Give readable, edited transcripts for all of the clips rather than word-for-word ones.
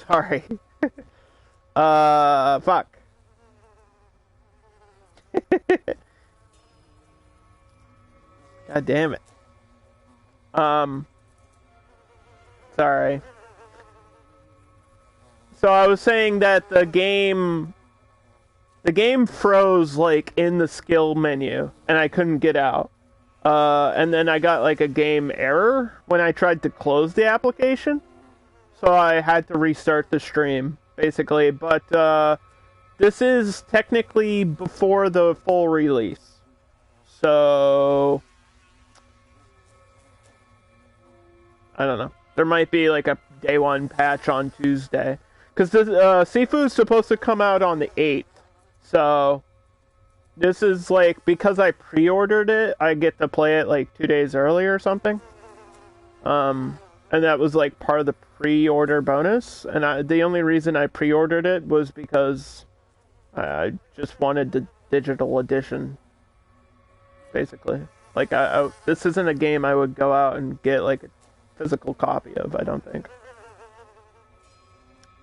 Sorry. Fuck. God damn it. Sorry. So I was saying that the game froze like in the skill menu and I couldn't get out. And then I got like a game error when I tried to close the application. So I had to restart the stream basically, but this is technically before the full release. So I don't know. There might be like a day one patch on Tuesday. Because Sifu is supposed to come out on the 8th. So this is like, because I pre-ordered it, I get to play it like 2 days early or something. And that was like part of the pre-order bonus. And the only reason I pre-ordered it was because I just wanted the digital edition. Basically. Like, this isn't a game I would go out and get like a physical copy of, I don't think.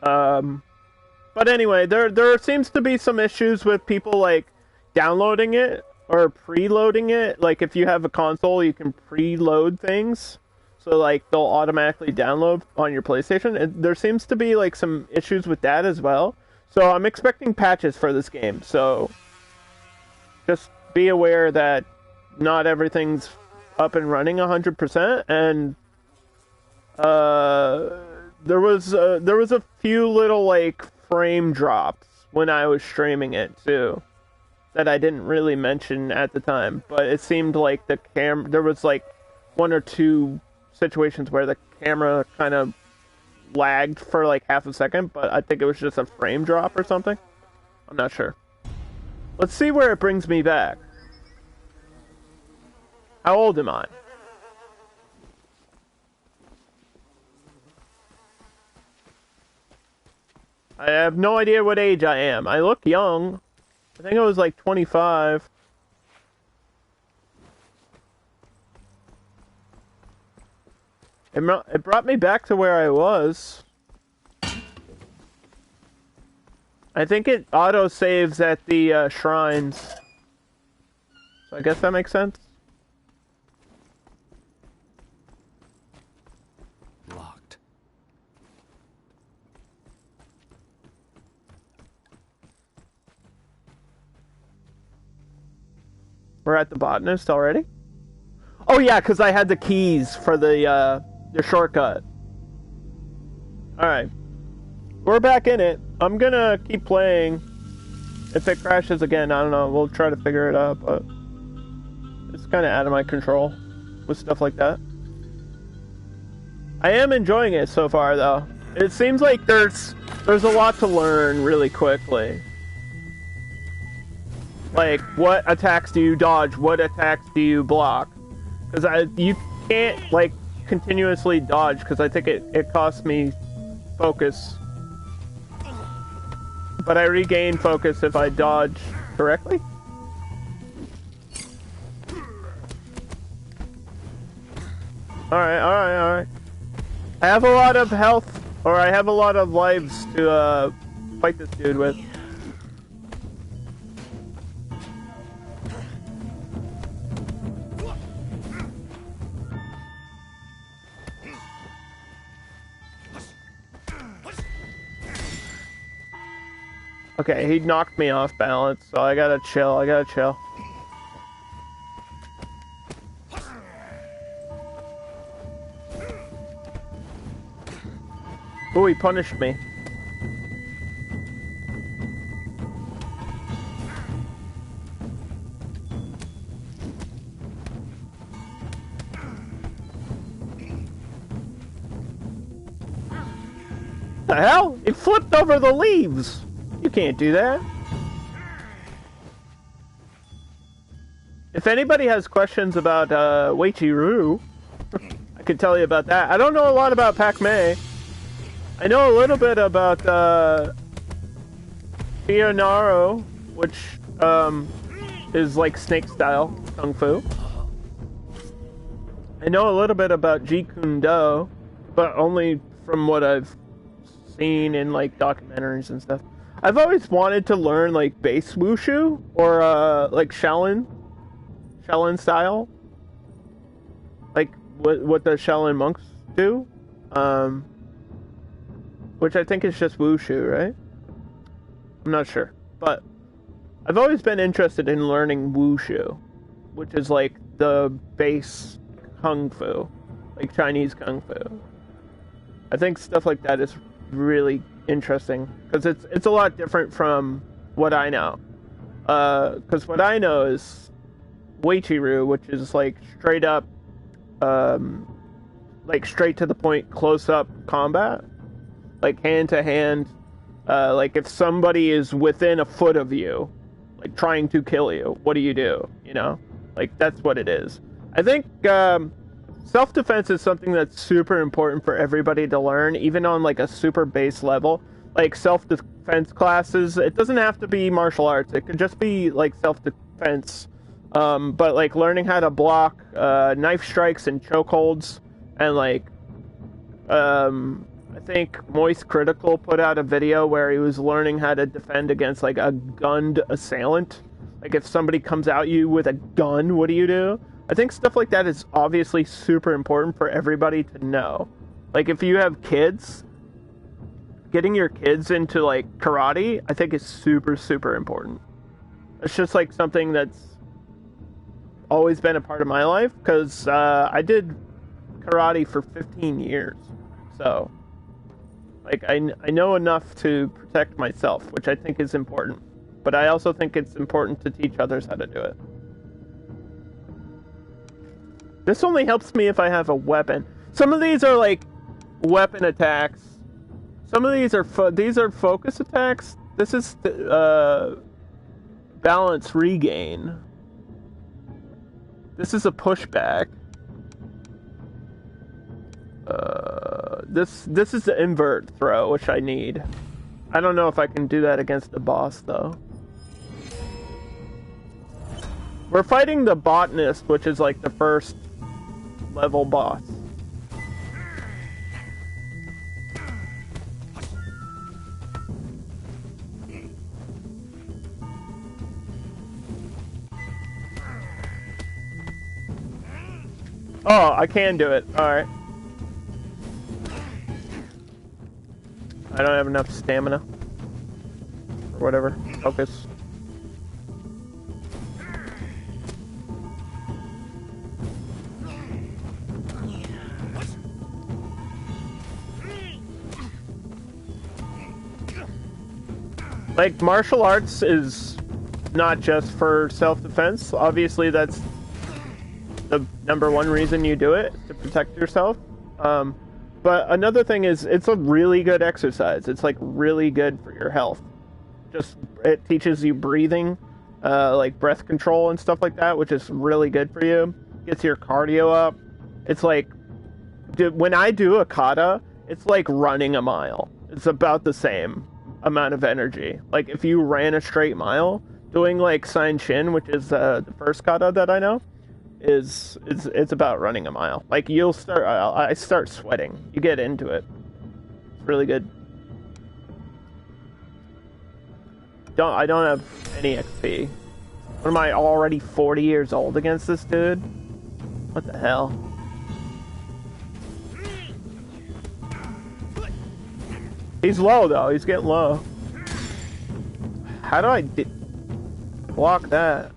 But anyway, there seems to be some issues with people like downloading it or preloading it. Like if you have a console, you can preload things, so like they'll automatically download on your PlayStation. And there seems to be like some issues with that as well. So I'm expecting patches for this game. So just be aware that not everything's up and running 100%, and there was a few little like frame drops when I was streaming it too that I didn't really mention at the time, but it seemed like there was like one or two situations where the camera kind of lagged for like half a second, but I think it was just a frame drop or something. I'm not sure. Let's see where it brings me back. How old am I? I have no idea what age I am. I look young. I think I was like 25. It brought me back to where I was. I think it auto-saves at the shrines. So I guess that makes sense. Locked. We're at the Botanist already? Oh yeah, because I had the keys for the shortcut. Alright. We're back in it. I'm gonna keep playing. If it crashes again, I don't know. We'll try to figure it out, but it's kind of out of my control with stuff like that. I am enjoying it so far, though. It seems like there's a lot to learn really quickly. Like, what attacks do you dodge? What attacks do you block? Because you can't, like, continuously dodge, because I think it costs me focus. But I regain focus if I dodge correctly. Alright. I have a lot of health, or I have a lot of lives to fight this dude with. Okay, he knocked me off balance, so I gotta chill. Ooh, he punished me. The hell? He flipped over the leaves! You can't do that. If anybody has questions about Weichi-Ryu, I could tell you about that. I don't know a lot about Pac-Mei. I know a little bit about Fionaro, which is like snake style kung fu. I know a little bit about Jeet Kune Do, but only from what I've seen in like documentaries and stuff. I've always wanted to learn like base wushu or like Shaolin style, like what the Shaolin monks do, which I think is just wushu, right? I'm not sure, but I've always been interested in learning wushu, which is like the base kung fu, like Chinese kung fu. I think stuff like that is really interesting because it's a lot different from what I know. Because what I know is Weiqiru, which is like straight up, like straight to the point, close up combat, like hand to hand. Like if somebody is within a foot of you, like trying to kill you, what do? You know, like that's what it is. I think self-defense is something that's super important for everybody to learn, even on like a super base level. Like self-defense classes, it doesn't have to be martial arts. It could just be like self-defense. But like learning how to block knife strikes and chokeholds, and like I think Moist Critical put out a video where he was learning how to defend against like a gunned assailant. Like if somebody comes at you with a gun, what do? I think stuff like that is obviously super important for everybody to know. Like if you have kids, getting your kids into like karate, I think is super, super important. It's just like something that's always been a part of my life because I did karate for 15 years. So like I know enough to protect myself, which I think is important. But I also think it's important to teach others how to do it. This only helps me if I have a weapon. Some of these are like weapon attacks. Some of these are focus attacks. This is balance regain. This is a pushback. This is the invert throw, which I need. I don't know if I can do that against the boss though. We're fighting the Botanist, which is like the first level boss. Oh, I can do it. Alright. I don't have enough stamina. Or whatever. Focus. Like, martial arts is not just for self-defense. Obviously, that's the number one reason you do it, to protect yourself. But another thing is, it's a really good exercise. It's, like, really good for your health. Just, it teaches you breathing, like breath control and stuff like that, which is really good for you. Gets your cardio up. It's like, when I do a kata, it's like running a mile. It's about the same amount of energy. Like if you ran a straight mile, doing like Sein Shin, which is the first kata that I know, it's about running a mile. Like you'll start, I start sweating. You get into it. It's really good. I don't have any XP. What am I, already 40 years old against this dude? What the hell? He's low though, he's getting low. How do I block that?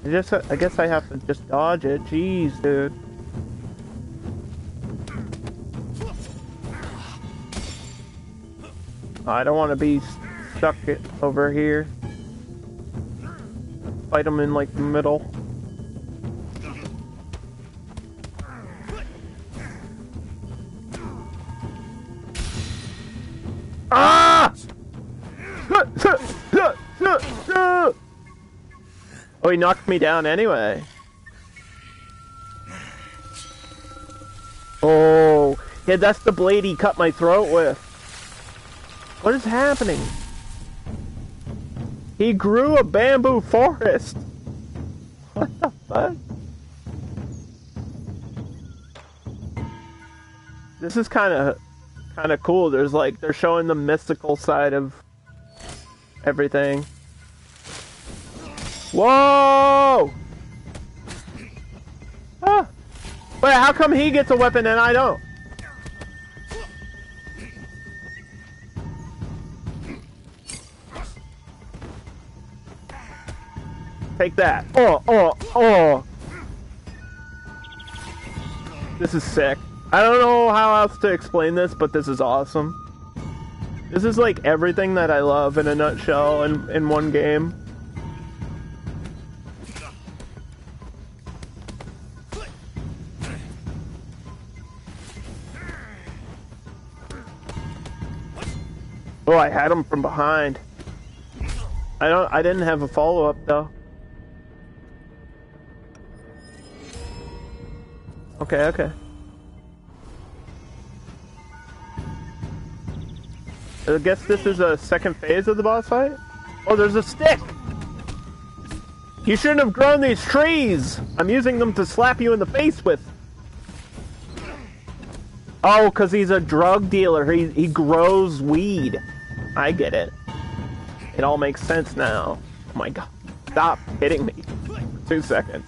I guess I have to just dodge it. Jeez, dude. I don't want to be stuck over here. Fight him in like the middle. Ah! Oh, he knocked me down anyway. Oh, yeah, that's the blade he cut my throat with. What is happening? He grew a bamboo forest. What the fuck? This is kind of kind of cool. There's like, they're showing the mystical side of everything. Whoa! Ah! Wait, how come he gets a weapon and I don't? Take that. Oh. This is sick. I don't know how else to explain this, but this is awesome. This is like everything that I love in a nutshell in one game. Oh, I had him from behind. I didn't have a follow-up though. Okay. I guess this is a second phase of the boss fight? Oh, there's a stick! You shouldn't have grown these trees! I'm using them to slap you in the face with! Oh, because he's a drug dealer. He grows weed. I get it. It all makes sense now. Oh my god. Stop hitting me. 2 seconds.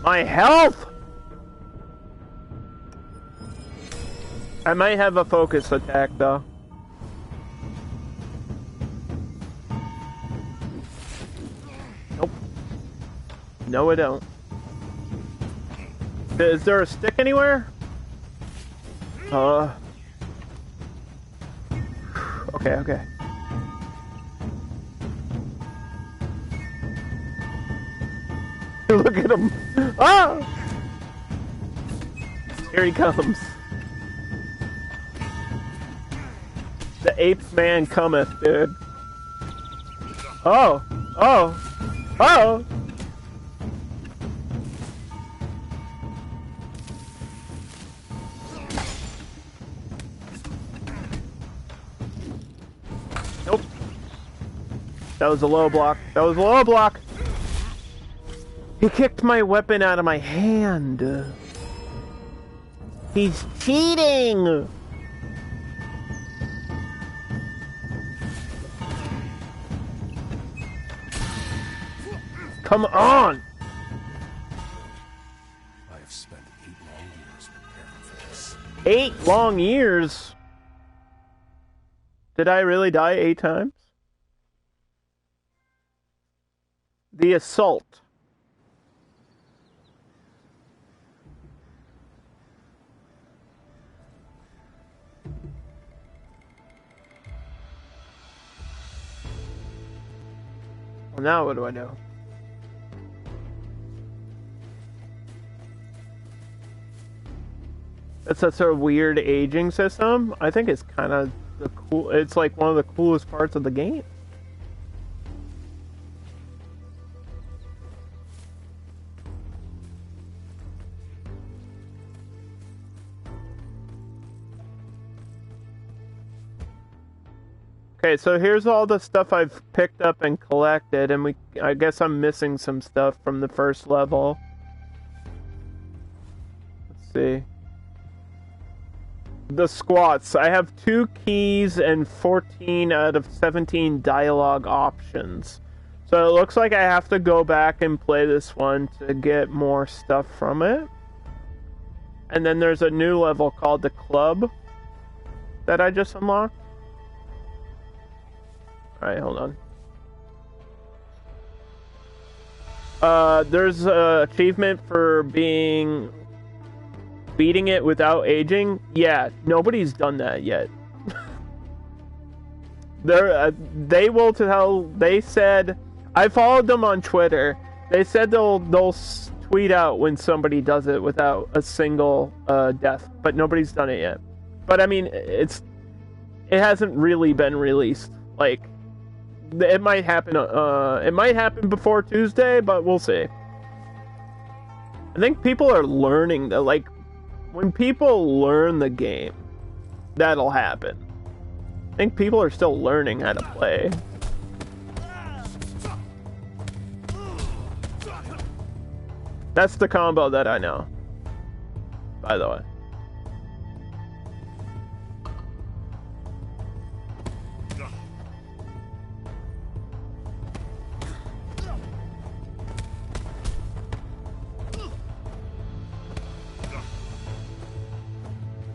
My health! I might have a focus attack though. Nope. No, I don't. Is there a stick anywhere? Okay. Look at him! Ah! Here he comes. The ape man cometh, dude. Oh! Nope. That was a low block. He kicked my weapon out of my hand. He's cheating! Come on! I have spent 8 long years preparing for this. 8 long years? Did I really die 8 times? The assault. Well, now what do I do? It's such a weird aging system. I think it's kind of the cool. It's like one of the coolest parts of the game. Okay, so here's all the stuff I've picked up and collected, and I guess I'm missing some stuff from the first level. Let's see. The squats. I have 2 keys and 14 out of 17 dialogue options. So it looks like I have to go back and play this one to get more stuff from it. And then there's a new level called the Club that I just unlocked. Alright, hold on. There's an achievement for beating it without aging. Yeah, nobody's done that yet. They will tell. They said, I followed them on Twitter. They said they'll tweet out when somebody does it without a single death, but nobody's done it yet. But I mean, it hasn't really been released. Like, it might happen. It might happen before Tuesday, but we'll see. I think people are learning that, like, when people learn the game, that'll happen. I think people are still learning how to play. That's the combo that I know, by the way.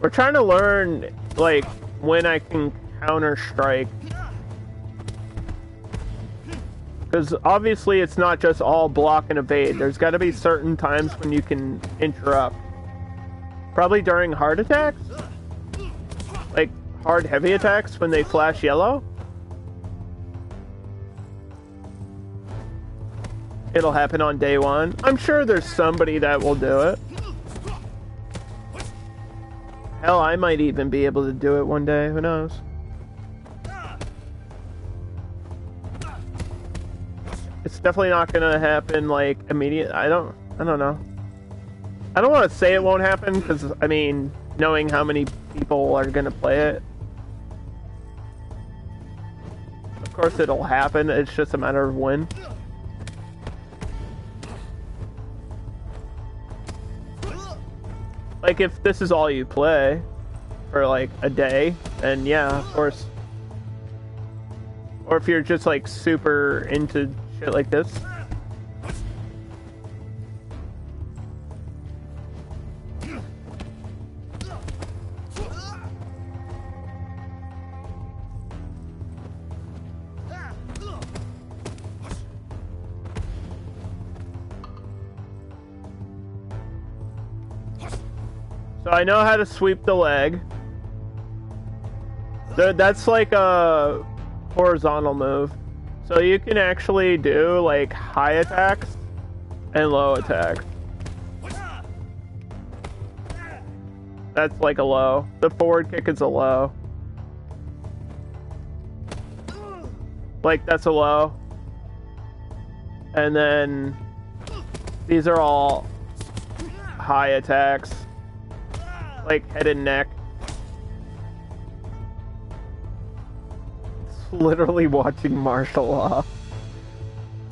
We're trying to learn, like, when I can counter-strike. Because obviously it's not just all block and evade. There's got to be certain times when you can interrupt. Probably during hard attacks? Like, hard heavy attacks when they flash yellow? It'll happen on day one. I'm sure there's somebody that will do it. Hell, I might even be able to do it one day. Who knows? It's definitely not gonna happen like immediate. I don't know. I don't want to say it won't happen because I mean, knowing how many people are gonna play it, of course it'll happen. It's just a matter of when. Like, if this is all you play for, like, a day, then yeah, of course. Or if you're just, like, super into shit like this. So I know how to sweep the leg. That's like a horizontal move. So you can actually do like high attacks and low attacks. That's like a low. The forward kick is a low. Like, that's a low. And then these are all high attacks. Like head and neck. It's literally watching martial law.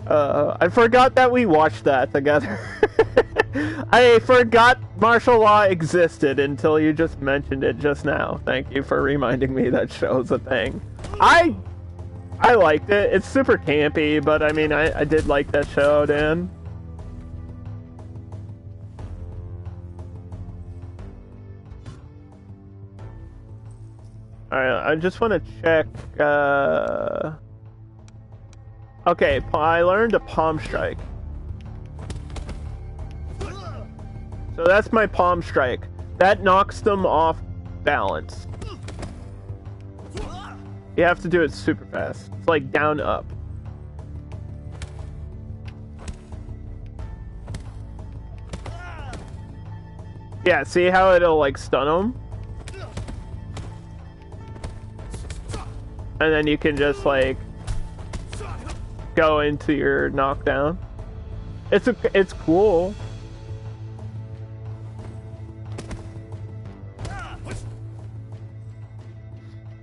I forgot that we watched that together. I forgot martial law existed until you just mentioned it just now. Thank you for reminding me that show's a thing. I liked it. It's super campy, but I mean, I did like that show, Dan. Alright, I just want to check, Okay, I learned a palm strike. So that's my palm strike. That knocks them off balance. You have to do it super fast. It's like down, up. Yeah, see how it'll like stun them? And then you can just like go into your knockdown. It's cool.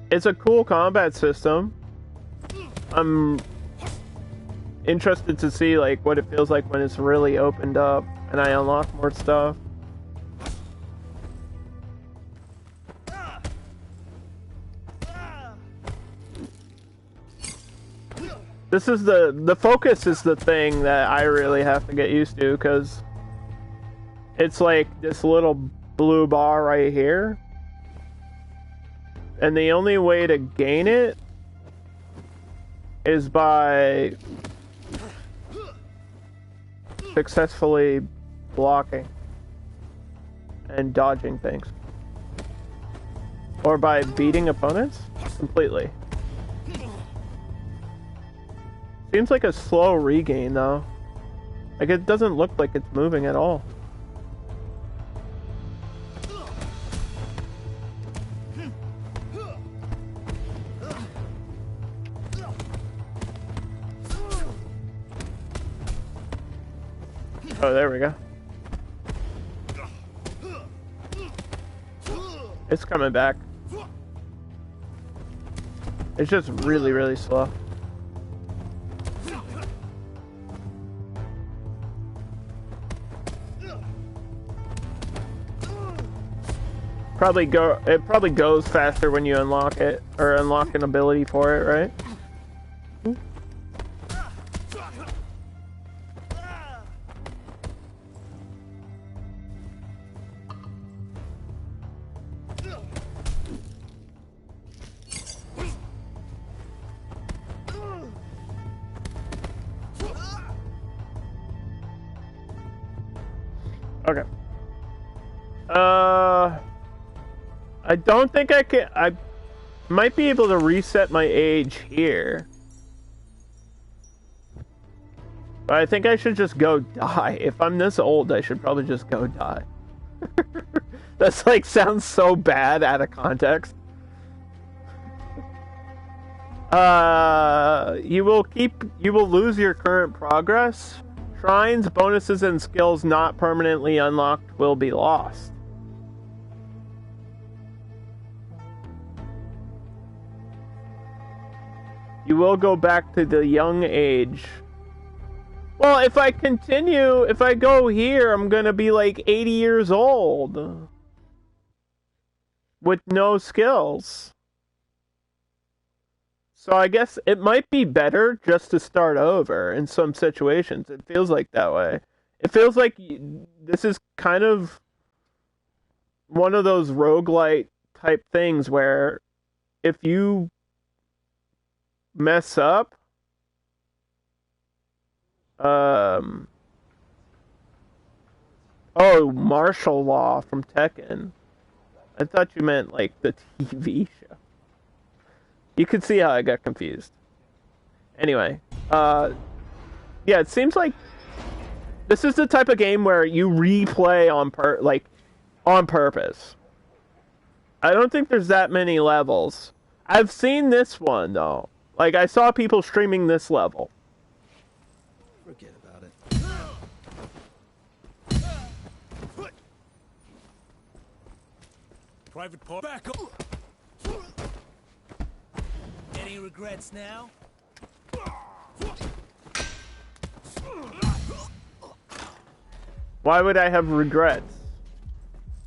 It's a cool combat system. I'm interested to see like what it feels like when it's really opened up and I unlock more stuff. This is the focus is the thing that I really have to get used to, because it's like this little blue bar right here. And the only way to gain it is by successfully blocking and dodging things. Or by beating opponents completely. Seems like a slow regain, though. Like, it doesn't look like it's moving at all. Oh, there we go. It's coming back. It's just really, really slow. It probably goes faster when you unlock it, or unlock an ability for it, right? Okay. I don't think I can. I might be able to reset my age here. But I think I should just go die. If I'm this old, I should probably just go die. That's like sounds so bad out of context. You will lose your current progress. Shrines, bonuses, and skills not permanently unlocked will be lost. You will go back to the young age. Well, if I go here, I'm gonna be like 80 years old. With no skills. So I guess it might be better just to start over in some situations. It feels like that way. It feels like this is kind of one of those roguelite type things where if you mess up, oh, martial law from Tekken. I thought you meant like the TV show. You could see how I got confused. Anyway, yeah, it seems like this is the type of game where you replay on purpose. I don't think there's that many levels. I've seen this one though. Like I saw people streaming this level. Forget about it. Private Park. Back up. Any regrets now? Why would I have regrets?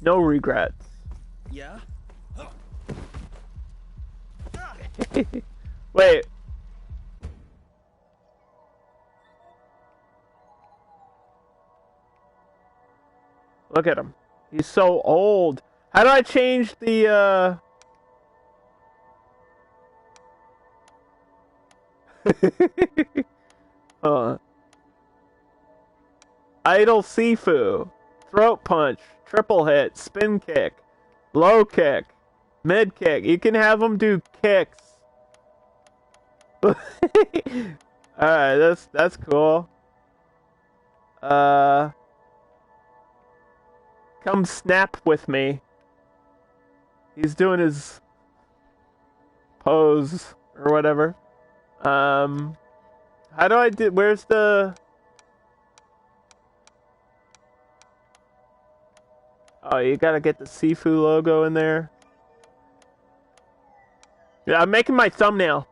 No regrets. Yeah? Wait. Look at him. He's so old. How do I change the, Idle Sifu, throat punch, triple hit, spin kick, low kick, mid kick. You can have them do kicks. Alright, that's cool. Come snap with me. He's doing his pose or whatever. How do I do? Where's the? Oh, you gotta get the Sifu logo in there. Yeah, I'm making my thumbnail.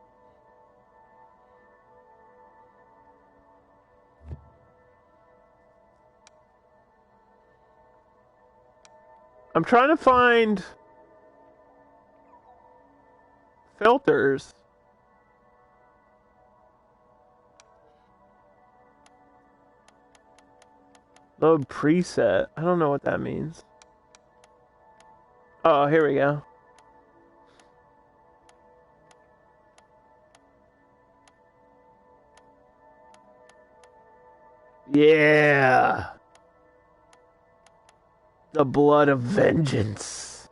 I'm trying to find filters. Load preset. I don't know what that means. Oh, here we go. Yeah. The blood of vengeance.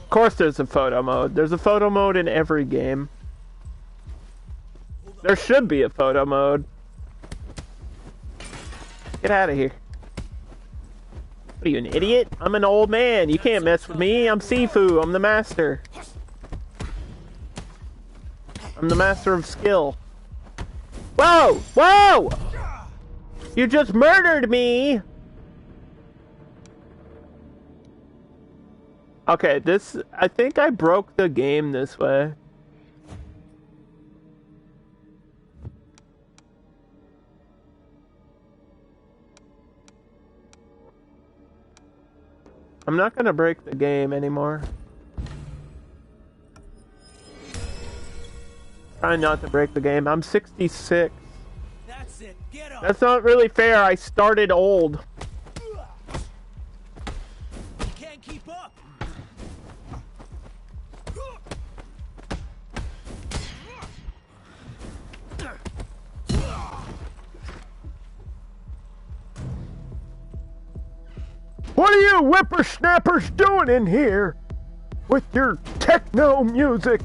Of course there's a photo mode. There's a photo mode in every game. There should be a photo mode. Get out of here. What are you, an idiot? I'm an old man. You can't mess with me. I'm Sifu. I'm the master. I'm the master of skill. Whoa! Whoa! You just murdered me! Okay, this... I think I broke the game this way. I'm not gonna break the game anymore. Trying not to break the game. I'm 66. That's it. Get up. That's not really fair. I started old. You can't keep up. What are you whippersnappers doing in here? With your techno music?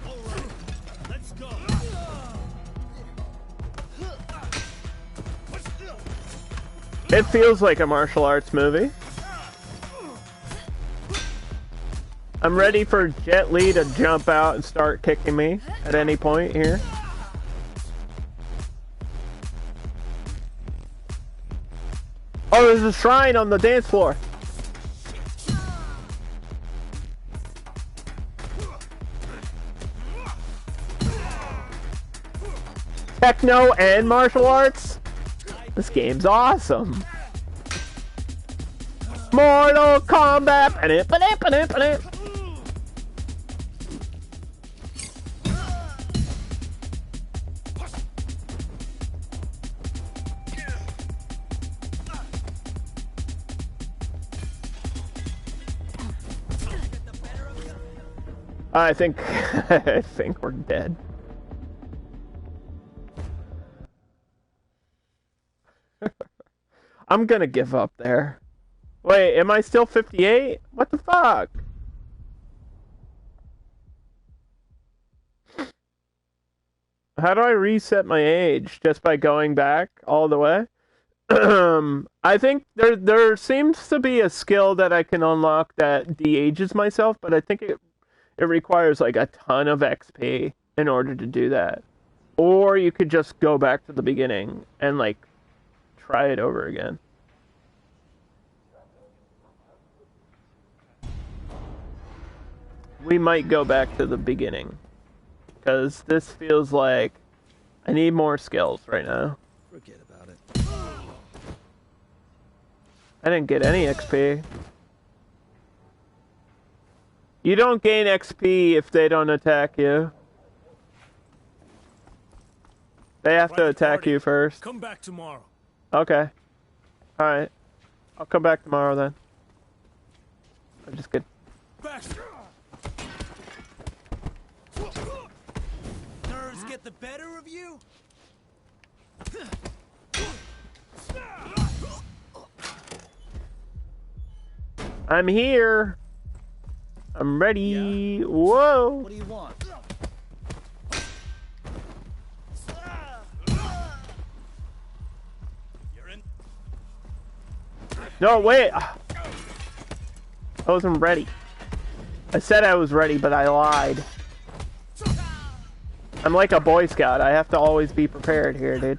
All right. Let's go. It feels like a martial arts movie. I'm ready for Jet Li to jump out and start kicking me at any point here. Oh, there's a shrine on the dance floor. Techno and martial arts? This game's awesome. Mortal Kombat. I think I think we're dead. I'm gonna give up there. Wait, am I still 58? What the fuck? How do I reset my age? Just by going back all the way? I think there seems to be a skill that I can unlock that de-ages myself, but I think it requires like a ton of XP in order to do that. Or you could just go back to the beginning and like try it over again. We might go back to the beginning. Because this feels like I need more skills right now. Forget about it. I didn't get any XP. You don't gain XP if they don't attack you. They have to attack you first. Come back tomorrow. Okay. Alright. I'll come back tomorrow then. I'm just kidding. Faster. Nerves get the better of you? I'm here. I'm ready. Yeah? Whoa. What do you want? You're in. No, wait. I wasn't ready. I said I was ready, but I lied. I'm like a Boy Scout. I have to always be prepared here, dude.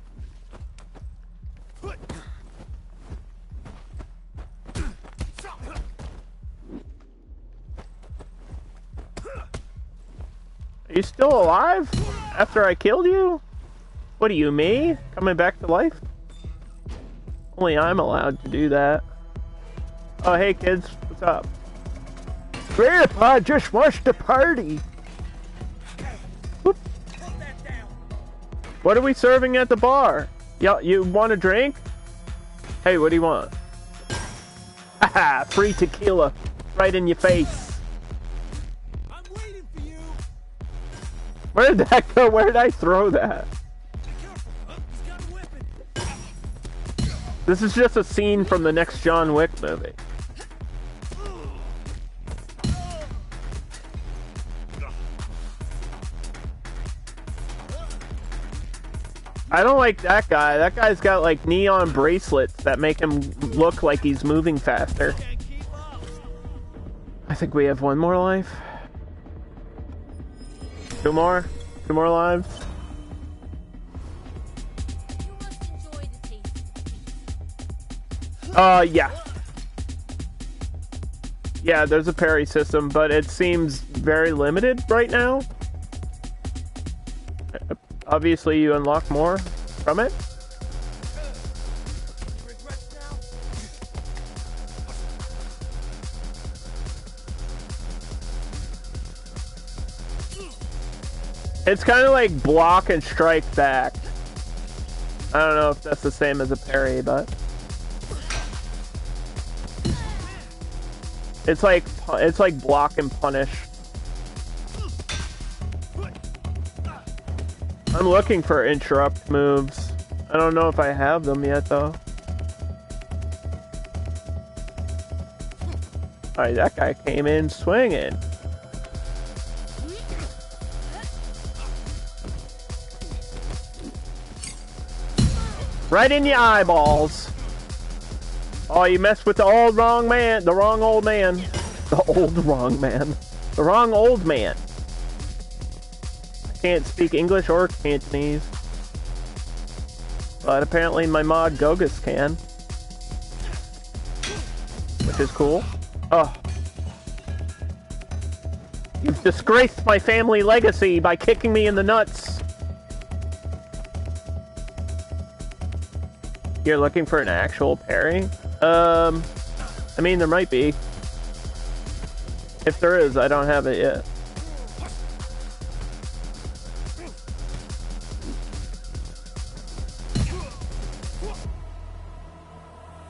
Are you still alive? After I killed you? What are you, me? Coming back to life? Only I'm allowed to do that. Oh, hey kids. What's up? Grandpa just wants to party. Whoop. What are we serving at the bar? You want a drink? Hey, what do you want? Haha, free tequila. Right in your face. I'm waiting for you. Where did that go? Where did I throw that? Be careful. He's got a weapon. This is just a scene from the next John Wick movie. I don't like that guy. That guy's got like neon bracelets that make him look like he's moving faster. Can't keep up. I think we have one more life. Two more? Two more lives? You must enjoy the taste. Yeah. Yeah, there's a parry system, but it seems very limited right now. Obviously, you unlock more from it. Regrets now? It's kind of like block and strike back. I don't know if that's the same as a parry, but it's like block and punish. I'm looking for interrupt moves. I don't know if I have them yet, though. Alright, that guy came in swinging. Right in your eyeballs. Oh, you messed with the old wrong man. The wrong old man. The old wrong man. The wrong old man. Can't speak English or Cantonese. But apparently my mod Gogus can. Which is cool. Oh. You've disgraced my family legacy by kicking me in the nuts. You're looking for an actual parry? I mean, there might be. If there is, I don't have it yet.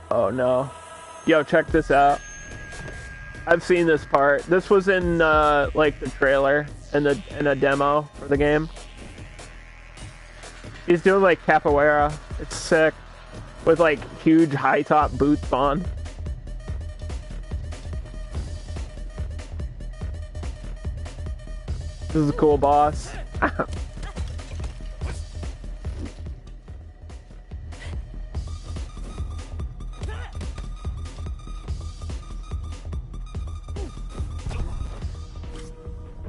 Oh no. Yo, check this out. I've seen this part. This was in like the trailer and in a demo for the game. He's doing like capoeira. It's sick. With like huge high top boots on. This is a cool boss.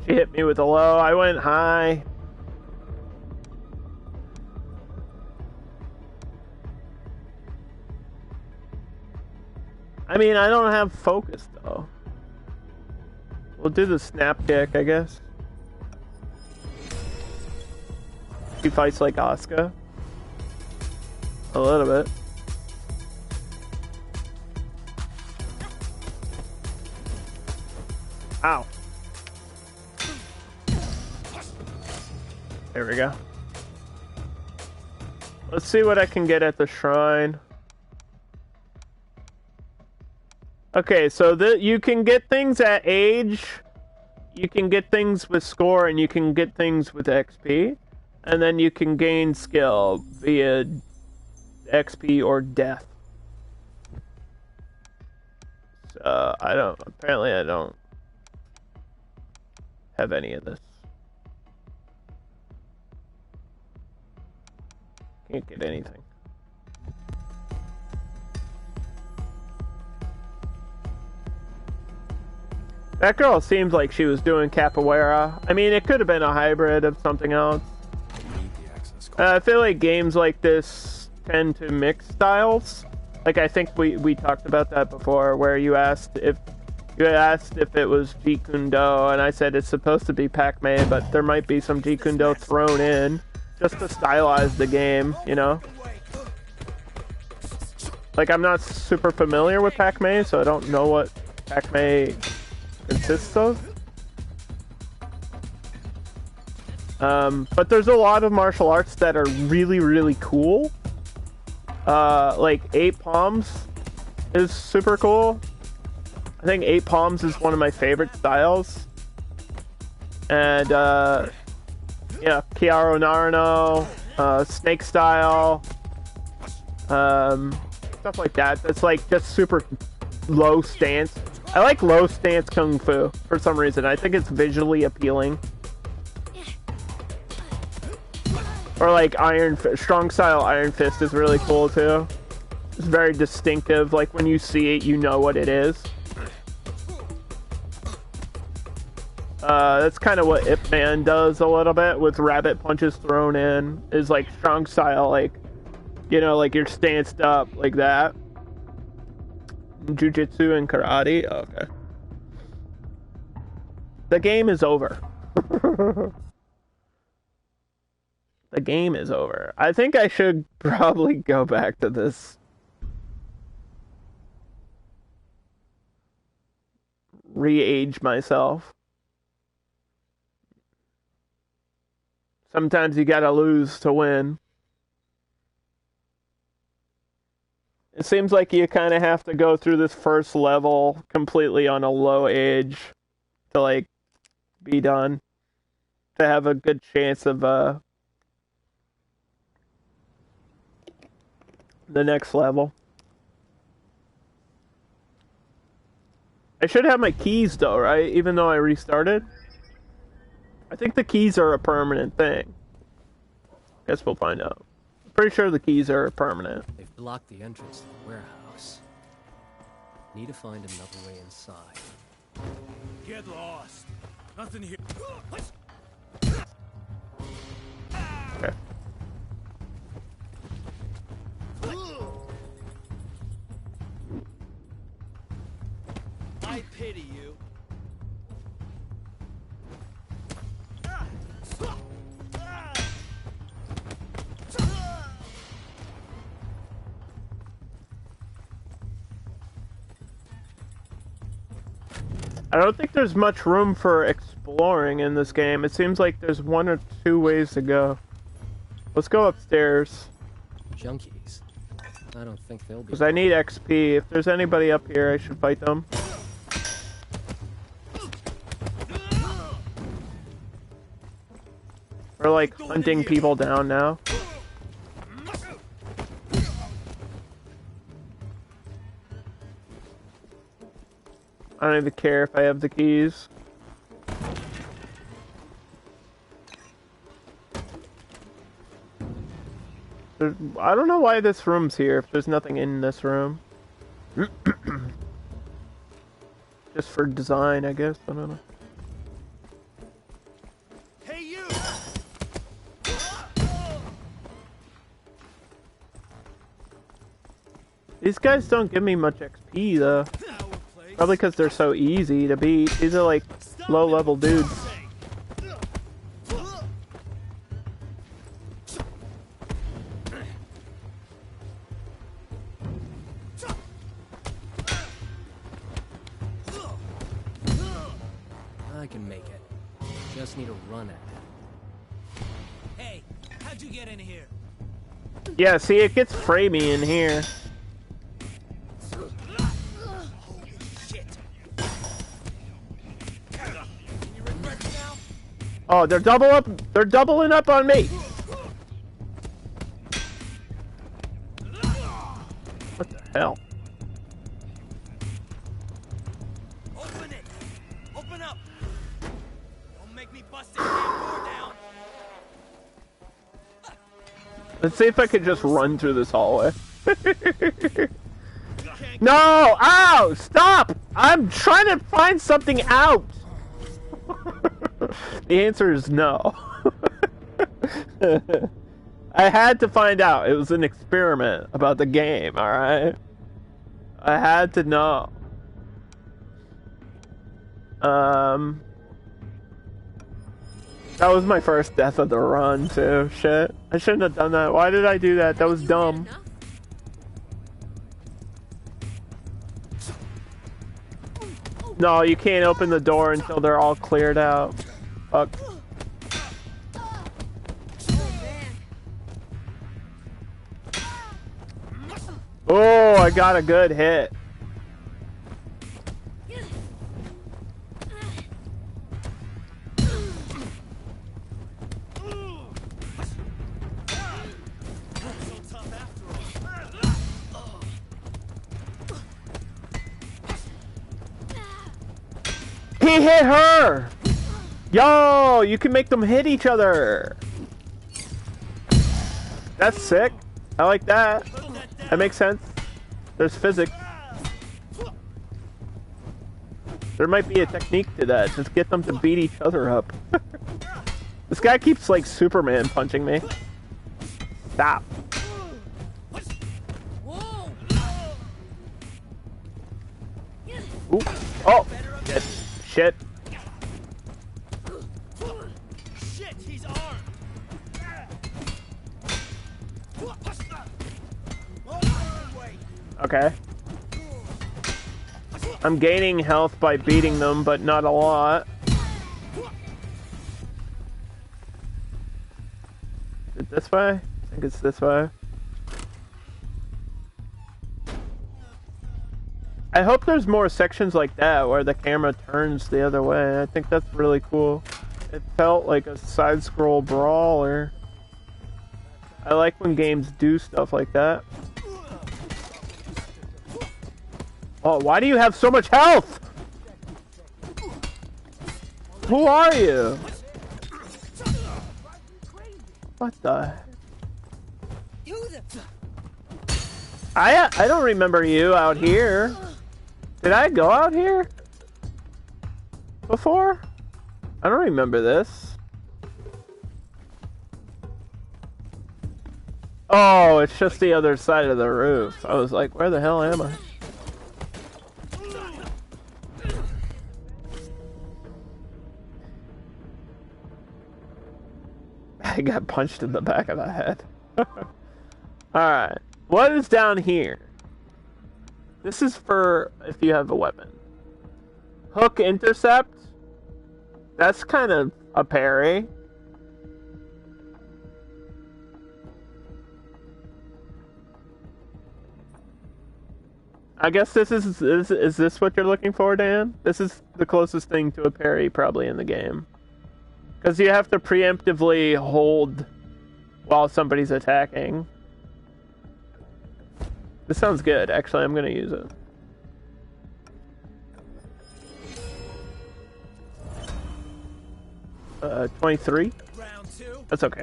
She hit me with a low. I went high. I mean, I don't have focus though. We'll do the snap kick, I guess. She fights like Asuka. A little bit. Ow. There we go. Let's see what I can get at the shrine. Okay, so you can get things at age, you can get things with score, and you can get things with XP. And then you can gain skill via XP or death. So, apparently I don't have any of this. Can't get anything. That girl seems like she was doing capoeira. I mean, it could have been a hybrid of something else. I feel like games like this tend to mix styles. Like, I think we talked about that before, where you asked if it was Jeet Kune Do, and I said it's supposed to be Pac-Man, but there might be some Jeet Kune Do thrown in just to stylize the game, you know? Like, I'm not super familiar with Pac-Man, so I don't know what Pac-Man consists of. But there's a lot of martial arts that are really, really cool. Like 8 Palms is super cool. I think 8 Palms is one of my favorite styles. And, yeah, Kiaro Narano, Snake Style, stuff like that. That's like just super low stance. I like low stance Kung Fu for some reason. I think it's visually appealing. Or like strong style Iron Fist is really cool too. It's very distinctive. Like when you see it, you know what it is. That's kind of what Ip Man does a little bit with rabbit punches thrown in. Is like strong style, like, you know, like you're stanced up like that. Jiu-jitsu and karate. Oh, okay. The game is over. The game is over. I think I should probably go back to this. Re-age myself. Sometimes you gotta lose to win. It seems like you kind of have to go through this first level completely on a low age to, like, be done. To have a good chance of, the next level. I should have my keys, though, right? Even though I restarted? I think the keys are a permanent thing. Guess we'll find out. I'm pretty sure the keys are permanent. They've blocked the entrance to the warehouse. Need to find another way inside. Get lost. Nothing here. Okay. I pity you. I don't think there's much room for exploring in this game. It seems like there's one or two ways to go. Let's go upstairs. Junkies. I don't think they'll be. Because I need XP. If there's anybody up here, I should fight them. We're like hunting people down now. I don't even care if I have the keys. I don't know why this room's here if there's nothing in this room. Just for design, I guess. I don't know. Hey, you! These guys don't give me much XP though. Probably because they're so easy to beat. These are like low-level dudes. I can make it. Just need to run at it. Hey, how'd you get in here? Yeah, see, it gets framey in here. Oh, they're doubling up on me. What the hell? Open it! Open up! Don't make me bust this damn door down! Let's see if I could just run through this hallway. No! Ow! Stop! I'm trying to find something out! The answer is no. I had to find out. It was an experiment about the game, alright? I had to know. That was my first death of the run, too. Shit. I shouldn't have done that. Why did I do that? That was dumb. No, you can't open the door until they're all cleared out. Fuck. Oh, I got a good hit. He hit her! Yo, you can make them hit each other. That's sick. I like that. That makes sense. There's physics. There might be a technique to that. Just get them to beat each other up. This guy keeps, like, Superman punching me. Stop. Ooh. Oh! Shit. Shit. Shit, he's armed. Okay. I'm gaining health by beating them, but not a lot. Is it this way? I think it's this way. I hope there's more sections like that where the camera turns the other way. I think that's really cool. It felt like a side-scroll brawler. I like when games do stuff like that. Oh, why do you have so much health? Who are you? What the? I don't remember you out here. Did I go out here before? I don't remember this. Oh, it's just the other side of the roof. I was like, where the hell am I? I got punched in the back of the head. Alright. What is down here? This is for if you have a weapon. Hook intercept? That's kind of a parry. I guess this is this what you're looking for, Dan? This is the closest thing to a parry probably in the game. Because you have to preemptively hold while somebody's attacking. This sounds good. Actually, I'm going to use it. Uh, 23? Round two. That's okay.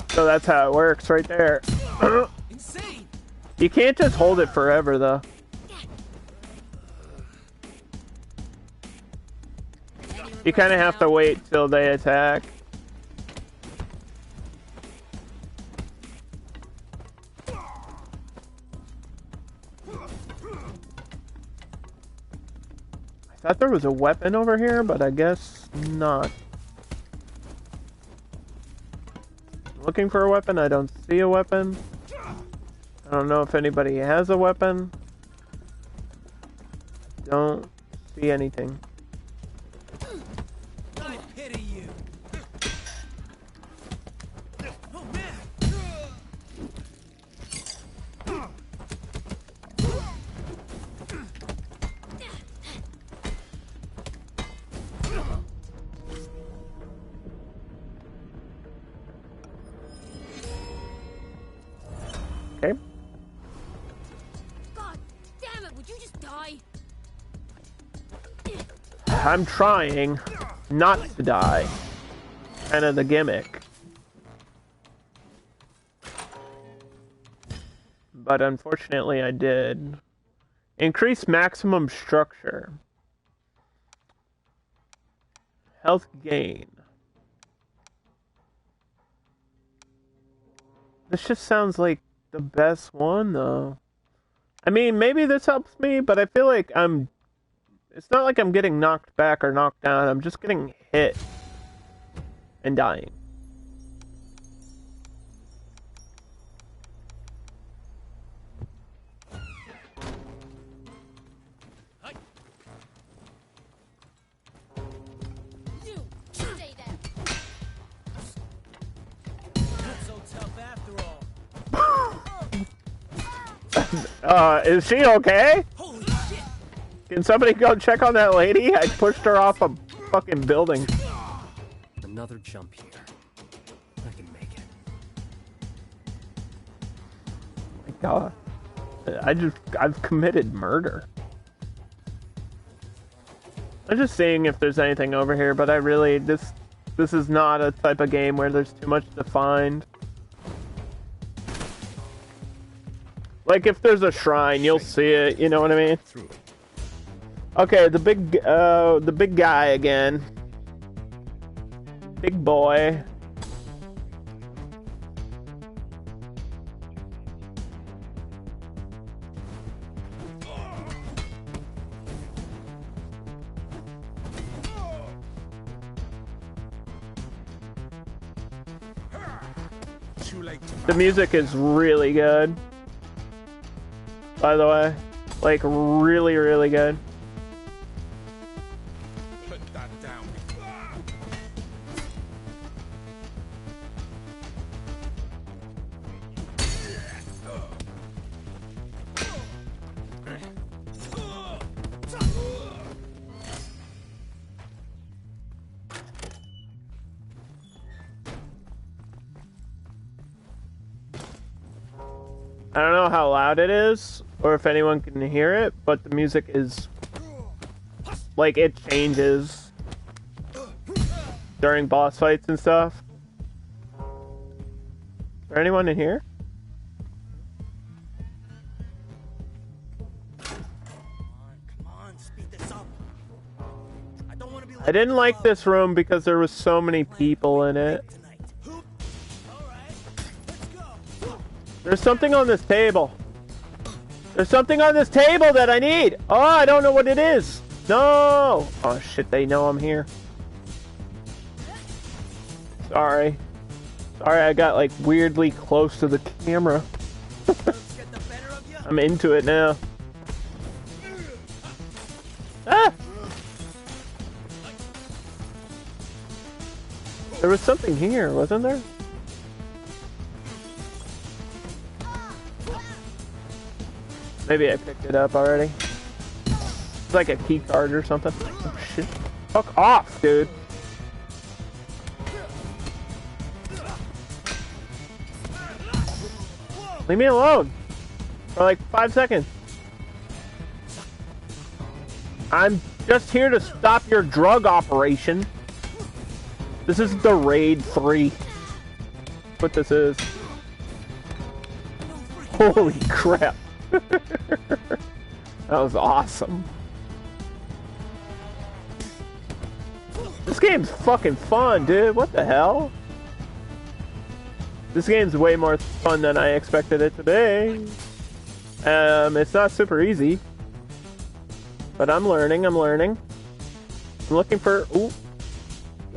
So that's how it works right there. Insane. You can't just hold it forever, though. You kind of have to wait till they attack. I thought there was a weapon over here, but I guess not. Looking for a weapon, I don't see a weapon. I don't know if anybody has a weapon. Don't see anything. I pity you. Oh man. Okay. God damn it, would you just die? I'm trying not to die. Kind of the gimmick. But unfortunately I did. Increase maximum structure. Health gain. This just sounds like the best one though. I mean, maybe this helps me, but I feel like it's not like I'm getting knocked back or knocked down. I'm just getting hit and dying. You stay there. Not so tough after all. Is she okay? Holy shit. Can somebody go check on that lady? I pushed her off a fucking building. Another jump here. I can make it. My God. I've committed murder. I'm just seeing if there's anything over here, but I really this is not a type of game where there's too much to find. Like if there's a shrine, you'll see it. You know what I mean? Okay, the big guy again. Big boy. The music is really good. By the way, like really, really good. Put that down. I don't know how loud it is, or if anyone can hear it, but the music is, like, it changes during boss fights and stuff. Is there anyone in here? Come on, speed this up. I don't want to be I didn't like this room because there was so many people in it. All right, let's go. There's something on this table. There's something on this table that I need. Oh, I don't know what it is. No. Oh, shit, they know I'm here. Sorry. Sorry, I got, like, weirdly close to the camera. Get the better of you. I'm into it now. Ah! There was something here, wasn't there? Maybe I picked it up already. It's like a key card or something. Oh shit. Fuck off, dude. Leave me alone. For like 5 seconds. I'm just here to stop your drug operation. This is the Raid 3. What this is. Holy crap. That was awesome. This game's fucking fun, dude. What the hell? This game's way more fun than I expected it to be. It's not super easy. But I'm learning, I'm looking for... Ooh.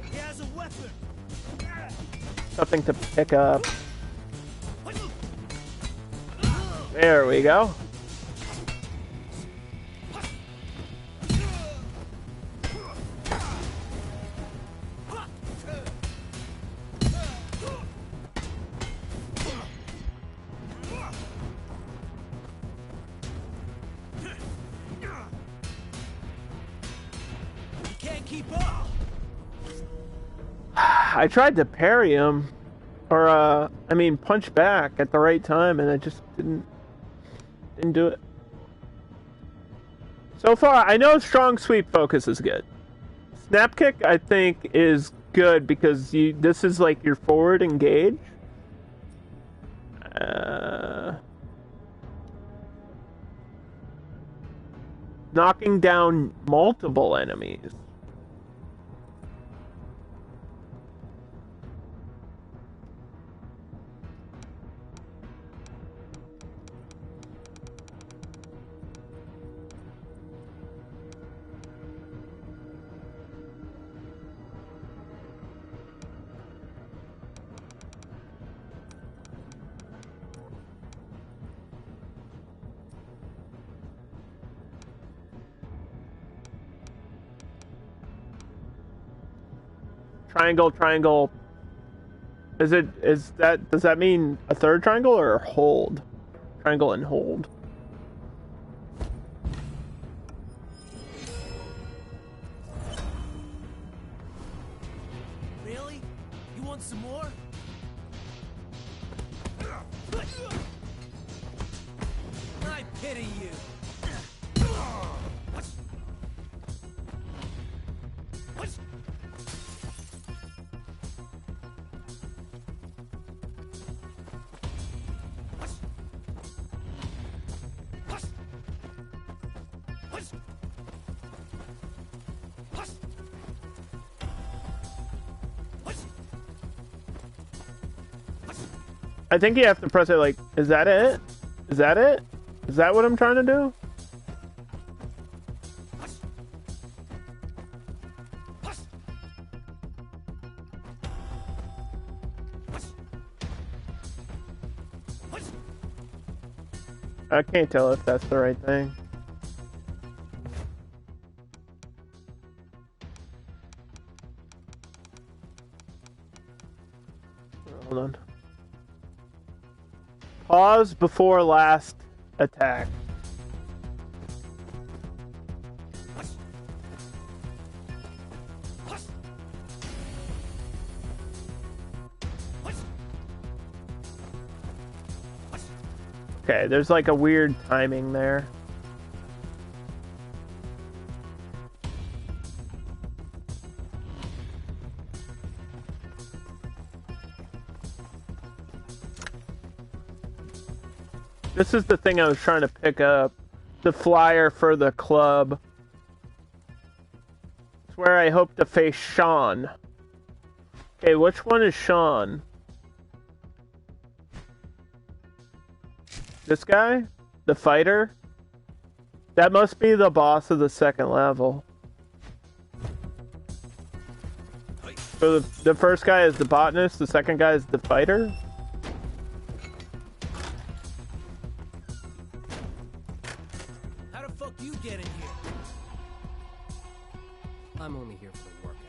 He has a weapon. Something to pick up. There we go. You can't keep up. I tried to parry him, or I mean punch back at the right time, and I just didn't do it. So far, I know strong sweep focus is good. Snap kick, I think, is good because this is like your forward engage. Knocking down multiple enemies. Triangle, triangle. Does that mean a third triangle or hold? Triangle and hold. Really? You want some more? I pity you. I think you have to press it like, is that it? Is that it? Is that what I'm trying to do? I can't tell if that's the right thing. Hold on. Pause before last attack. Okay, there's like a weird timing there. This is the thing I was trying to pick up. The flyer for the club. It's where I hope to face Sean. Okay, which one is Sean? This guy? The fighter? That must be the boss of the second level. So the first guy is the botanist, the second guy is the fighter? How the fuck you get in here? I'm only here for the workout.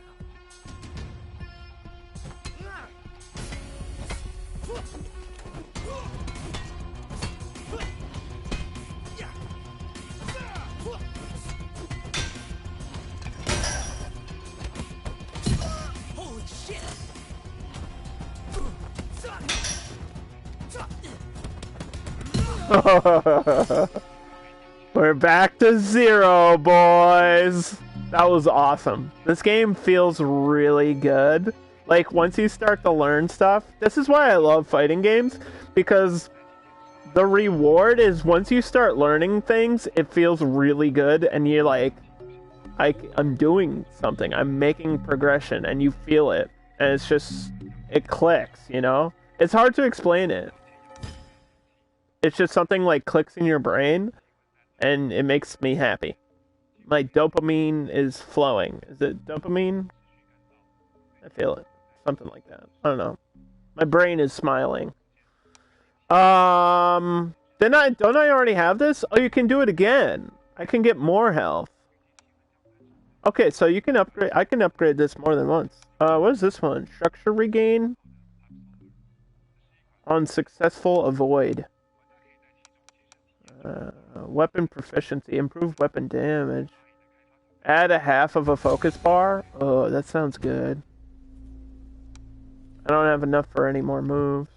Holy shit! We're back to 0, boys. That was awesome. This game feels really good. Like, once you start to learn stuff, this is why I love fighting games, because the reward is once you start learning things, it feels really good, and you're like, I'm doing something. I'm making progression, and you feel it. And it's just, it clicks, you know? It's hard to explain it. It's just something like clicks in your brain, and it makes me happy. My dopamine is flowing. Is it dopamine? I feel it. Something like that. I don't know. My brain is smiling. Don't I already have this? Oh, you can do it again. I can get more health. Okay, so you can upgrade. I can upgrade this more than once. What is this one? Structure regain on successful avoid. Weapon proficiency, improve weapon damage. Add a half of a focus bar. Oh, that sounds good. I don't have enough for any more moves.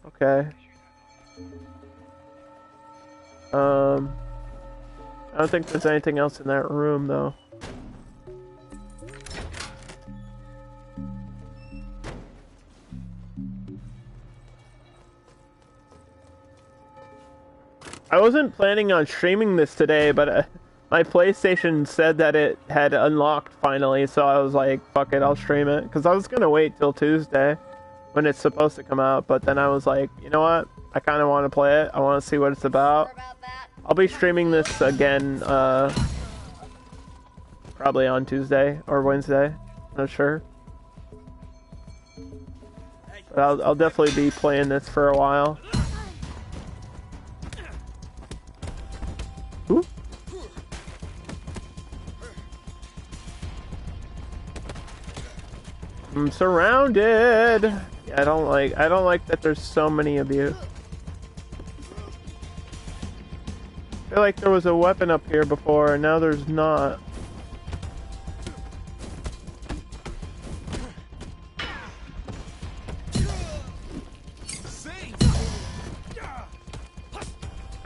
Okay. I don't think there's anything else in that room, though. I wasn't planning on streaming this today, but my PlayStation said that it had unlocked finally, so I was like, fuck it, I'll stream it. Because I was going to wait till Tuesday when it's supposed to come out, but then I was like, you know what? I kind of want to play it. I want to see what it's about. I'll be streaming this again, probably on Tuesday or Wednesday. Not sure. But I'll definitely be playing this for a while. Ooh. I'm surrounded. Yeah, I don't like that there's so many of you. I feel like there was a weapon up here before, and now there's not.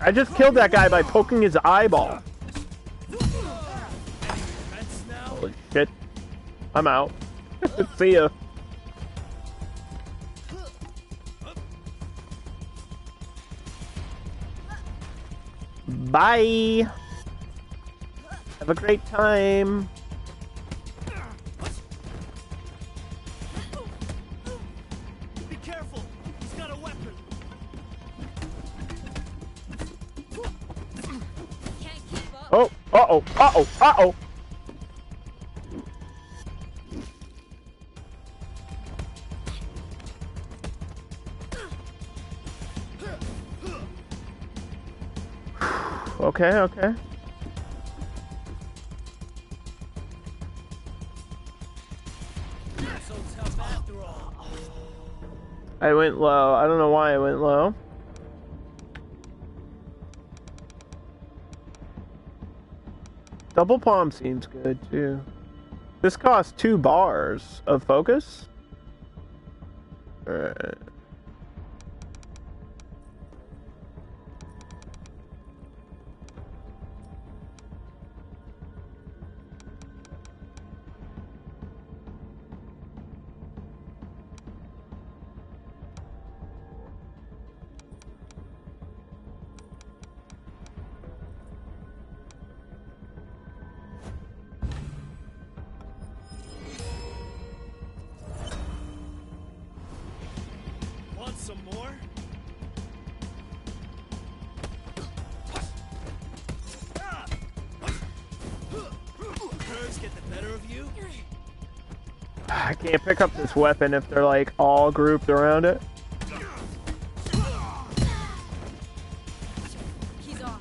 I just killed that guy by poking his eyeball. Holy shit. I'm out. See ya. Bye. Have a great time. Be careful. Oh, uh-oh, uh-oh, uh-oh. Okay, okay. Not so tough after all. I went low. I don't know why I went low. Double palm seems good too. This costs 2 bars of focus. Alright. Want some more? Curves get the better of you? I can't pick up this weapon if they're like all grouped around it. He's off.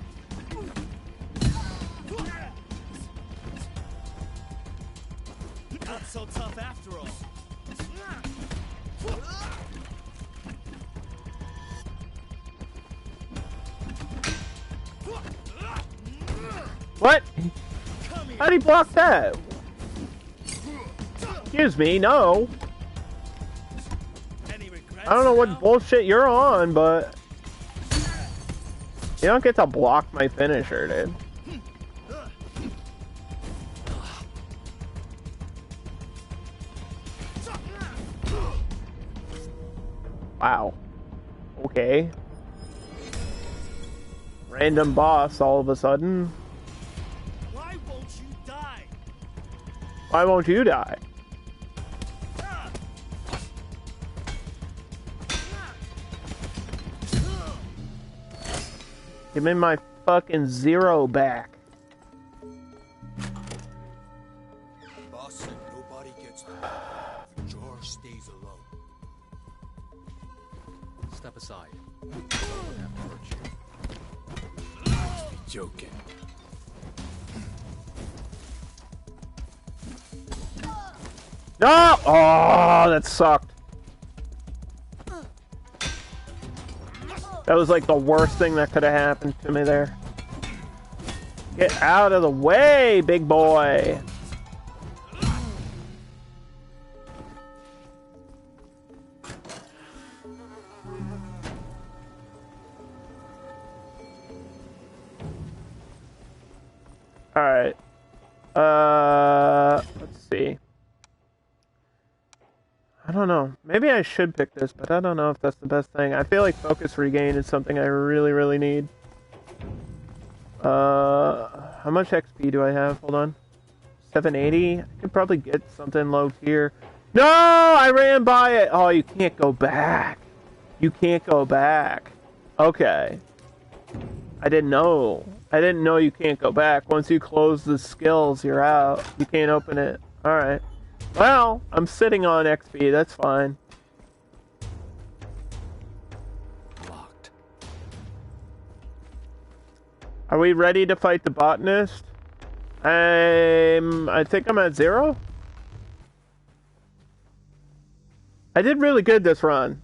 Not so tough after all. What? How'd he block that? Excuse me, no. Any regrets? I don't know now? what bullshit you're on, but you don't get to block my finisher, dude. Wow. Okay. Random boss all of a sudden. Why won't you die? Why won't you die? Give me my fucking 0 back. Boss said nobody gets the George stays alone. Step aside. I won't have to hurt you. Joking. No! Oh, that sucked. That was like the worst thing that could have happened to me there. Get out of the way, big boy. Alright. Let's see. I don't know. Maybe I should pick this, but I don't know if that's the best thing. I feel like focus regain is something I really, really need. How much XP do I have? Hold on. 780? I could probably get something low tier. No! I ran by it! Oh, you can't go back. You can't go back. Okay. I didn't know. I didn't know you can't go back. Once you close the skills, you're out. You can't open it. Alright. Well, I'm sitting on XP. That's fine. Locked. Are we ready to fight the Botanist? I think I'm at 0. I did really good this run.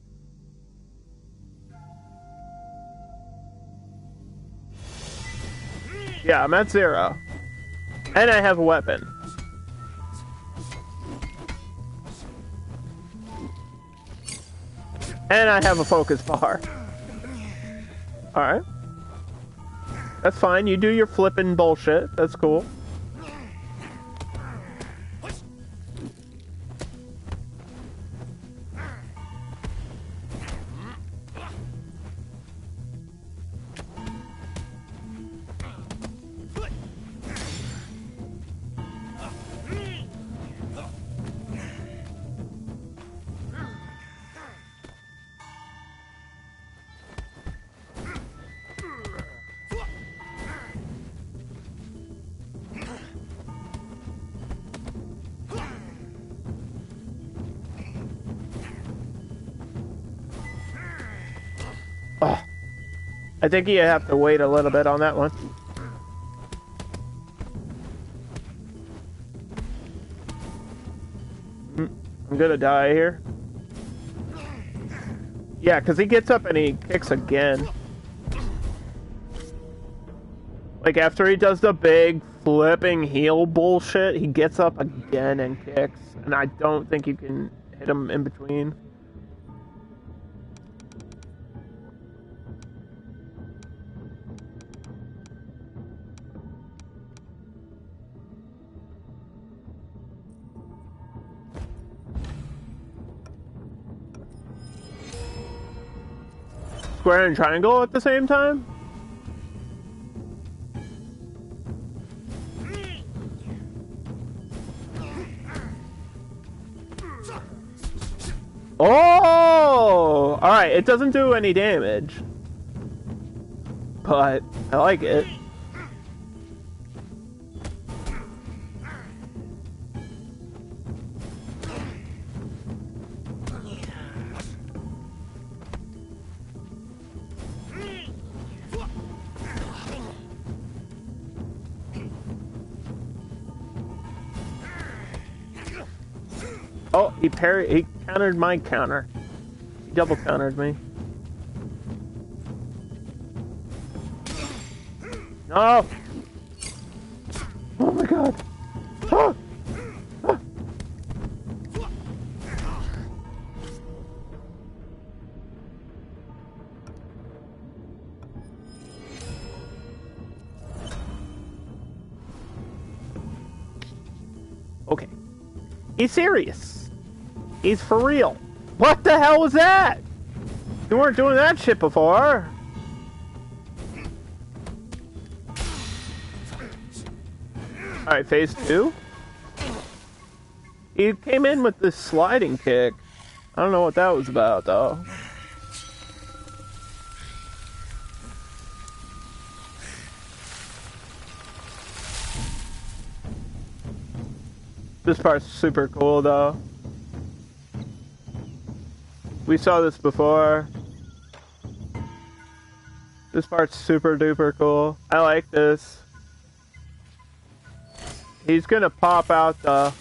Yeah, I'm at 0. And I have a weapon. And I have a focus bar. Alright. That's fine. You do your flippin' bullshit. That's cool. I think you have to wait a little bit on that one. I'm gonna die here. Yeah, because he gets up and he kicks again. Like, after he does the big flipping heel bullshit, he gets up again and kicks. And I don't think you can hit him in between. Square and triangle at the same time? Oh! Alright, it doesn't do any damage. But I like it. Oh, he countered my counter. He double countered me. No! Oh my god! Ah! Ah! Okay. He's serious. He's for real. What the hell was that? You weren't doing that shit before. Alright, phase 2. He came in with this sliding kick. I don't know what that was about, though. This part's super cool, though. We saw this before. This part's super duper cool. I like this. He's gonna pop out the...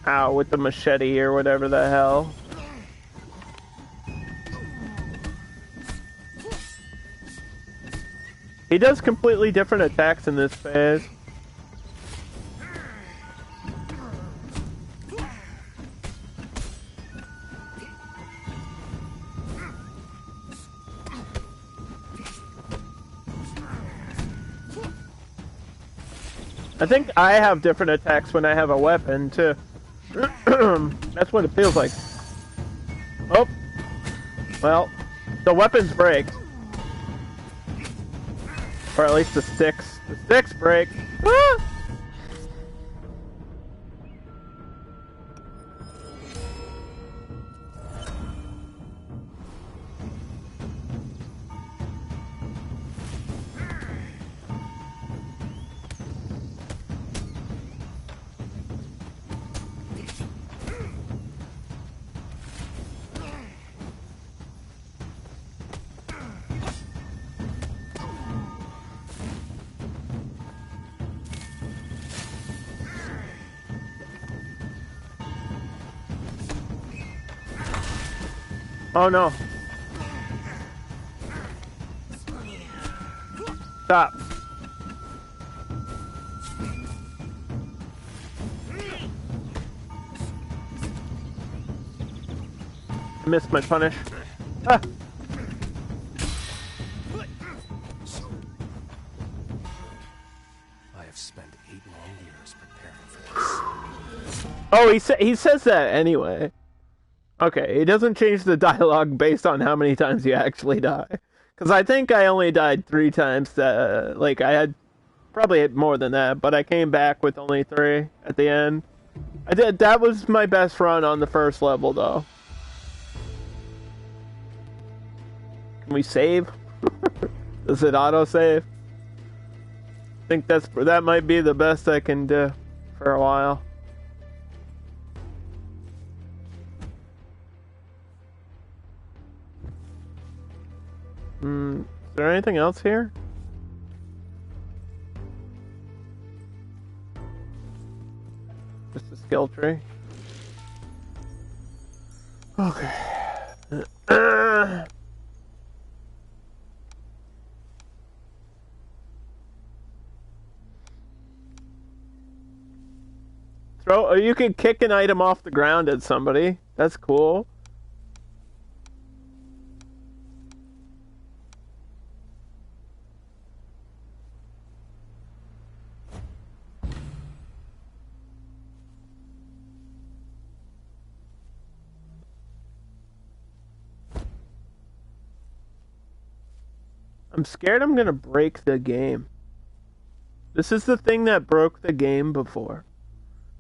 Ow, with the machete or whatever the hell. He does completely different attacks in this phase. I think I have different attacks when I have a weapon, too. That's what it feels like. Oh. Well, the weapons break. Or at least the sticks. The sticks break. Ah! Oh no. Stop. I missed my punish. Ah. I have spent 8 long years preparing for this. Oh, he says that anyway. Okay, it doesn't change the dialogue based on how many times you actually die. Because I think I only died 3 times. Like, I had probably more than that, but I came back with only 3 at the end. I did. That was my best run on the first level, though. Can we save? Does it auto-save? I think that might be the best I can do for a while. there anything else here? Just a skill tree. Okay. Or you can kick an item off the ground at somebody. That's cool. I'm scared I'm gonna break the game. This is the thing that broke the game before.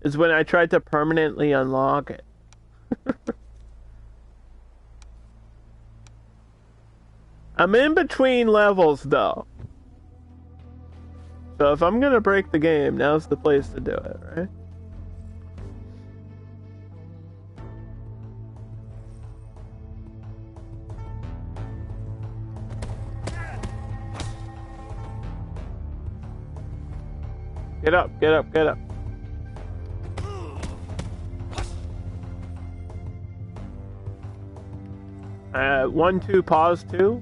Is when I tried to permanently unlock it. I'm in between levels though. So if I'm gonna break the game, now's the place to do it, right? Get up, get up, get up. 1, 2, pause 2,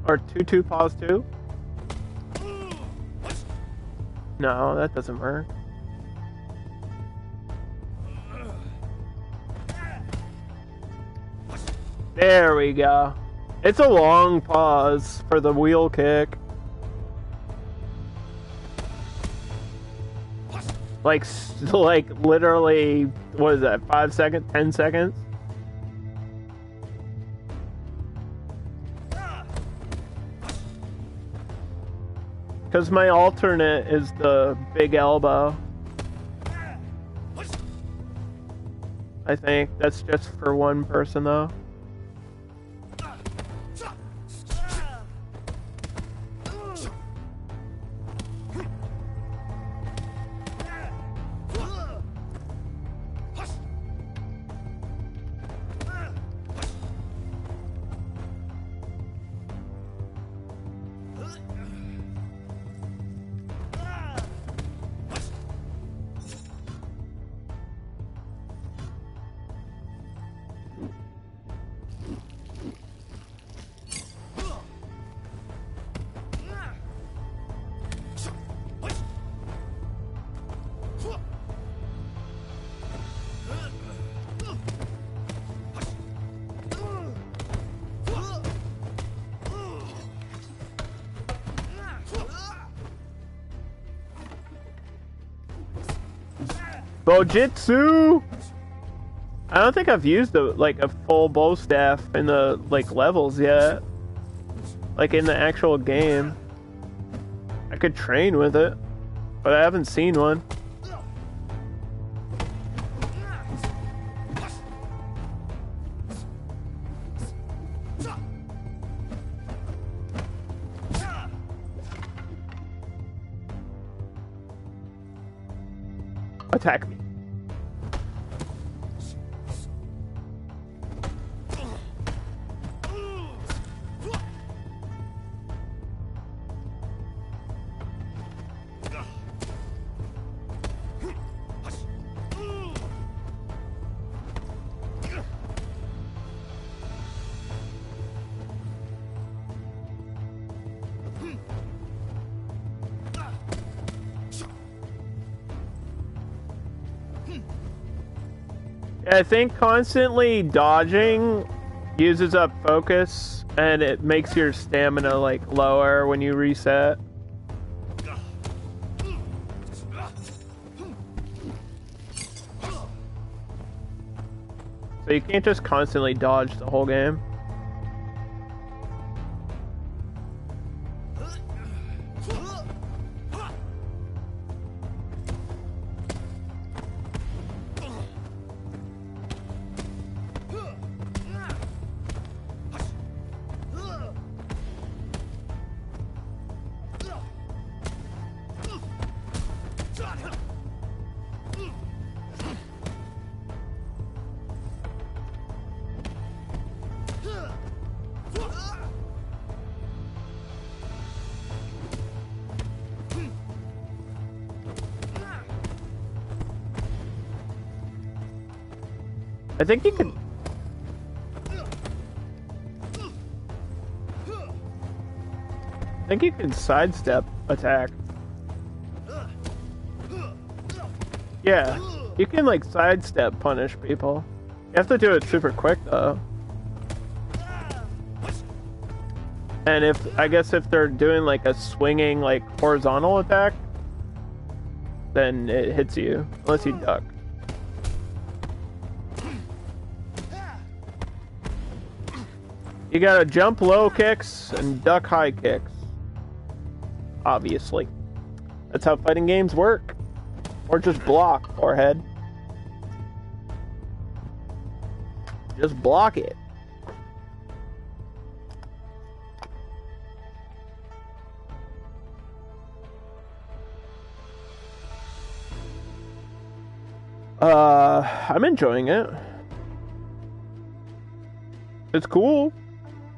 or 2, 2, pause 2. No, that doesn't work. There we go. It's a long pause for the wheel kick. Like literally, what is that, 5 seconds, 10 seconds? Because my alternate is the big elbow. I think that's just for one person though. Bojitsu! I don't think I've used a full bow staff in the levels yet. Like in the actual game. I could train with it, but I haven't seen one. Attack me. I think constantly dodging uses up focus and it makes your stamina lower when you reset. So you can't just constantly dodge the whole game. I think you can. I think you can sidestep attack. Yeah, you can like sidestep punish people. You have to do it super quick though. And I guess if they're doing like a swinging like horizontal attack, then it hits you, unless you duck. You gotta jump low kicks and duck high kicks. Obviously. That's how fighting games work. Or just block, forehead. Just block it. I'm enjoying it. It's cool.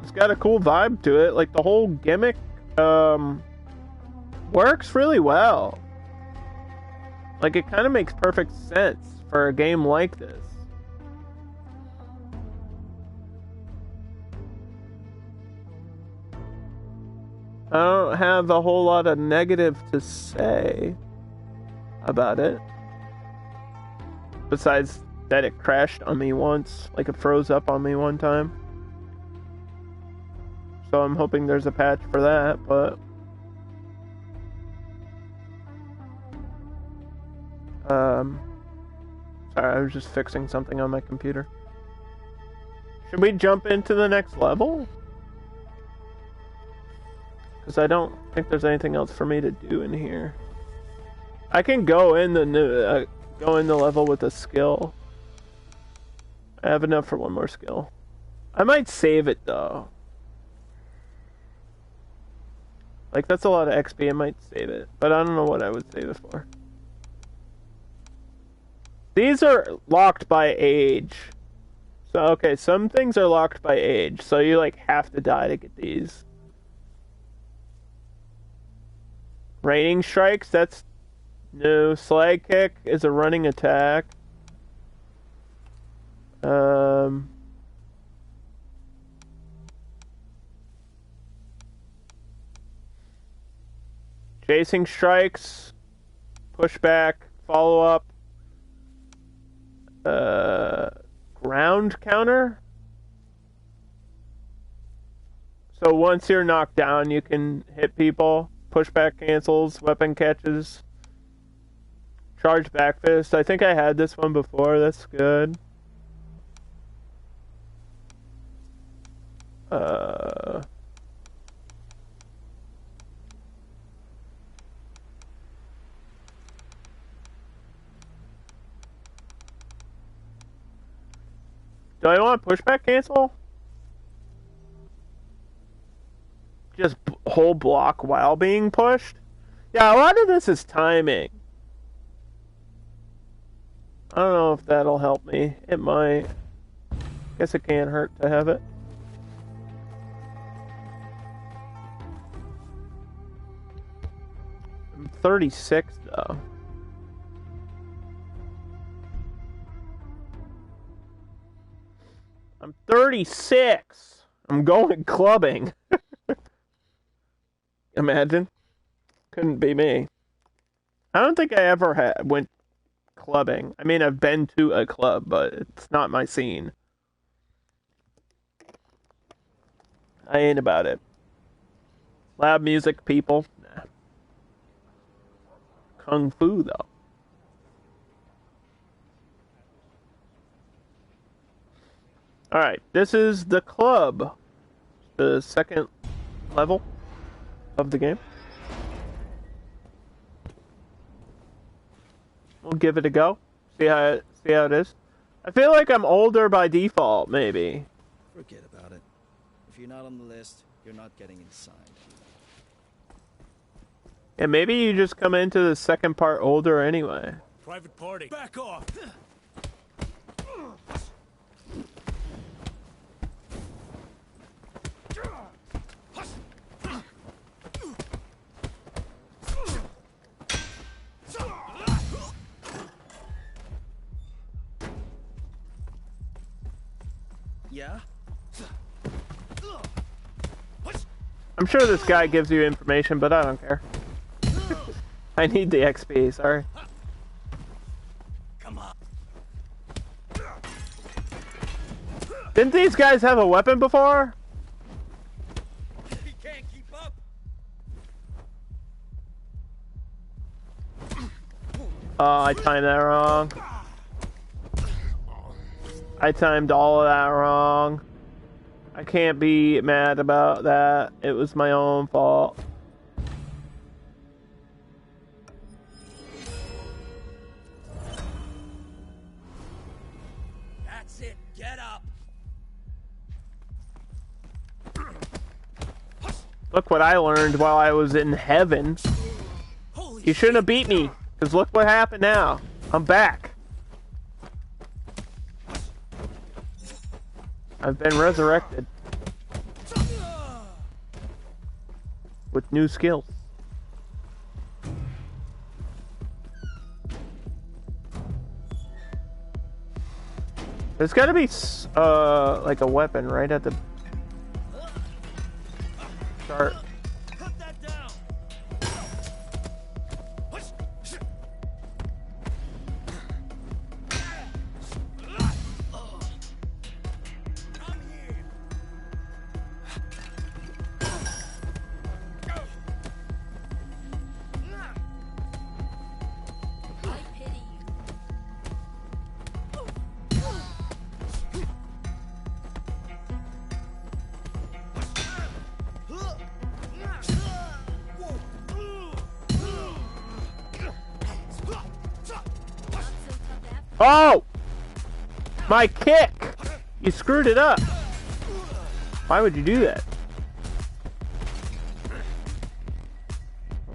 It's got a cool vibe to it. Like the whole gimmick, works really well. Like it kind of makes perfect sense for a game like this. I don't have a whole lot of negative to say about it. Besides that it crashed on me once, like it froze up on me one time. So I'm hoping there's a patch for that, but sorry, I was just fixing something on my computer. Should we jump into the next level? Because I don't think there's anything else for me to do in here. I can go in the new, go in the level with a skill. I have enough for one more skill. I might save it though. Like that's a lot of XP, I might save it. But I don't know what I would save it for. These are locked by age. So okay, some things are locked by age. So you like have to die to get these. Raining strikes, that's new. Slag kick is a running attack. Chasing strikes, pushback, follow up, ground counter. So once you're knocked down, you can hit people. Pushback cancels, weapon catches, charge back fist. I think I had this one before. That's good. Do I want pushback cancel? Just whole block while being pushed? Yeah, a lot of this is timing. I don't know if that'll help me. It might. Guess it can't hurt to have it. I'm 36 though. I'm 36. I'm going clubbing. Imagine. Couldn't be me. I don't think I ever went clubbing. I mean, I've been to a club, but it's not my scene. I ain't about it. Loud music, people. Nah. Kung Fu, though. Alright, this is the club. The second level of the game. We'll give it a go. See how it is. I feel like I'm older by default, maybe. Forget about it. If you're not on the list, you're not getting inside. And maybe you just come into the second part older anyway. Private party. Back off. Yeah? I'm sure this guy gives you information, but I don't care. I need the XP, sorry. Come on. Didn't these guys have a weapon before? He can't keep up. Oh, I timed that wrong. I timed all of that wrong. I can't be mad about that. It was my own fault. That's it. Get up. Look what I learned while I was in heaven. Holy You shouldn't have beat me, because look what happened now. I'm back. I've been resurrected. With new skills. There's gotta be, like a weapon right at the start. Cut that down. Come here. I pity you. Not so tough after. Oh! My kick! You screwed it up. Why would you do that?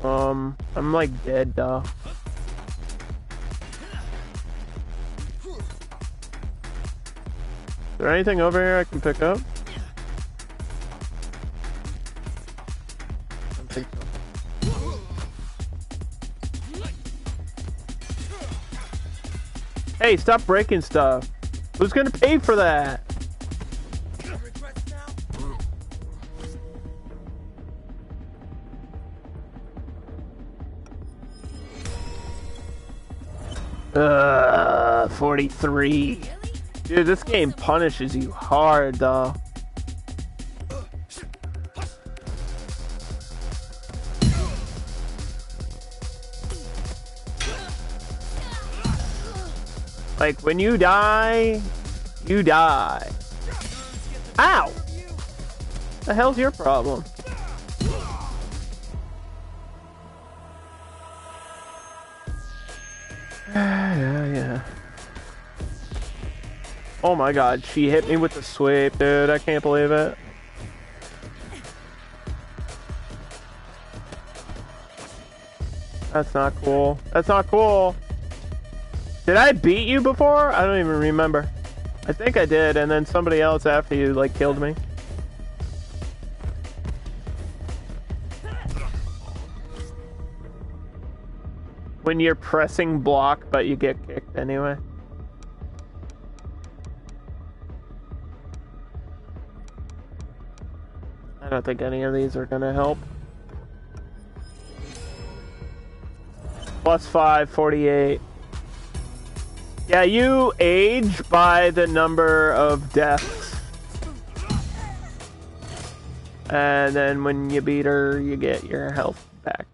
I'm like dead, though. Is there anything over here I can pick up? I don't think so. Hey, stop breaking stuff. Who's gonna pay for that? Regrets now? 43. Dude, this game punishes you hard, though. Like, when you die, you die. Ow! The hell's your problem? Yeah. Oh my god, she hit me with the sweep, dude. I can't believe it. That's not cool. That's not cool. Did I beat you before? I don't even remember. I think I did, and then somebody else after you, like, killed me. When you're pressing block, but you get kicked anyway. I don't think any of these are gonna help. +5, 48. Yeah, you age by the number of deaths. And then when you beat her, you get your health back.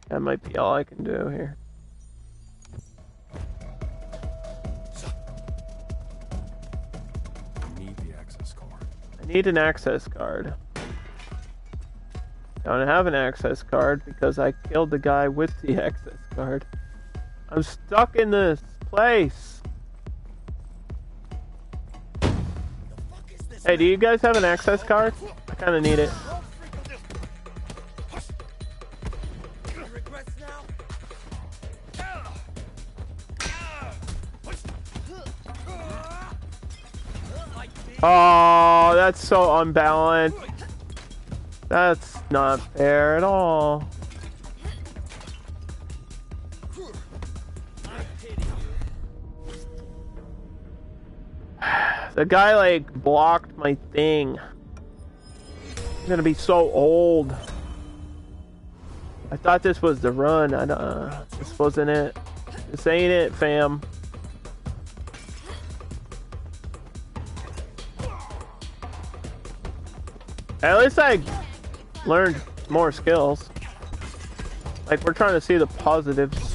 That might be all I can do here. I need the access card. I need an access card. I don't have an access card because I killed the guy with the access card. I'm stuck in this place. Hey, do you guys have an access card? I kind of need it. Regrets now? Oh, that's so unbalanced. That's not fair at all. The guy, like, blocked my thing. I'm gonna be so old. I thought this was the run. This wasn't it. This ain't it, fam. At least I learned more skills. Like, we're trying to see the positives.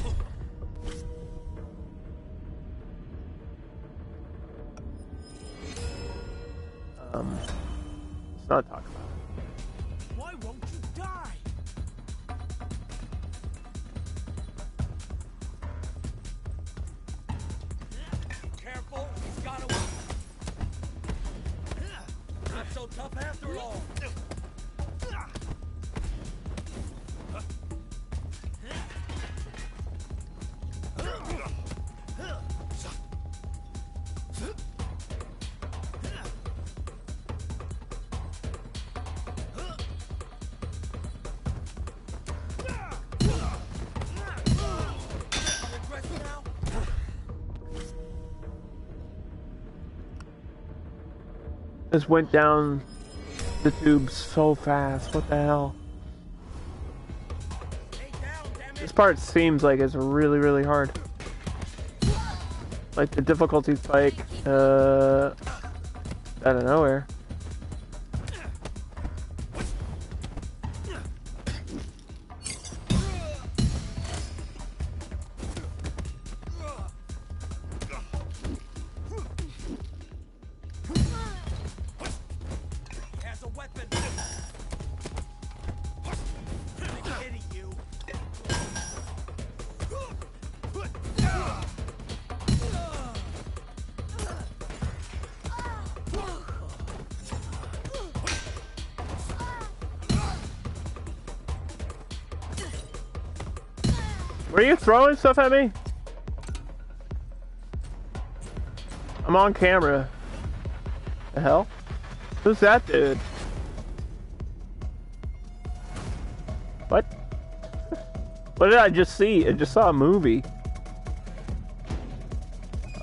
Let's not talk about it. Why won't you die? Careful, he's got away. Not so tough after all. Just went down the tube so fast. What the hell? This part seems like it's really, really hard. Like the difficulty spike out of nowhere. Were you throwing stuff at me? I'm on camera. The hell? Who's that dude? What? What did I just see? I just saw a movie.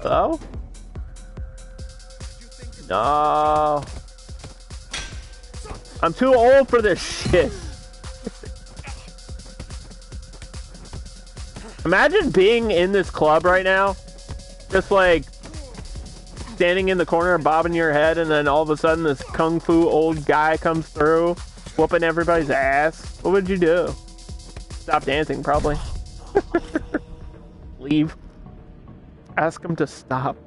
Hello? No. I'm too old for this shit. Imagine being in this club right now, just like standing in the corner bobbing your head, and then all of a sudden this kung fu old guy comes through whooping everybody's ass. What would you do? Stop dancing, probably. Leave. Ask him to stop.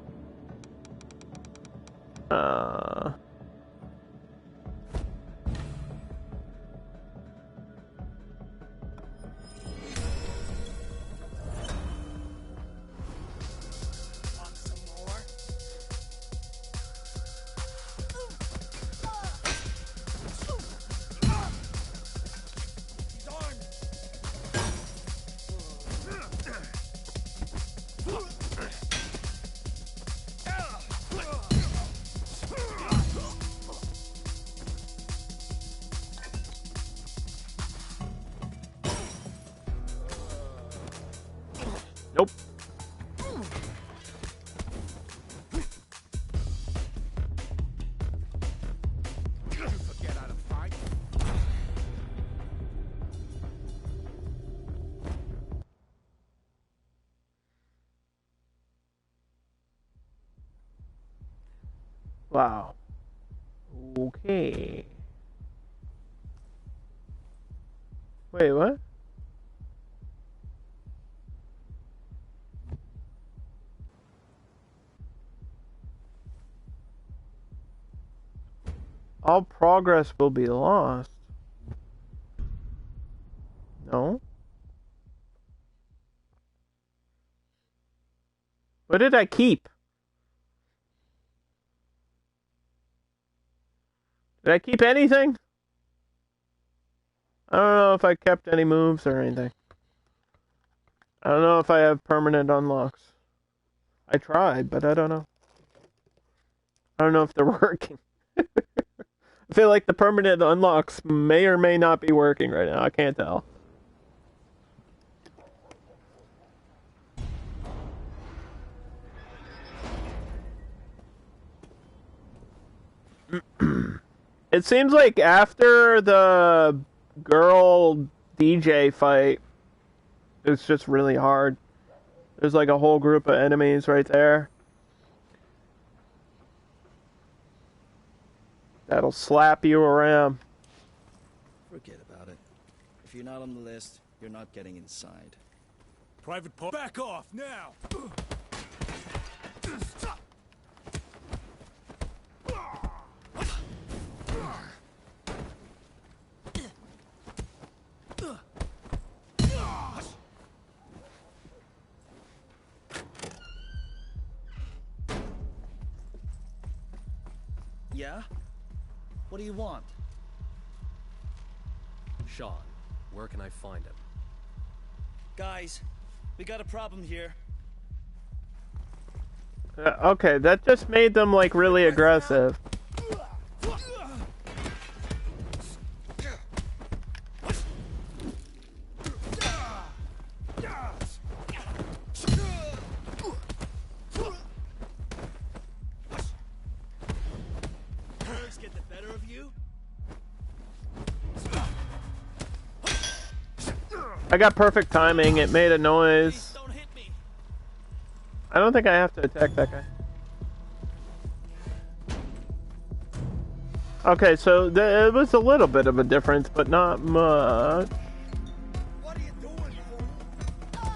Nope. Did you forget how to fight? Wow. Okay. Wait, what? All progress will be lost. No? What did I keep? Did I keep anything? I don't know if I kept any moves or anything. I don't know if I have permanent unlocks. I tried, but I don't know. I don't know if they're working. I feel like the permanent unlocks may or may not be working right now. I can't tell. It seems like after the girl DJ fight, it's just really hard. There's like a whole group of enemies right there. That'll slap you around. Forget about it. If you're not on the list, you're not getting inside. Private Paul. Back off now! Yeah? What do you want? Sean, where can I find him? Guys, we got a problem here. Okay, that just made them like really aggressive. Nerves get the better of you? I got perfect timing. It made a noise. Please don't hit me. I don't think I have to attack that guy. Okay, so it was a little bit of a difference, but not much. What are you doing, fool?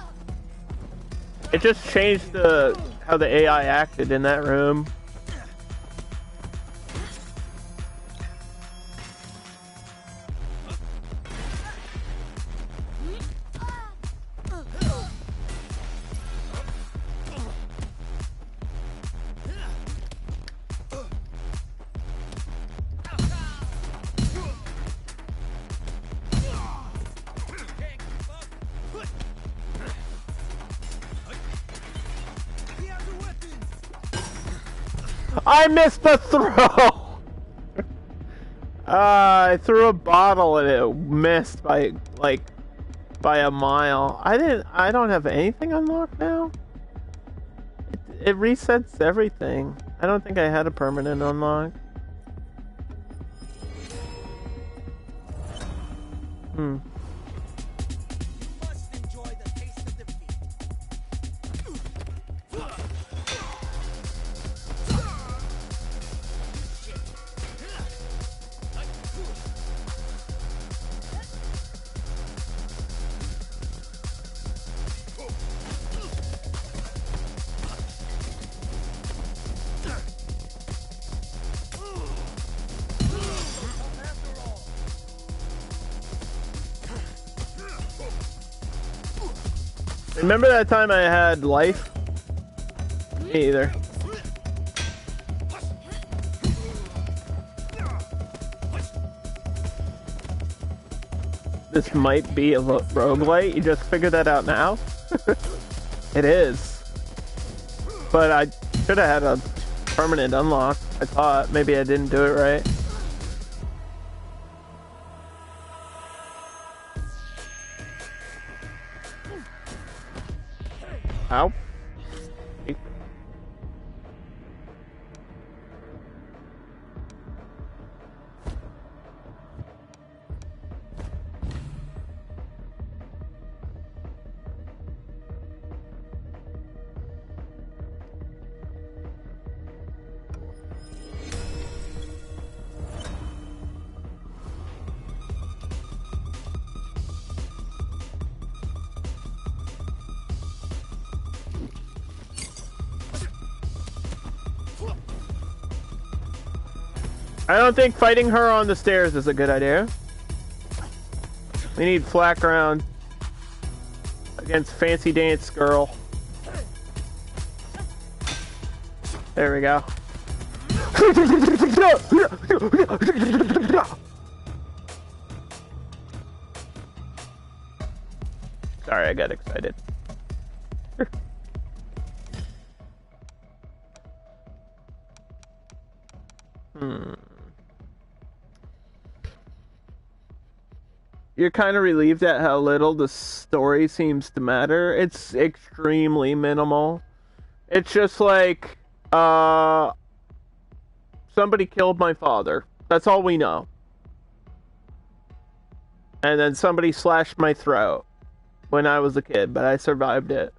It just changed how the AI acted in that room. I missed the throw! I threw a bottle and it missed by, like, by a mile. I don't have anything unlocked now? It resets everything. I don't think I had a permanent unlock. You must enjoy the taste of defeat. Remember that time I had life? Me either. This might be a roguelite. You just figured that out now? It is. But I should have had a permanent unlock. I thought maybe I didn't do it right. Ow. I don't think fighting her on the stairs is a good idea. We need flat ground against Fancy Dance Girl. There we go. Sorry, I got excited. You're kind of relieved at how little the story seems to matter. It's extremely minimal. It's just like, somebody killed my father. That's all we know. And then somebody slashed my throat when I was a kid, but I survived it.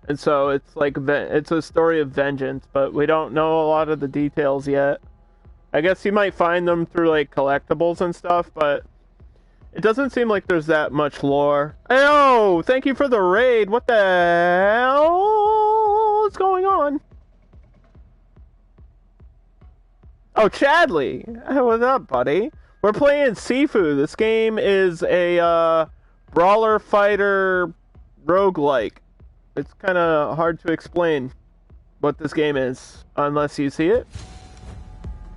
And so it's like it's a story of vengeance, but we don't know a lot of the details yet. I guess you might find them through like collectibles and stuff, but it doesn't seem like there's that much lore. Oh, thank you for the raid. What the hell is going on? Oh, Chadley. What's up, buddy? We're playing Sifu. This game is a brawler fighter roguelike. It's kind of hard to explain what this game is unless you see it.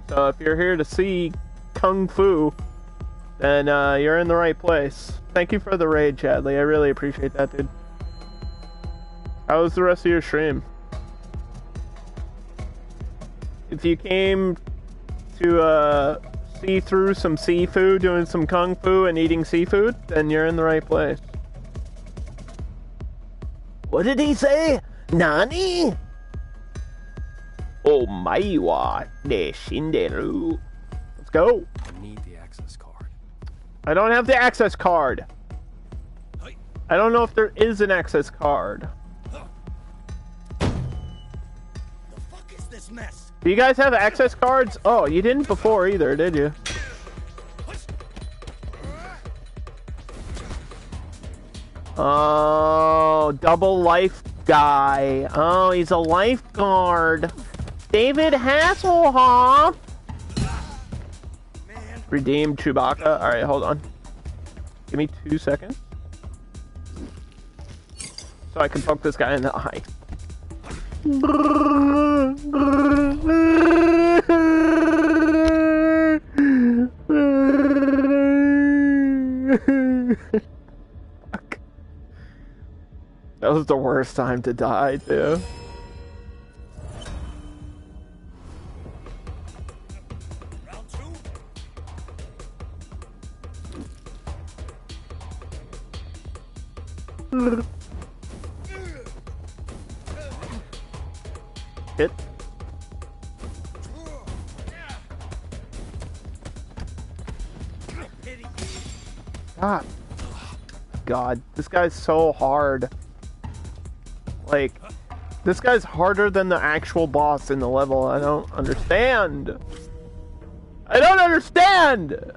So if you're here to see Kung Fu, then you're in the right place. Thank you for the raid, Chadley. I really appreciate that, dude. How was the rest of your stream? If you came to see through some Sifu, doing some Kung Fu and eating seafood, then you're in the right place. What did he say? Nani? Omaiwa de Shinderu. Let's go. I need the access card. I don't have the access card. I don't know if there is an access card. The fuck is this mess? Do you guys have access cards? Oh, you didn't before either, did you? Oh, double life guy. Oh, he's a lifeguard. David Hasselhoff. Man, Redeemed Chewbacca. Alright, hold on. Give me 2 seconds. So I can poke this guy in the eye. Fuck. That was the worst time to die, too. round two. Hit. Pity you. God. God, this guy's so hard. Like, this guy's harder than the actual boss in the level. I don't understand. I don't understand!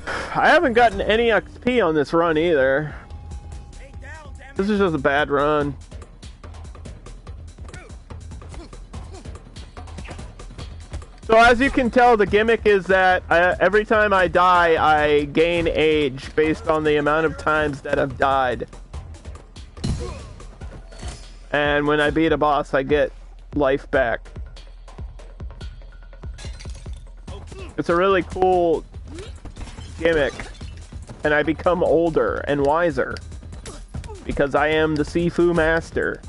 I haven't gotten any XP on this run either. Stay down, damn it. This is just a bad run. So as you can tell, the gimmick is that every time I die, I gain age based on the amount of times that I've died. And when I beat a boss, I get life back. It's a really cool gimmick. And I become older and wiser. Because I am the Sifu master.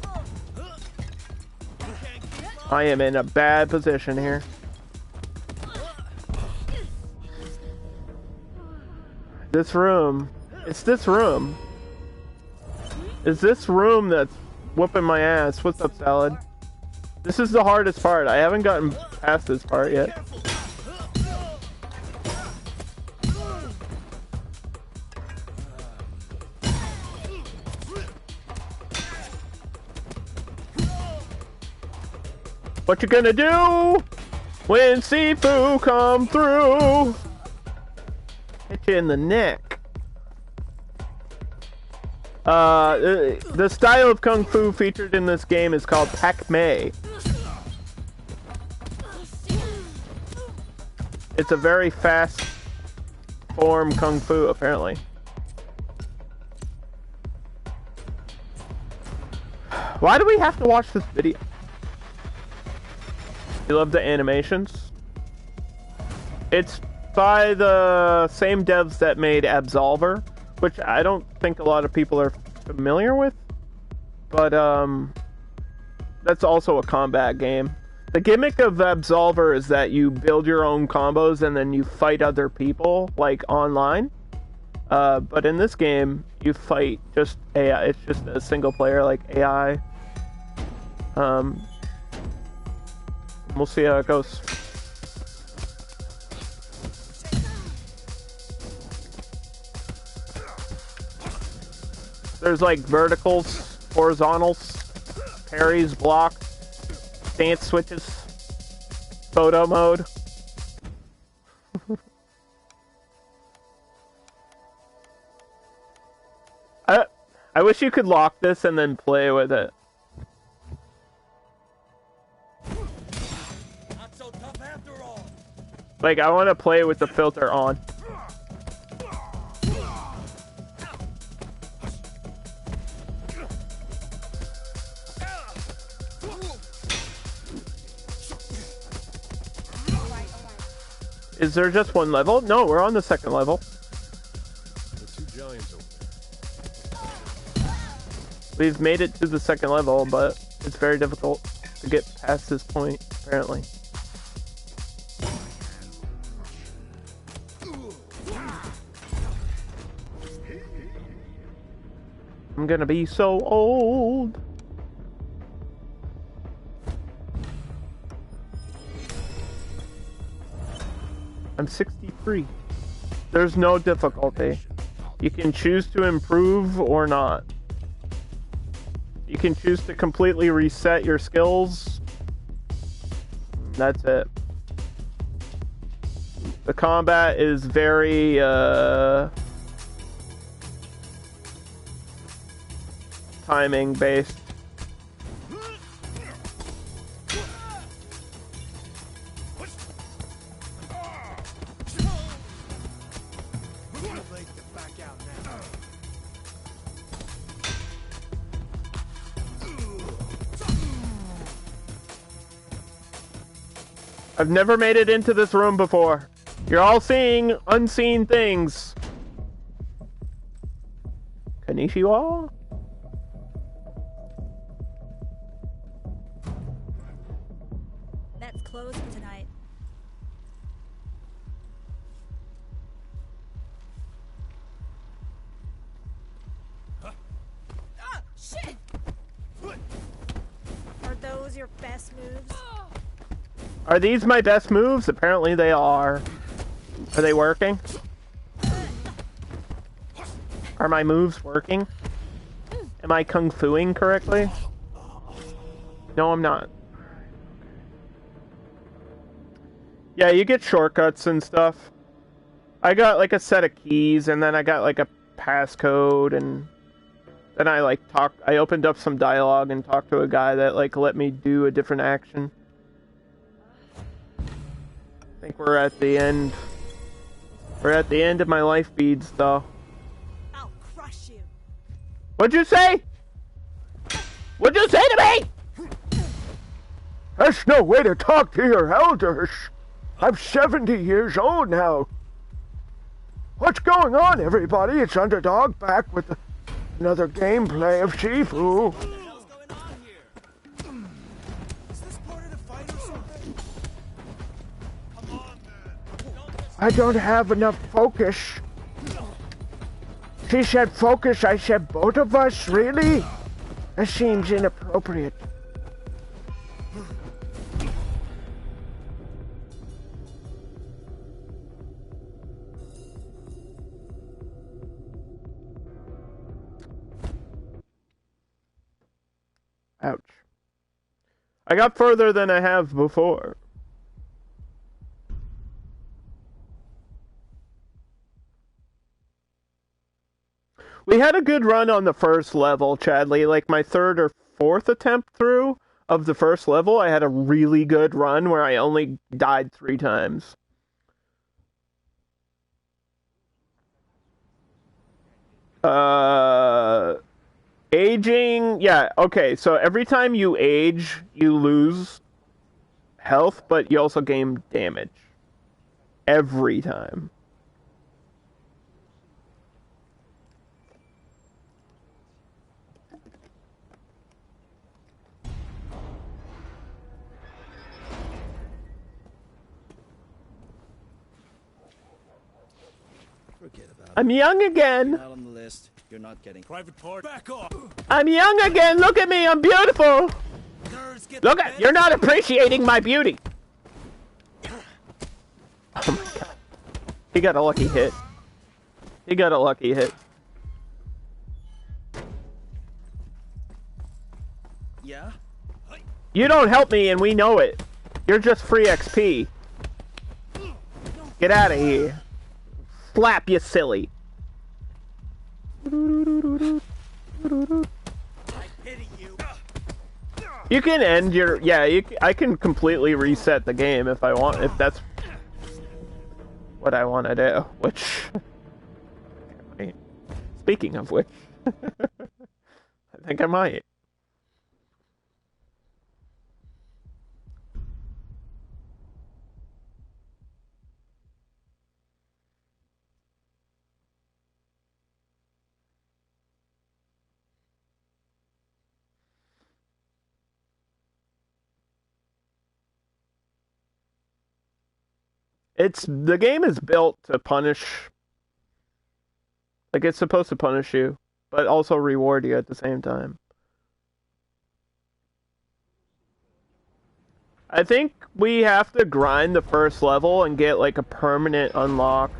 I am in a bad position here. This room. It's this room. It's this room that's whooping my ass. What's up, Salad? This is the hardest part. I haven't gotten past this part yet. What you gonna do when Sifu come through? Hit you in the neck. The style of Kung Fu featured in this game is called Pak Mei. It's a very fast form Kung Fu, apparently. Why do we have to watch this video? You love the animations? It's by the same devs that made Absolver, which I don't think a lot of people are familiar with, but that's also a combat game. The gimmick of Absolver is that you build your own combos and then you fight other people, like online. But in this game, you fight just AI. It's just a single player, like AI. We'll see how it goes. There's like verticals, horizontals, parries, blocks, stance switches, photo mode. I wish you could lock this and then play with it. Not so tough after all. Like, I want to play with the filter on. Is there just one level? No, we're on the second level. The two giants over We've made it to the second level, but it's very difficult to get past this point, apparently. I'm gonna be so old. I'm 63. There's no difficulty. You can choose to improve or not. You can choose to completely reset your skills. That's it. The combat is very, timing based. I've never made it into this room before. You're all seeing unseen things. Konnichiwa? That's closed for tonight. Ah, shit! Are those your best moves? Are these my best moves? Apparently they are. Are they working? Are my moves working? Am I kung fuing correctly? No, I'm not. Yeah, you get shortcuts and stuff. I got like a set of keys, and then I got like a passcode, and then I opened up some dialogue and talked to a guy that like let me do a different action. I think we're at the end. We're at the end of my life beads, though. I'll crush you. What'd you say? What'd you say to me? That's no way to talk to your elders. I'm 70 years old now. What's going on, everybody? It's Underdog back with another gameplay of Sifu. What the hell's going on here? Is this part of the fight or something? Come on, man. I don't have enough focus. She said focus, I said both of us, really? That seems inappropriate. Ouch. I got further than I have before. We had a good run on the first level, Chadley. Like my third or fourth attempt through of the first level, I had a really good run where I only died 3 times. Aging, yeah, okay, so every time you age, you lose health, but you also gain damage. Every time. Forget about it. I'm young You're again. not on the list. You're not getting. Private part. Back off. I'm young again. Look at me. I'm beautiful. nerves get Look the at, best you're not of me. appreciating my beauty. Oh my god. He got a lucky hit. He got a lucky hit. Yeah? You don't help me and we know it. You're just free XP. Get out of here. Slap, you silly. I pity you. You can end your... Yeah, I can completely reset the game if I want, if that's what I want to do, which... Wait. Speaking of which... I think I might. The game is built to punish, like it's supposed to punish you, but also reward you at the same time. I think we have to grind the first level and get like a permanent unlock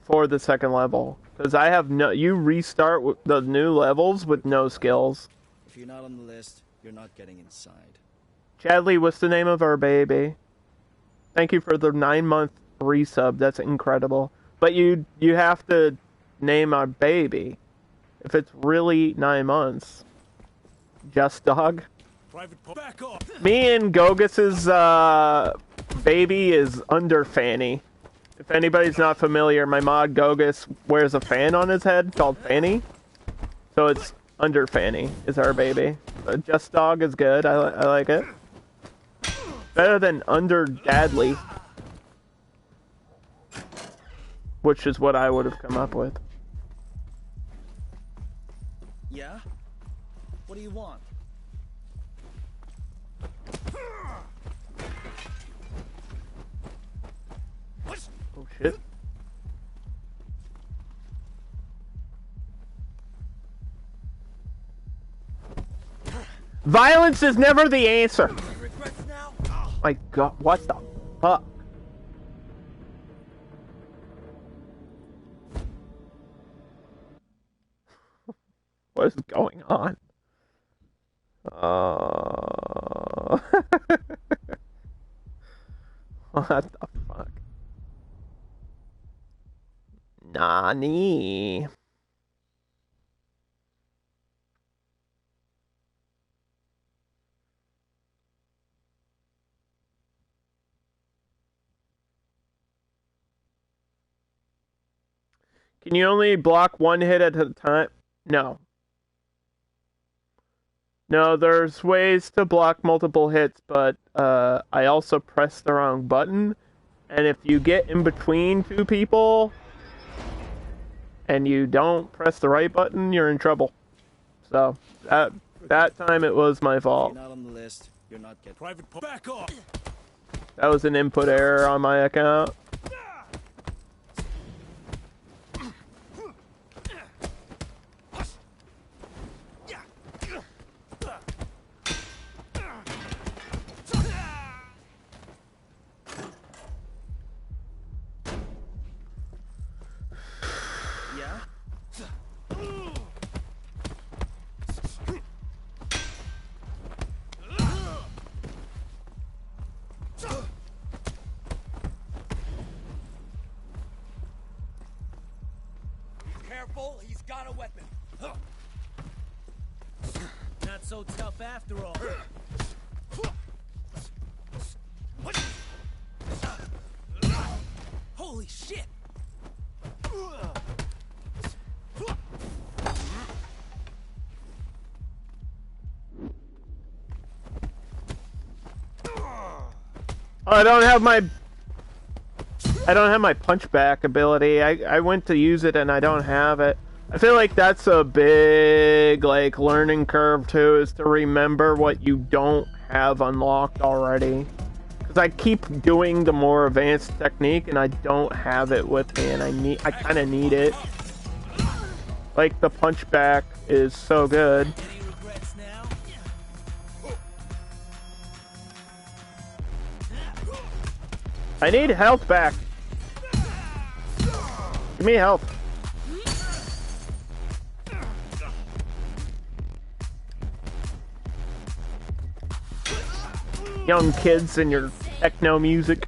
for the second level. Because I have you restart with the new levels with no skills. If you're not on the list, you're not getting inside. Chadley, what's the name of our baby? Thank you for the 9-month resub. That's incredible. But you have to name our baby. If it's really 9 months. Just Dog. Back off. Me and Gogus's baby is Under Fanny. If anybody's not familiar, my mod Gogus wears a fan on his head called Fanny. So it's Under Fanny is our baby. Just Dog is good. I like it. Better than Under Dadly. Which is what I would have come up with. Yeah? What do you want? Oh shit. Violence is never the answer. Regrets now? My god, what the fuck? What is going on? What the fuck? Nani? Can you only block one hit at a time? No. No, there's ways to block multiple hits, but I also pressed the wrong button. And if you get in between two people and you don't press the right button, you're in trouble. So that time it was my fault. If you're not on the list, you're not getting... Back off. That was an input error on my account. Careful, he's got a weapon. Not so tough after all. Holy shit! I don't have my punchback ability. I went to use it and I don't have it. I feel like that's a big like learning curve too, is to remember what you don't have unlocked already. Because I keep doing the more advanced technique and I don't have it with me, and I kind of need it. Like the punchback is so good. Any regrets now? I need health back. Give me health. Young kids and your techno music.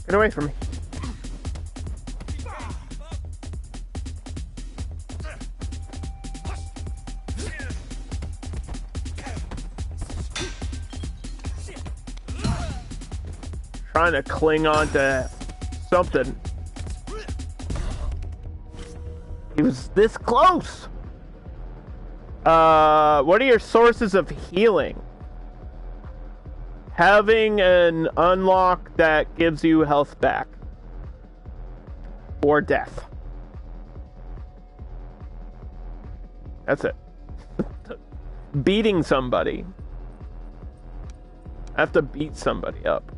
Get away from me. Trying to cling on to something. He was this close. What are your sources of healing? Having an unlock that gives you health back. Or death. That's it. Beating somebody. I have to beat somebody up.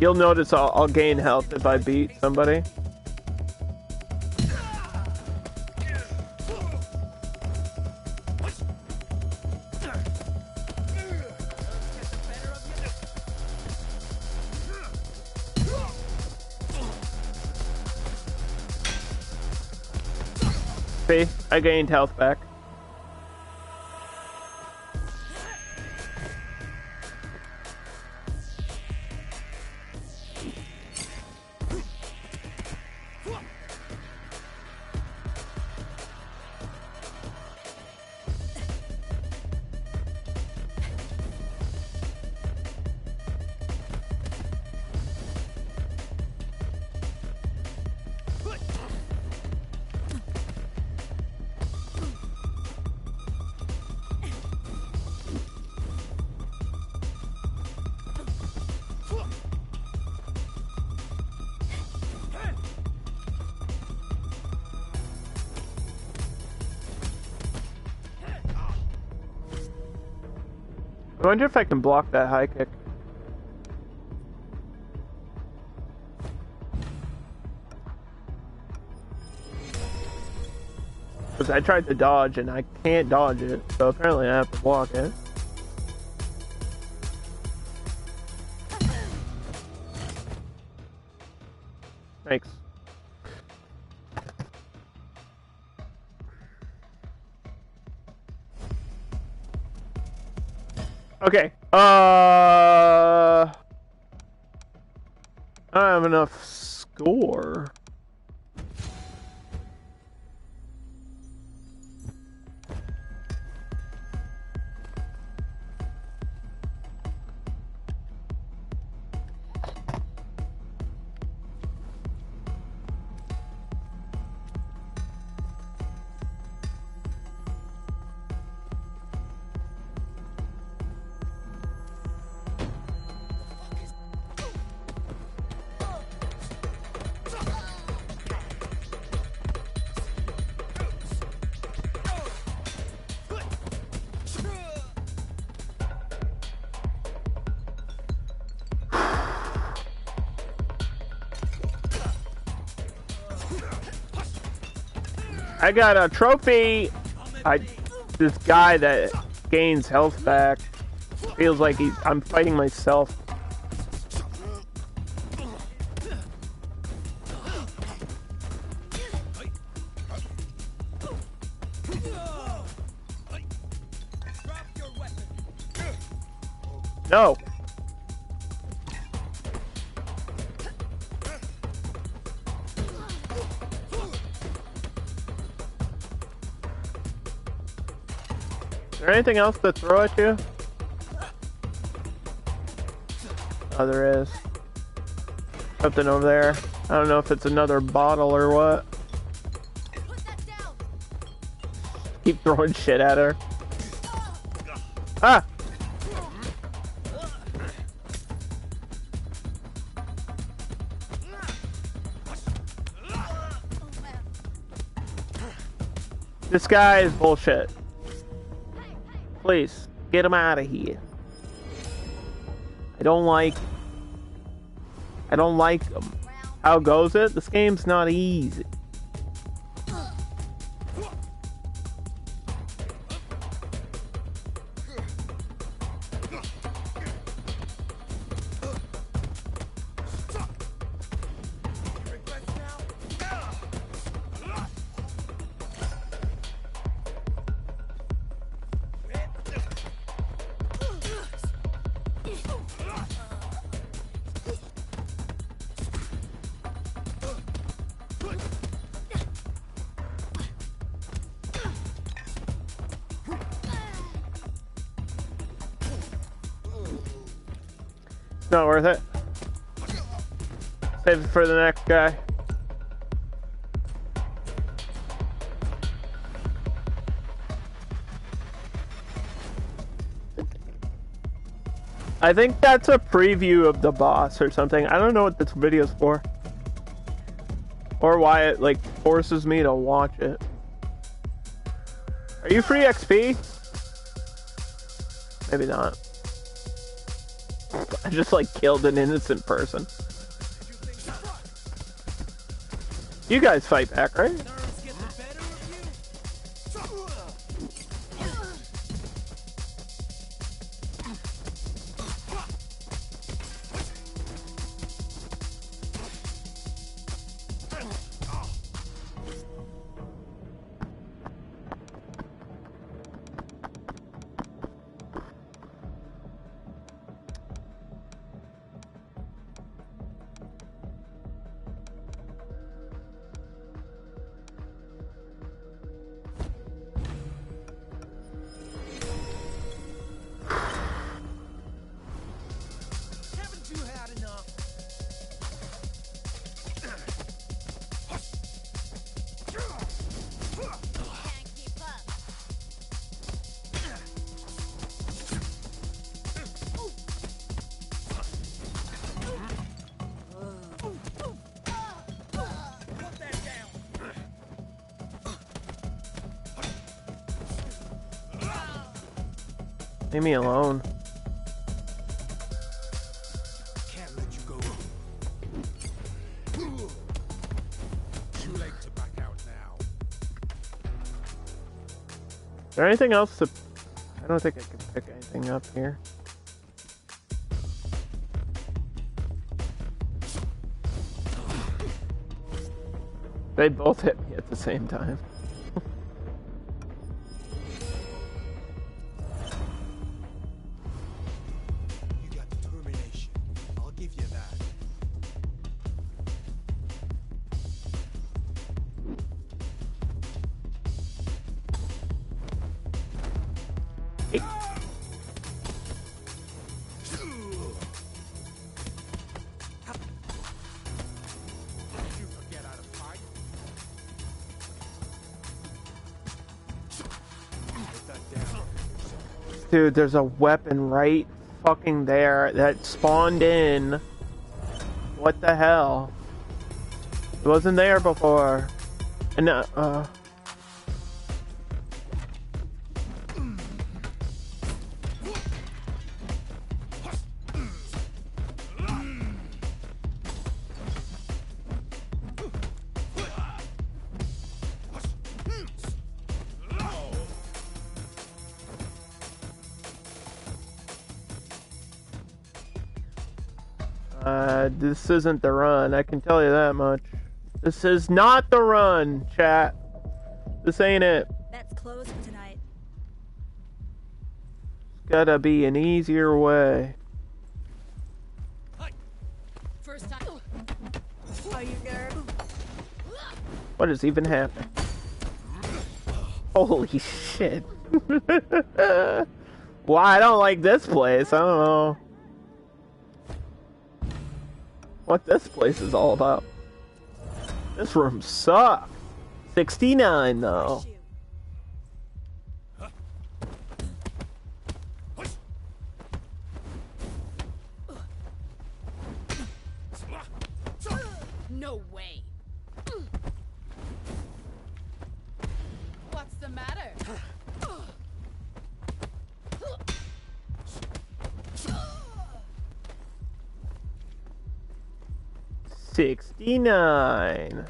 You'll notice I'll gain health if I beat somebody. See, I gained health back. I wonder if I can block that high kick. Because I tried to dodge and I can't dodge it, so apparently I have to block it. Thanks. Okay, I don't have enough score. I got a trophy. This guy that gains health back feels like I'm fighting myself. No. Is there anything else to throw at you? Oh, there is. Something over there. I don't know if it's another bottle or what. Keep throwing shit at her. Ah! This guy is bullshit. Please, Get him out of here. I don't like them. How goes it? This game's not easy. Not worth it. Save it for the next guy. I think that's a preview of the boss or something. I don't know what this video's for. Or why it like forces me to watch it. Are you free XP? Maybe not. I just like killed an innocent person. You guys fight back, right? Nerves get the better of Haven't you had enough? Can't keep up. Put that down. Leave me alone. Can't let you go. Too late to back out now. Is there anything else to... I don't think I can pick anything up here. They both hit me at the same time. You got determination. I'll give you that. Hey. Did you forget how to fight? Put that down. Dude, there's a weapon right fucking there that spawned in. What the hell? It wasn't there before. And this isn't the run, I can tell you that much. This is not the run, chat. This ain't it. That's closed for tonight. It's gotta be an easier way. First time. Are you nerd? What is even happening? Holy shit. Well, I don't like this place. I don't know what this place is all about. This room sucks. 69 though. Crush you. No way. What's the matter? 69.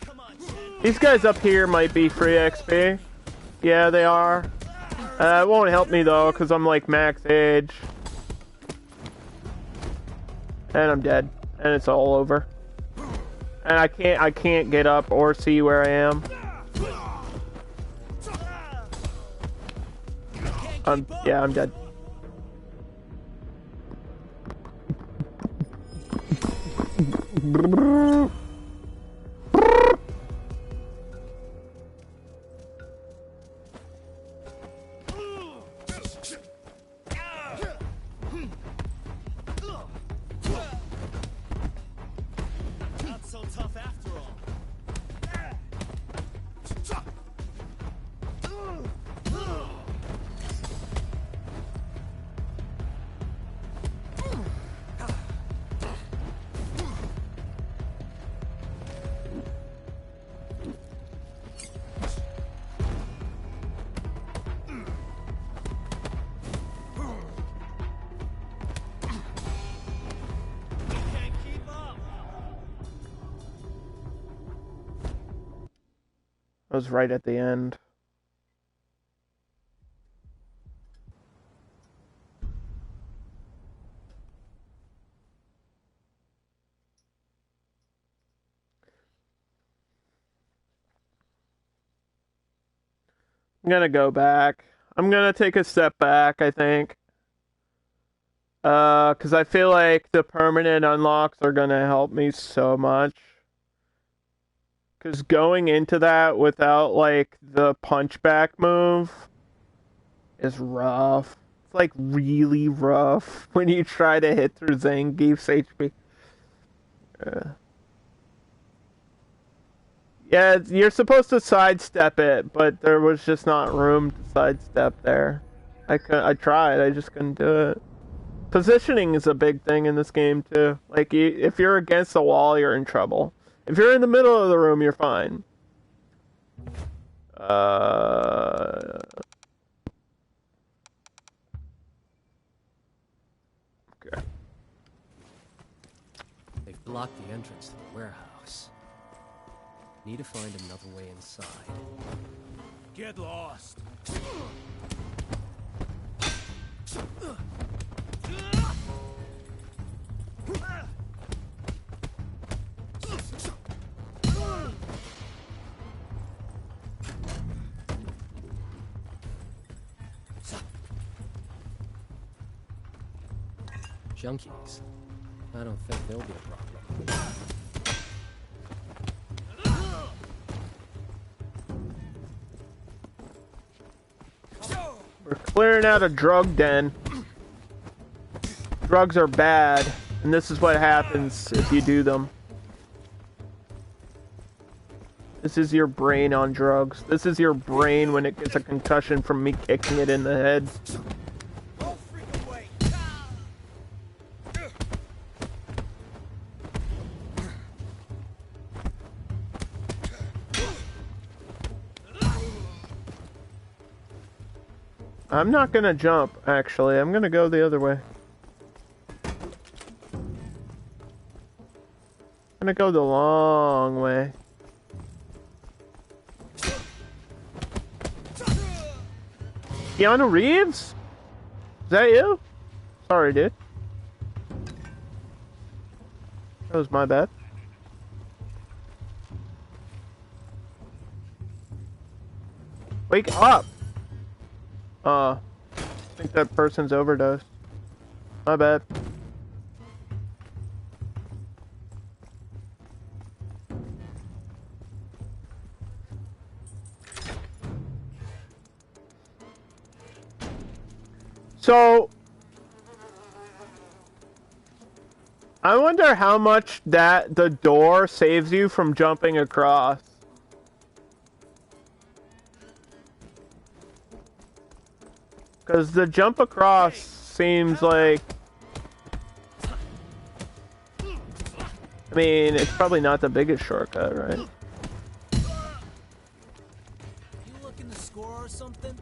Come on, Shen. These guys up here might be free XP. Yeah, they are. It won't help me though, because I'm like max age. And I'm dead. And it's all over. And I can't get up or see where I am. Yeah, I'm dead. Not so tough after all. Can't keep up. I was right at the end. I'm gonna go back. I'm gonna take a step back, I think. Because I feel like the permanent unlocks are gonna help me so much. Because going into that without, like, the punchback move is rough. It's, like, really rough when you try to hit through Zangief's HP. Yeah, you're supposed to sidestep it, but there was just not room to sidestep there. I tried, I just couldn't do it. Positioning is a big thing in this game, too. Like, if you're against the wall, you're in trouble. If you're in the middle of the room, you're fine. Okay. They've blocked the entrance to the warehouse. Need to find another way inside. Get lost. Junkies. I don't think they'll be a problem. We're clearing out a drug den. Drugs are bad, and this is what happens if you do them. This is your brain on drugs. This is your brain when it gets a concussion from me kicking it in the head. Don't freak away. I'm not gonna jump, actually. I'm gonna go the other way. I'm gonna go the long way. Keanu Reeves? Is that you? Sorry, dude. That was my bad. Wake up! I think that person's overdosed. My bad. So, I wonder how much the door saves you from jumping across. Because the jump across seems like... I mean, it's probably not the biggest shortcut, right? You looking to score or something?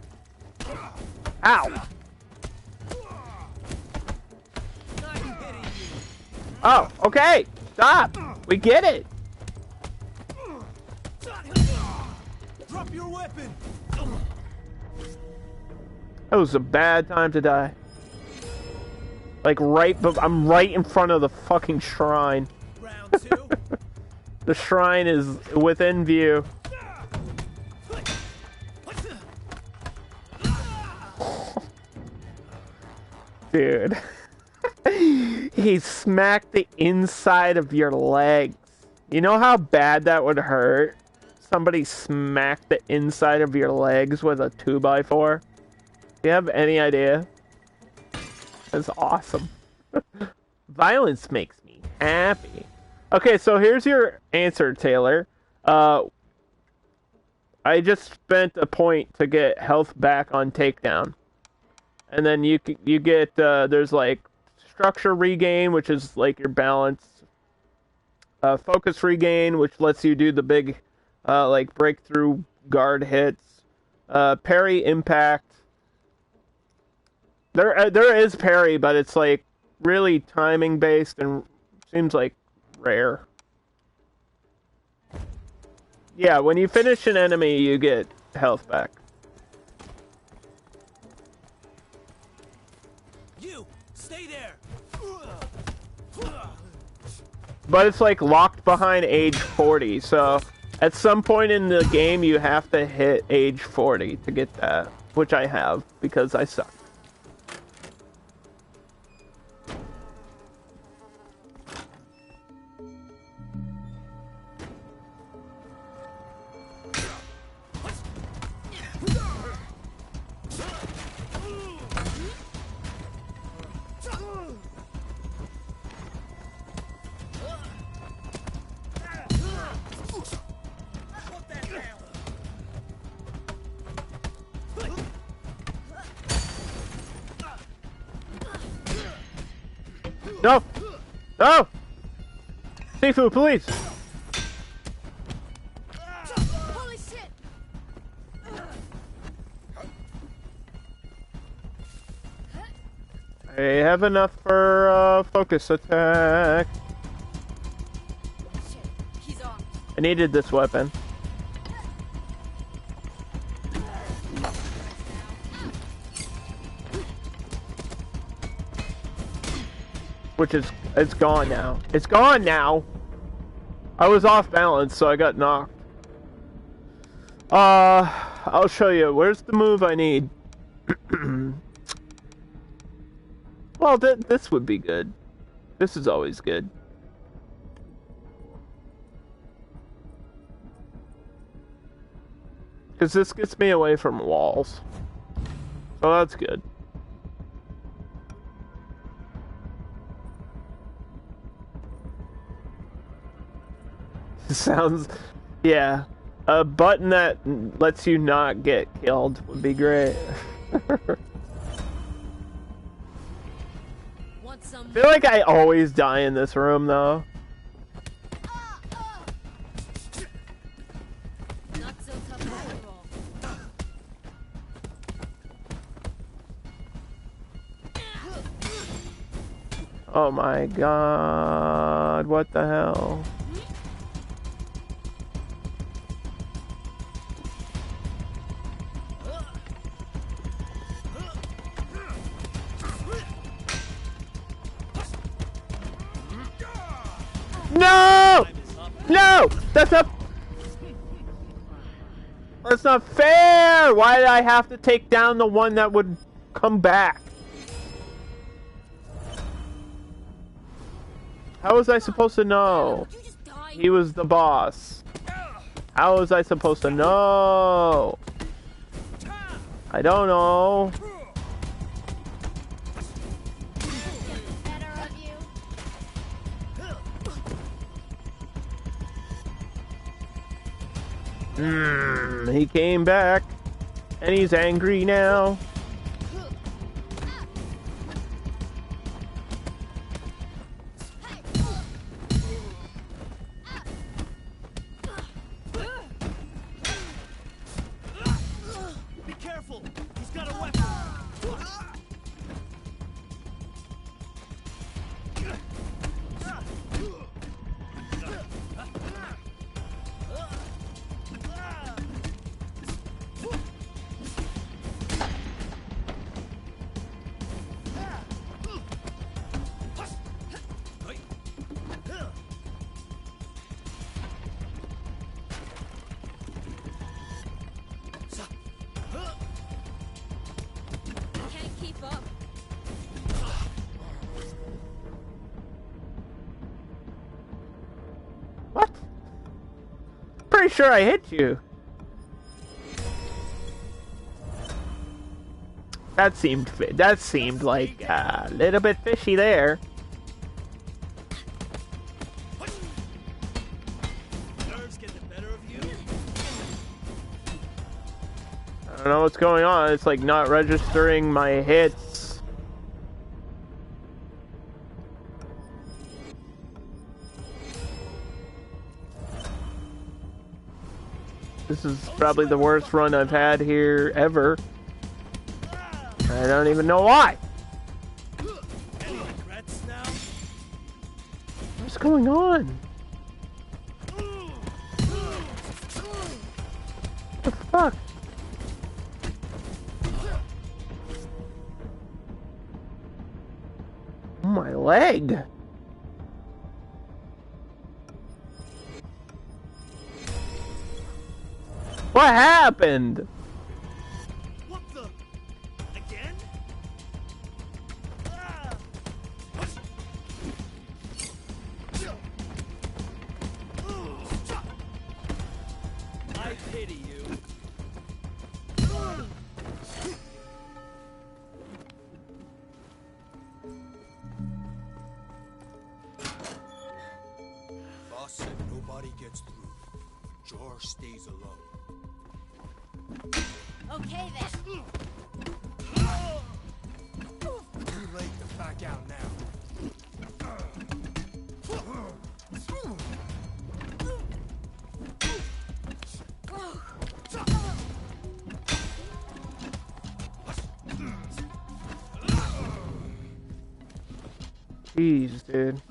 Ow! Not hitting you. Oh, okay. Stop. We get it. Drop your weapon. That was a bad time to die. Like I'm right in front of the fucking shrine. Round 2. The shrine is within view. Dude. He smacked the inside of your legs. You know how bad that would hurt? Somebody smacked the inside of your legs with a 2x4? Do you have any idea? That's awesome. Violence makes me happy. Okay, so here's your answer, Taylor. I just spent a point to get health back on takedown. And then you get, there's like structure regain, which is like your balance. Focus regain, which lets you do the big, like breakthrough guard hits. Parry impact. There is parry, but it's like really timing based and seems like rare. Yeah, when you finish an enemy, you get health back. You stay there. But it's like locked behind age 40, so at some point in the game you have to hit age 40 to get that, which I have because I suck. No! No! Sifu, please! Holy shit! I have enough for focus attack. Shit, he's off. I needed this weapon. Which is, it's gone now. It's gone now! I was off balance, so I got knocked. I'll show you. Where's the move I need? Well, this would be good. This is always good. Because this gets me away from walls. So that's good. Sounds... yeah. A button that lets you not get killed would be great. Want some? I feel like I always die in this room, though. Not so tough after all. Oh my god, what the hell? No! No! That's not fair! Why did I have to take down the one that would come back? How was I supposed to know? You just died. He was the boss. How was I supposed to know? I don't know. Better of you. He came back, and he's angry now. Be careful. He's got a weapon. Keep up. What? Pretty sure I hit you. That seemed like a little bit fishy there. Nerves get the better of you. I don't know what's going on. It's like not registering my hits. This is probably the worst run I've had here ever. I don't even know why. Any regrets now? What's going on? What the fuck? Oh, my leg. What happened? What the? Again? Ah! I pity you. Boss said nobody gets through. George stays alone. Okay then. Too late to back out now. Jeez, dude.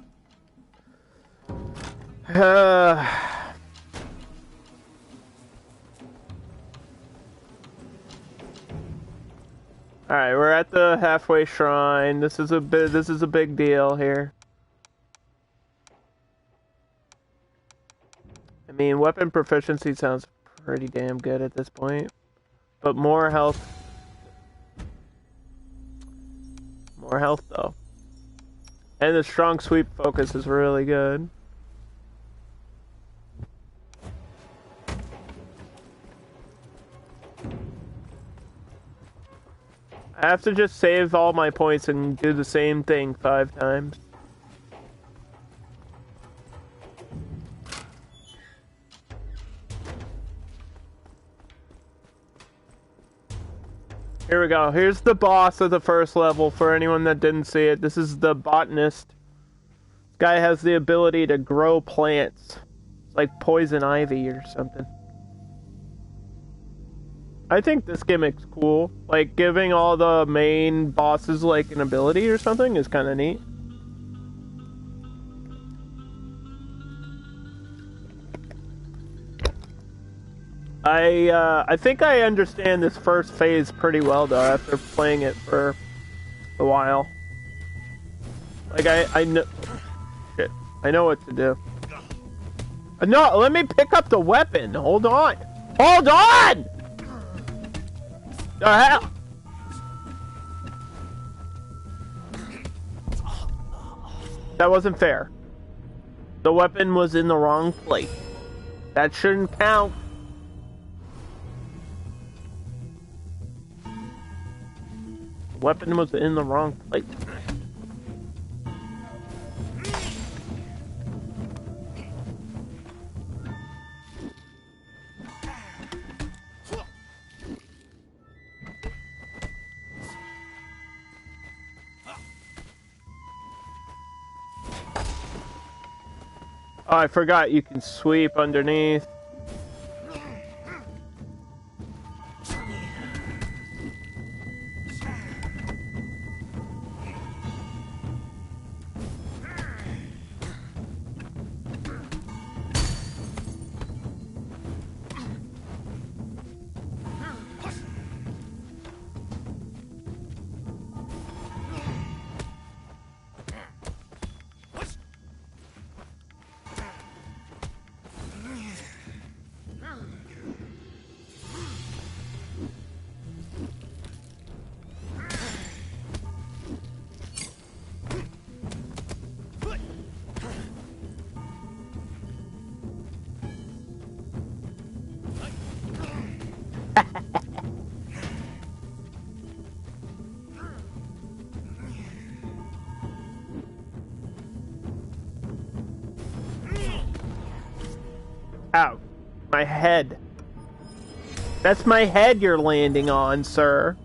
Alright, we're at the halfway shrine. This is a big deal here. I mean, weapon proficiency sounds pretty damn good at this point. But more health. More health though. And the strong sweep focus is really good. I have to just save all my points and do the same thing 5 times. Here we go. Here's the boss of the first level for anyone that didn't see it. This is the Botanist. This guy has the ability to grow plants. It's like poison ivy or something. I think this gimmick's cool. Like, giving all the main bosses, like, an ability or something is kind of neat. I think I understand this first phase pretty well, though, after playing it for a while. Like, I know... Shit. I know what to do. No, let me pick up the weapon. Hold on. Hold on! The hell? That wasn't fair. The weapon was in the wrong place. That shouldn't count. The weapon was in the wrong place. Oh, I forgot you can sweep underneath. Ow. My head. That's my head you're landing on, sir.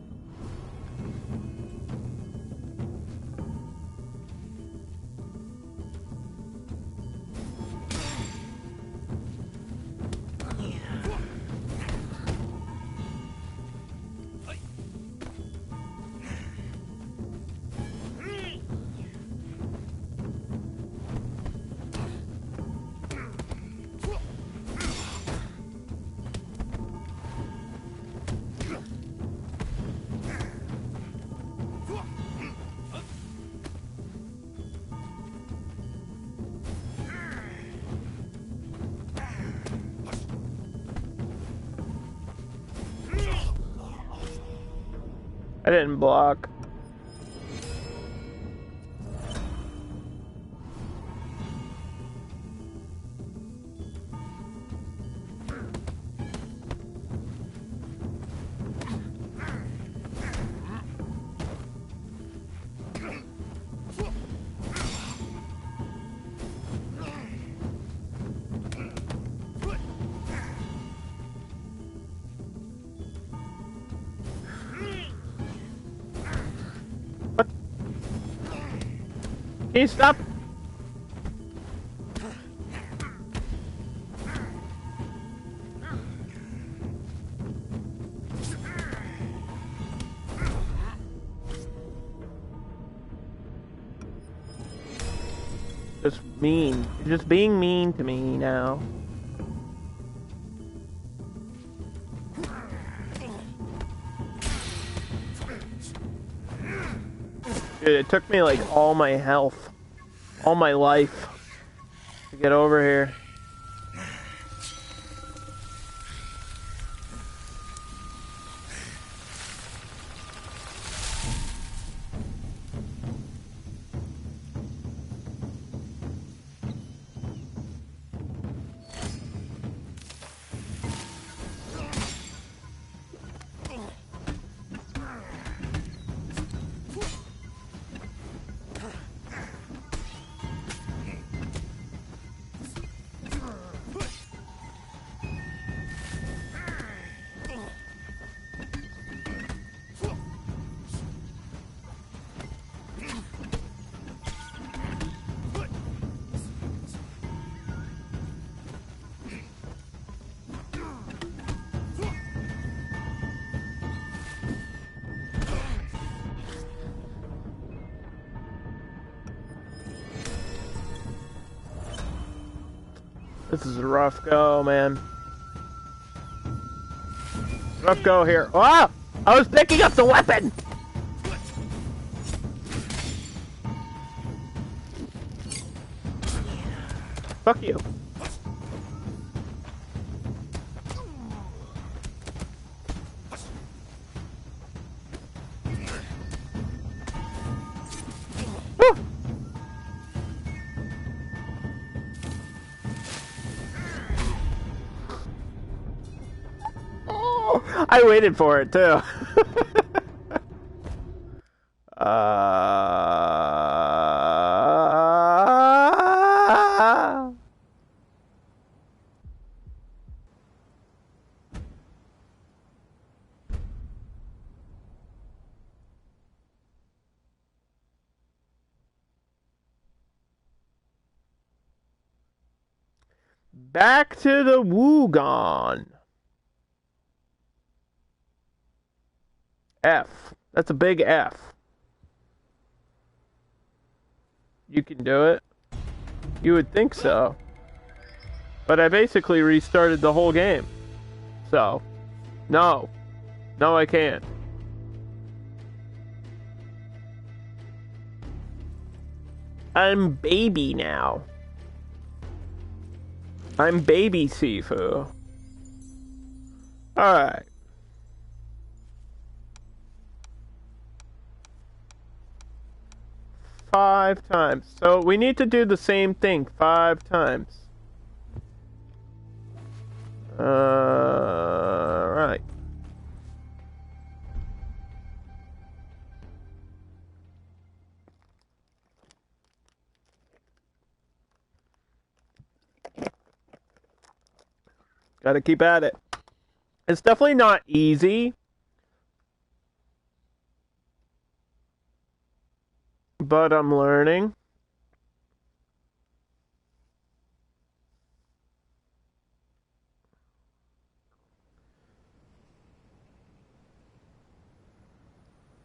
I didn't block. Can you stop? Just mean. You're just being mean to me now. Dude, it took me like all my health. All my life to get over here. This is a rough go, man. Rough go here. Ah! I was picking up the weapon! Fuck you. Woo! Oh, I waited for it too. Back to the Wugon. F. That's a big F. You can do it? You would think so. But I basically restarted the whole game. So, no. No, I can't. I'm baby now. I'm baby Sifu. Alright. Five times. So we need to do the same thing 5 times. Right. Gotta keep at it. It's definitely not easy. But I'm learning.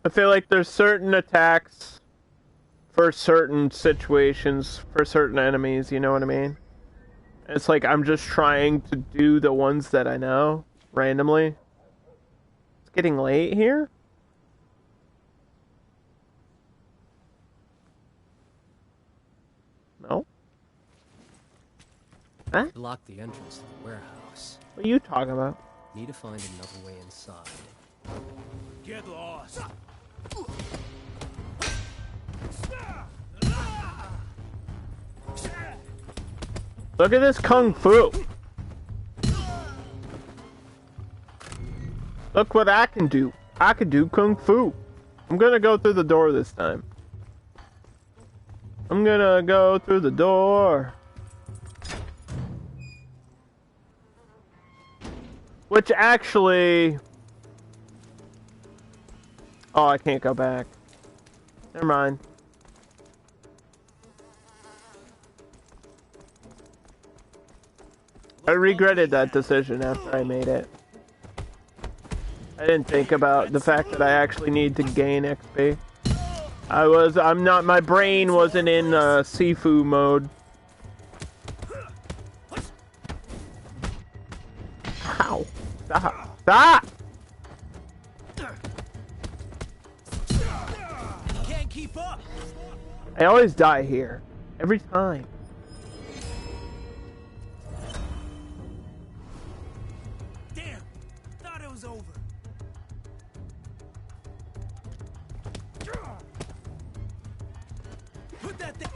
I feel like there's certain attacks for certain situations, for certain enemies, you know what I mean? It's like I'm just trying to do the ones that I know, randomly. It's getting late here? No? Huh? Blocked the entrance to the warehouse. What are you talking about? Need to find another way inside. Get lost. Look at this kung fu! Look what I can do. I can do kung fu. I'm gonna go through the door this time. I'm gonna go through the door. Which actually... Oh, I can't go back. Never mind. I regretted that decision after I made it. I didn't think about the fact that I actually need to gain XP. My brain wasn't in Sifu mode. Ow. Stop. Stop! Can't keep up. I always die here. Every time. Damn. Thought it was over. Put that thing.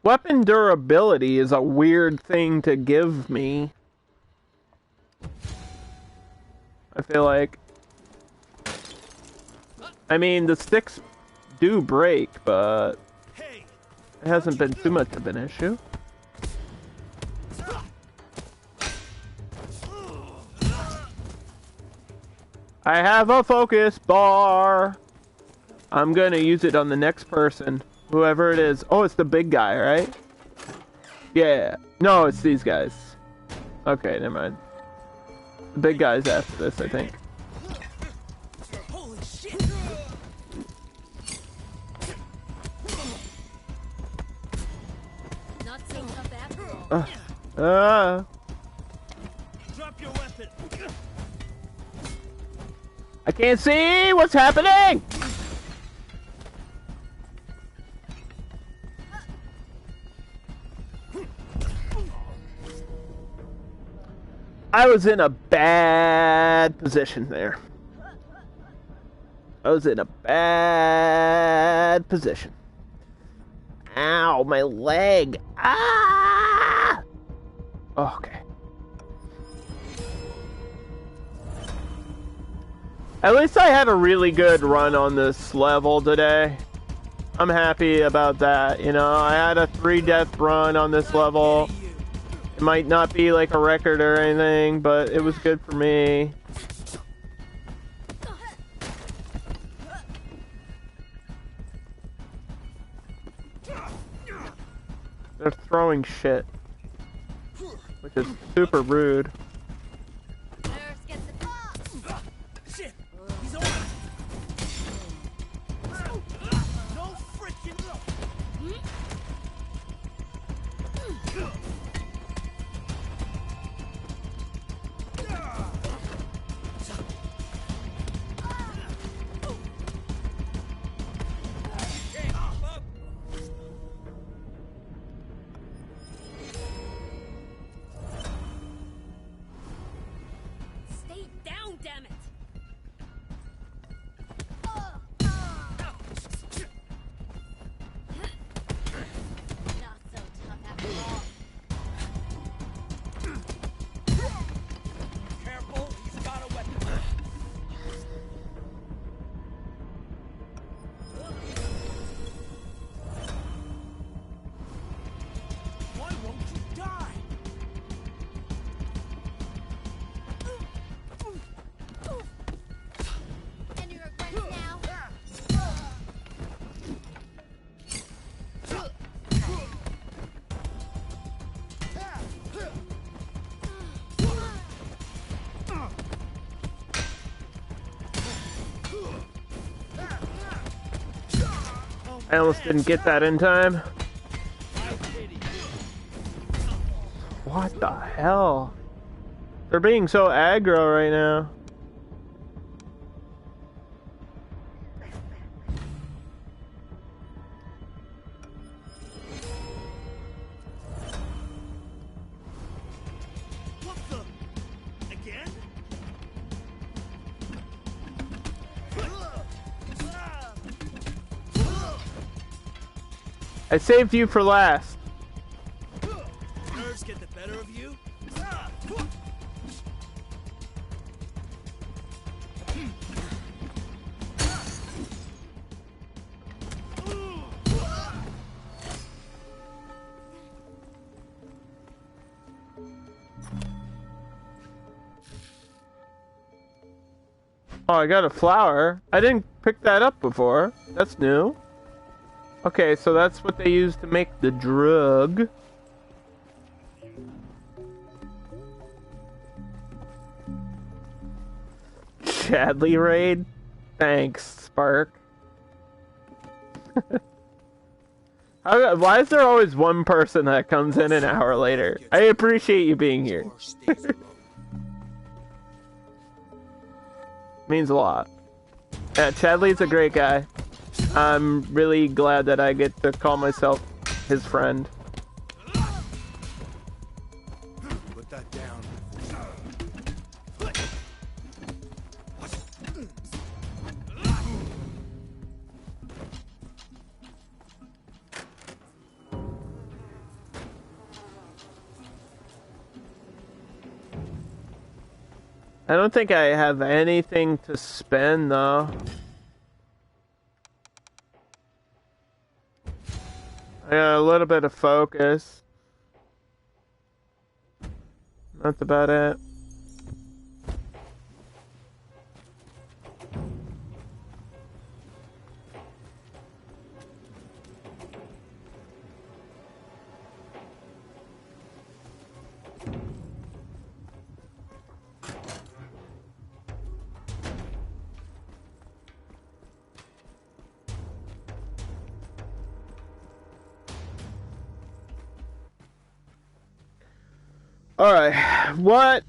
Weapon durability is a weird thing to give me. I feel like... I mean, the sticks do break, but... Hey. It hasn't been too much of an issue. I have a focus bar. I'm gonna use it on the next person. Whoever it is. Oh, it's the big guy, right? Yeah. No, it's these guys. Okay, never mind. The big guy's after this, I think. Holy shit. Not so tough after all. Drop your weapon. I can't see what's happening! I was in a bad position there. I was in a bad position. Ow, my leg. Ah! Okay. At least I had a really good run on this level today. I'm happy about that, you know. I had a 3-death run on this level. It might not be like a record or anything, but it was good for me. They're throwing shit, which is super rude. Nurse, get the Shit. He's on. No freaking. I almost didn't get that in time. What the hell? They're being so aggro right now. What the? Again? I saved you for last. Nerves get the better of you? Oh, I got a flower. I didn't pick that up before. That's new. Okay, so that's what they use to make the drug. Chadley raid? Thanks, Spark. Why is there always one person that comes in an hour later? I appreciate you being here. Jar stays alone. Means a lot. Yeah, Chadley's a great guy. I'm really glad that I get to call myself his friend. Put that down. I don't think I have anything to spend though. I got a little bit of focus. That's about it. Alright, what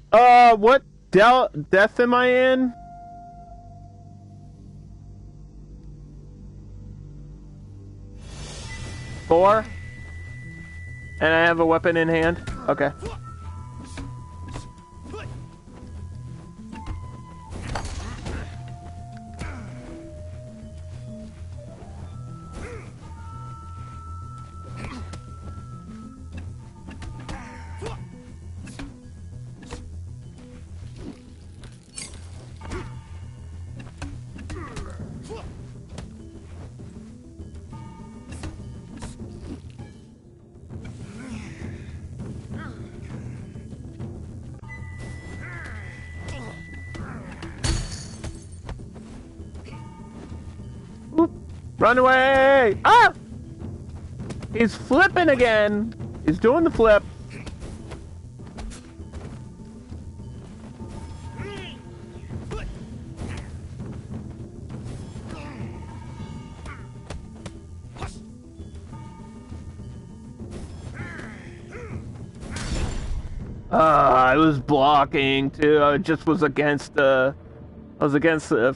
death am I in? Four? And I have a weapon in hand? Okay. Run away! Ah! He's flipping again! He's doing the flip. I was blocking too. I just was against the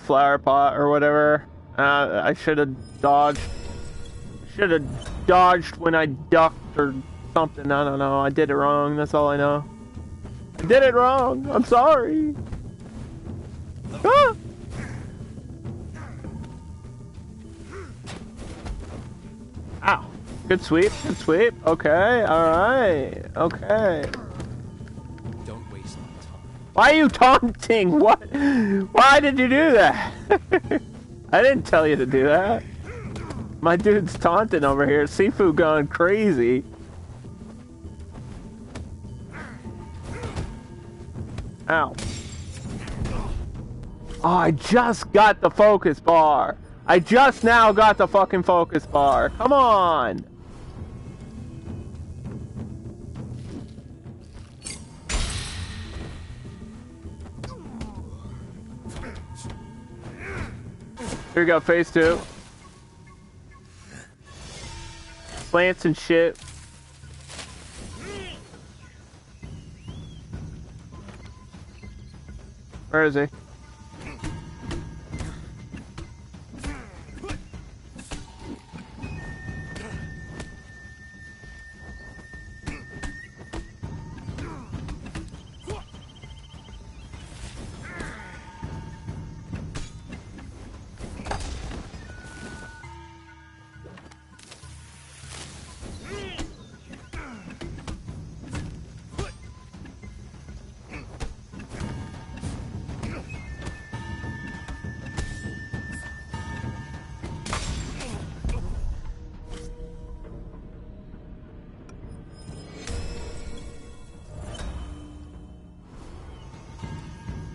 flower pot or whatever. I should have dodged. Should have dodged when I ducked or something. I don't know. I did it wrong. That's all I know. I did it wrong. I'm sorry. Ah! Ow. Good sweep. Good sweep. Okay. All right. Okay. Don't waste my time. Why are you taunting? What? Why did you do that? I didn't tell you to do that. My dude's taunting over here. Sifu going crazy. Ow. Oh, I just got the focus bar. I just now got the fucking focus bar. Come on. Here we go, phase two. plants and shit. Where is he?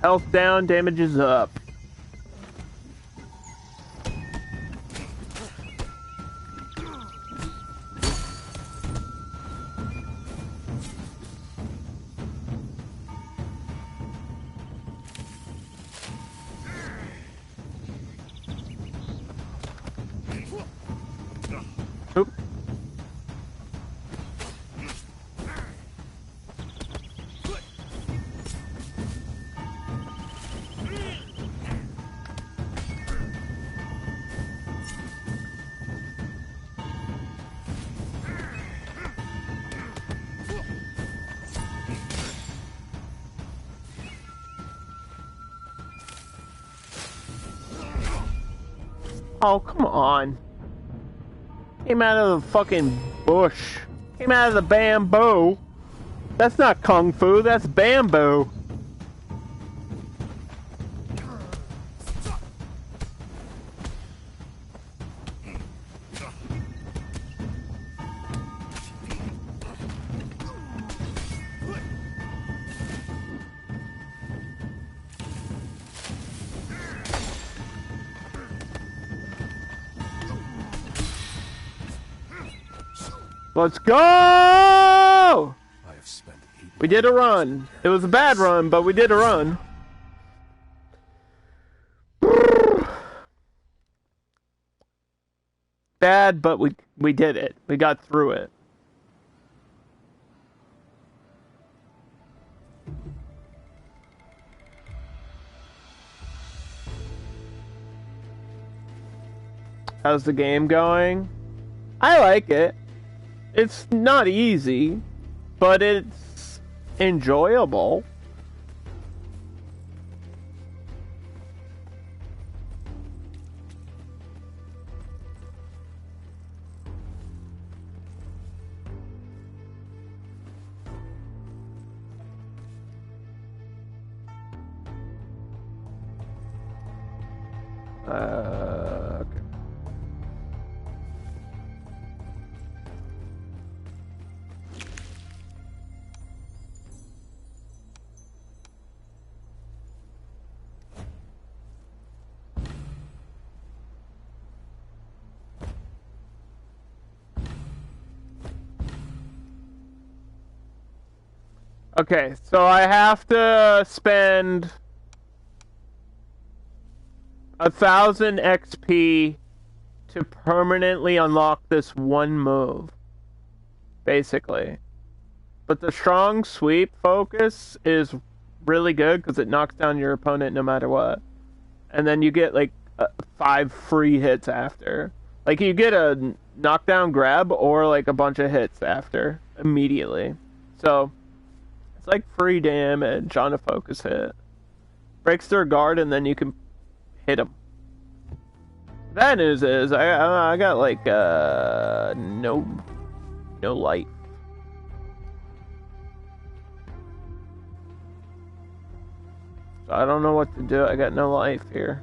Health down, damage is up. Oop. Oh, come on. Came out of the fucking bush. Came out of the bamboo. That's not kung fu, that's bamboo. Let's go! I have spent 8 We did a run. It was a bad run, but we did a run. Bad, but we did it. We got through it. How's the game going? I like it. It's not easy, but it's enjoyable. Okay. Okay, so I have to spend 1,000 XP to permanently unlock this one move, basically. But the strong sweep focus is really good because it knocks down your opponent no matter what. And then you get like 5 free hits after. Like you get a knockdown grab or like a bunch of hits after immediately. So it's like free damage on a focus hit. Breaks their guard and then you can hit them. Bad news is I got like no life. So I don't know what to do. I got no life here.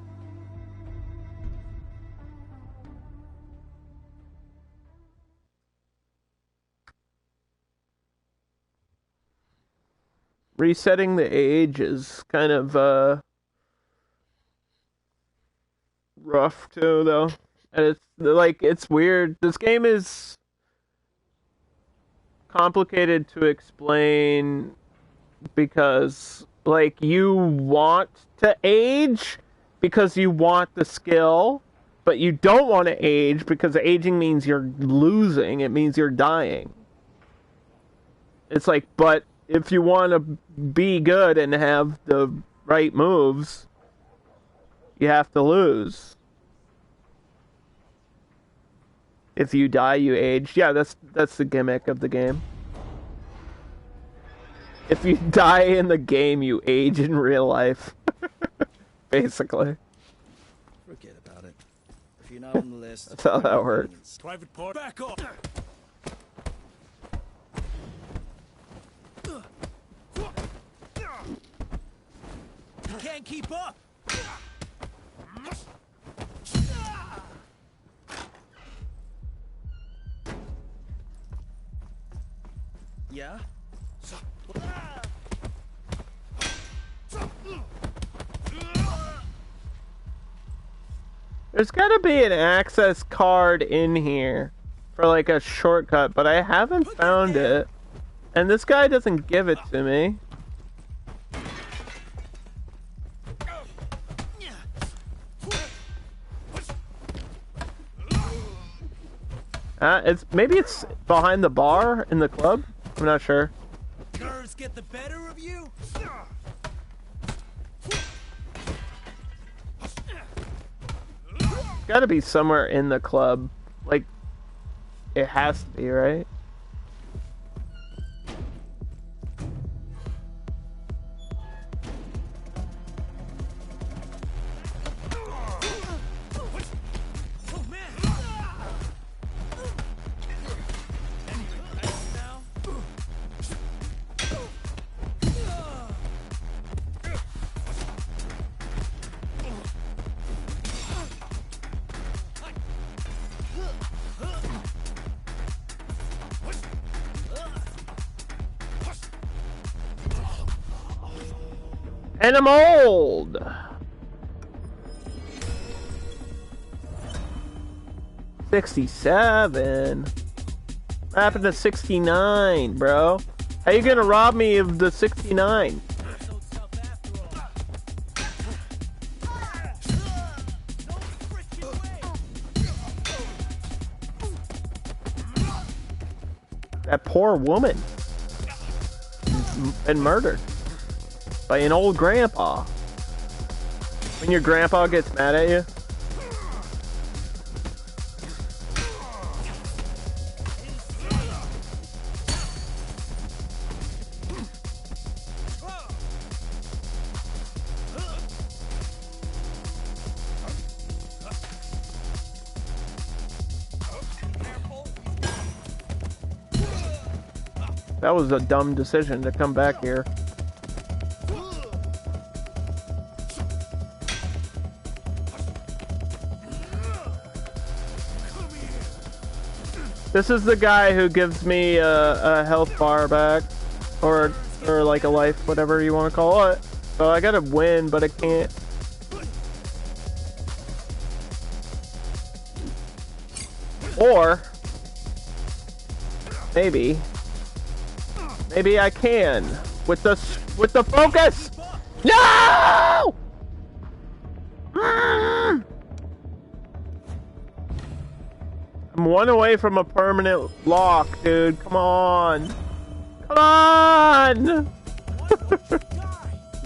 Resetting the age is kind of rough too, though. And it's like it's weird. This game is complicated to explain because like you want to age because you want the skill, But you don't want to age because aging means you're losing. It means you're dying. It's like, but if you want to be good and have the right moves, you have to lose. If you die, you age. Yeah, that's the gimmick of the game. If you die in the game, you age in real life. Basically. Forget about it. If you're not on the list, That's how that works. Private part. Back off. You can't keep up. Yeah? There's gotta be an access card in here for like a shortcut, but I haven't found it. And this guy doesn't give it to me. Maybe it's behind the bar in the club? I'm not sure. Nerves get the better of you? It's gotta be somewhere in the club. Like, it has to be, right? Oh man! Now? And I'm old! 67. What happened to 69, bro? How you gonna rob me of the 69? So tough after all. No freaking way! That poor woman. Been murdered. By an old grandpa. When your grandpa gets mad at you. That was a dumb decision to come back here. This is the guy who gives me a health bar back, or like a life, whatever you want to call it. So I gotta win, but I can't. Or maybe I can with the focus. No! I'm one away from a permanent lock, dude. Come on. Come on!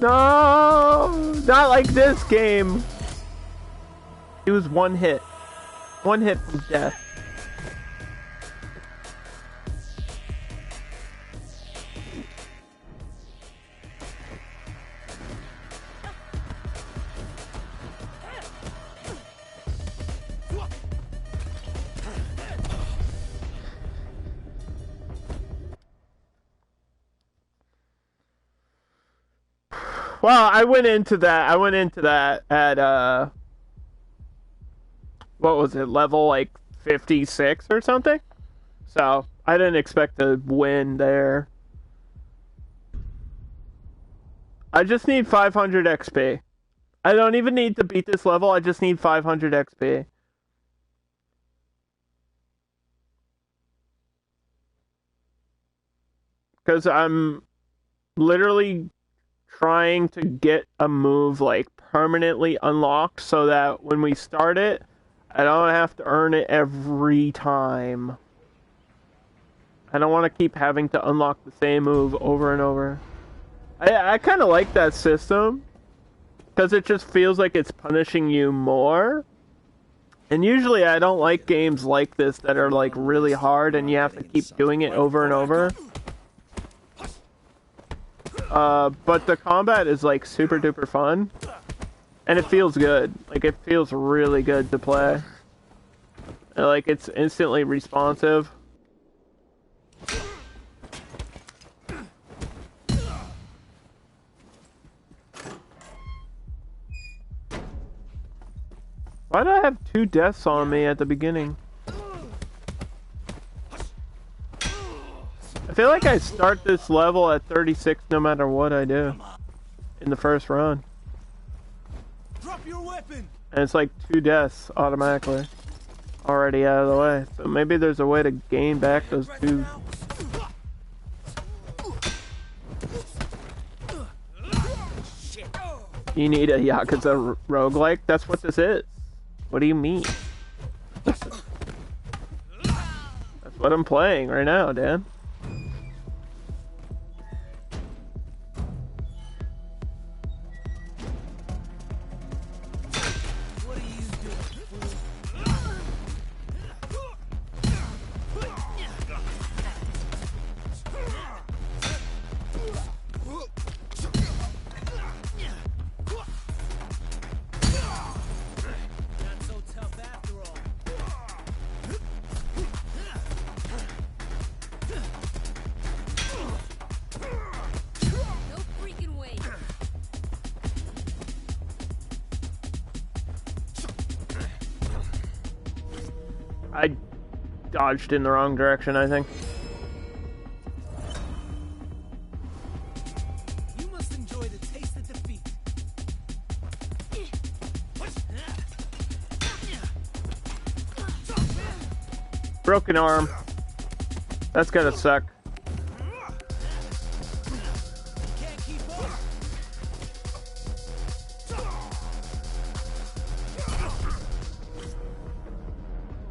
No! Not like this game. He was one hit. One hit from death. Well, I went into that at what was it, level like 56 or something? So I didn't expect to win there. I just need 500 XP. I don't even need to beat this level, I just need 500 XP. Because I'm literally trying to get a move like permanently unlocked so that when we start it, I don't have to earn it every time. I don't want to keep having to unlock the same move over and over. I kind of like that system, because it just feels like it's punishing you more. And usually I don't like games like this that are like really hard and you have to keep doing it over and over. But the combat is like super duper fun. And it feels good. Like, it feels really good to play. And, like, it's instantly responsive. Why do I have 2 deaths on me at the beginning? I feel like I start this level at 36 no matter what I do in the first run. Drop your weapon. And it's like 2 deaths automatically already out of the way. So maybe there's a way to gain back those 2. You need a Yakuza roguelike? That's what this is. What do you mean? That's what I'm playing right now, Dan. I dodged in the wrong direction, I think. You must enjoy the taste of defeat. Broken arm. That's gonna suck. Can't keep up.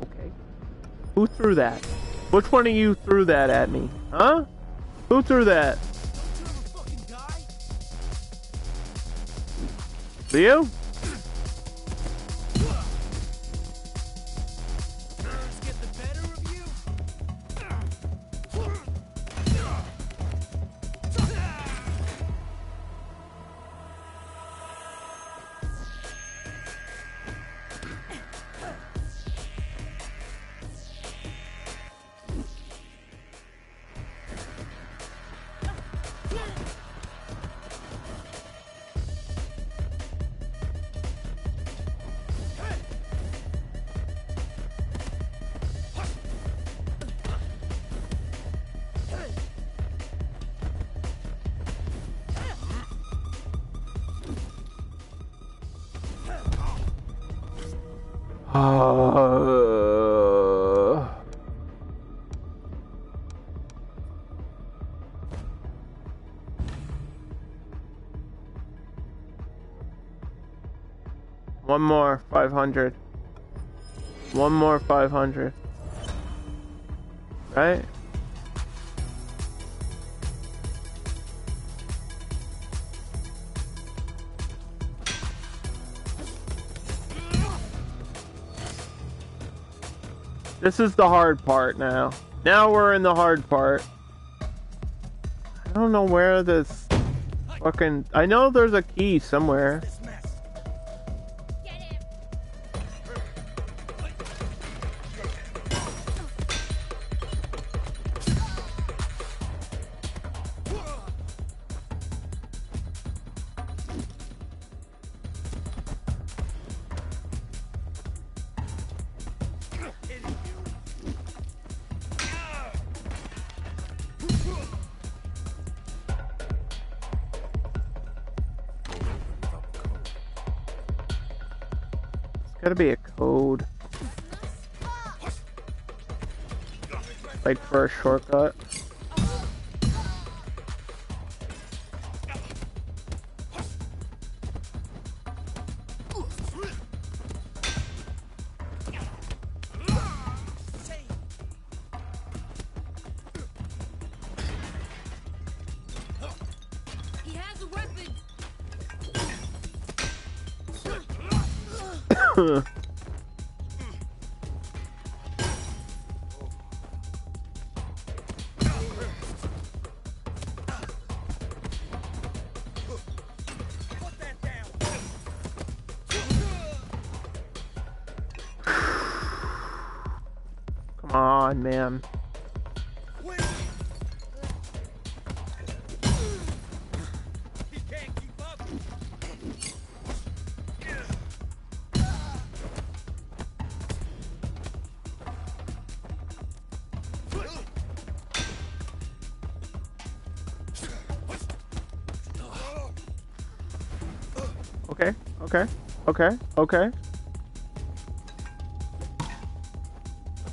Okay. Who threw that? Which one of you threw that at me? Huh? Who threw that? Don't you ever fucking die? You? Nerves get the better of you. One more 500. One more 500. Right? This is the hard part now. Now we're in the hard part. I don't know where this fucking... I know there's a key somewhere. This mess. Get him. Gotta be a code. Like for a shortcut. Put that down. Come on, man. Wait. He can't keep up. Okay, okay, okay, okay.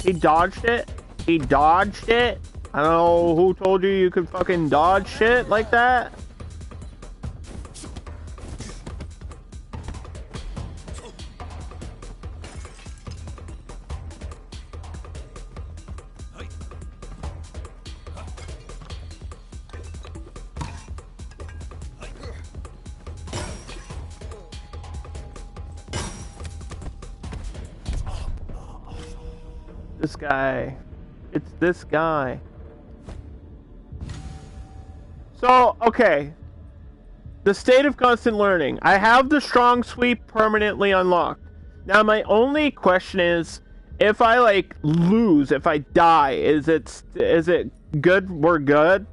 He dodged it. He dodged it. I don't know who told you you could fucking dodge shit like that. This guy. It's this guy. So, okay. The state of constant learning. I have the strong sweep permanently unlocked. Now, my only question is, if I, like, lose, if I die, is it good? We're good?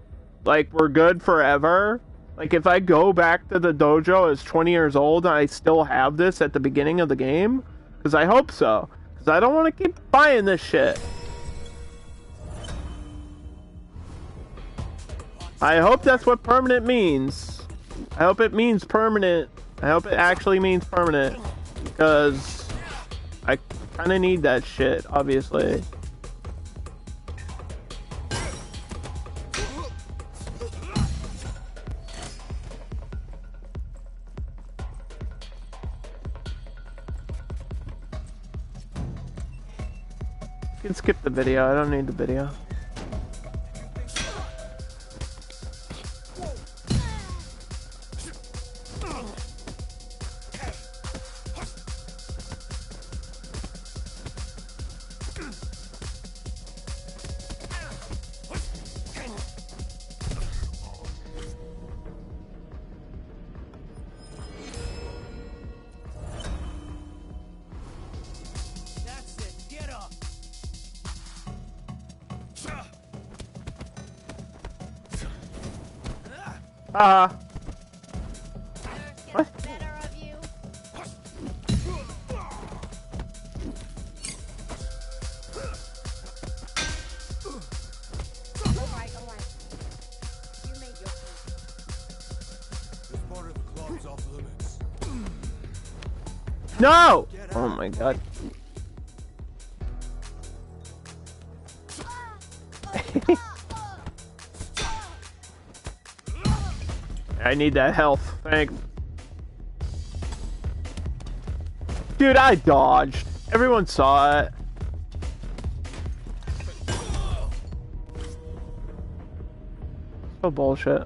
Like, we're good forever? Like, if I go back to the dojo as 20 years old and I still have this at the beginning of the game? Because I hope so. Because I don't want to keep buying this shit. I hope that's what permanent means. I hope it means permanent. I hope it actually means permanent. Because I kind of need that shit, obviously. You can skip the video. I don't need the video. That's it. Get up. What? Better of you. Alright. You made your point. This part of the club's off limits. No! Oh my god. I need that health. Thanks. Dude, I dodged. Everyone saw it. So bullshit.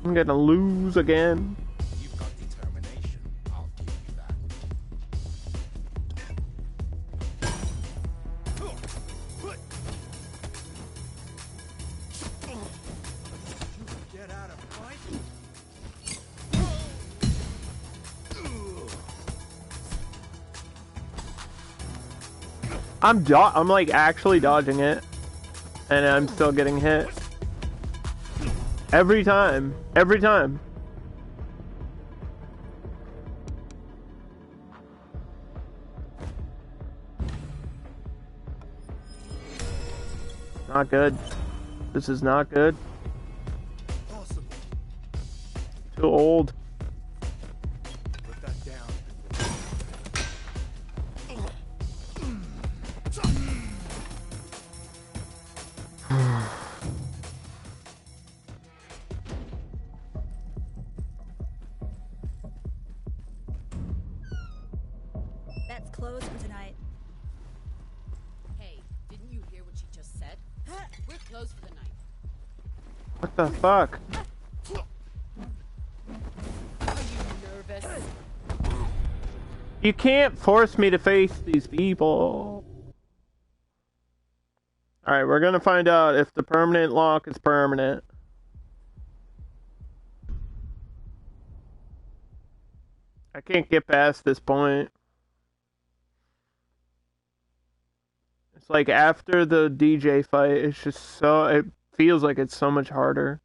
I'm gonna lose again. You've got determination. I'll give you that. Get out of fight. I'm like actually dodging it, and I'm still getting hit. Every time. Every time. Not good. This is not good. Possible. Too old. Put that down. That's closed for tonight. Hey, didn't you hear what she just said? We're closed for the night. What the fuck? Are you nervous? You can't force me to face these people. Alright, we're gonna find out if the permanent lock is permanent. I can't get past this point. It's like after the DJ fight, it's just so... It feels like it's so much harder.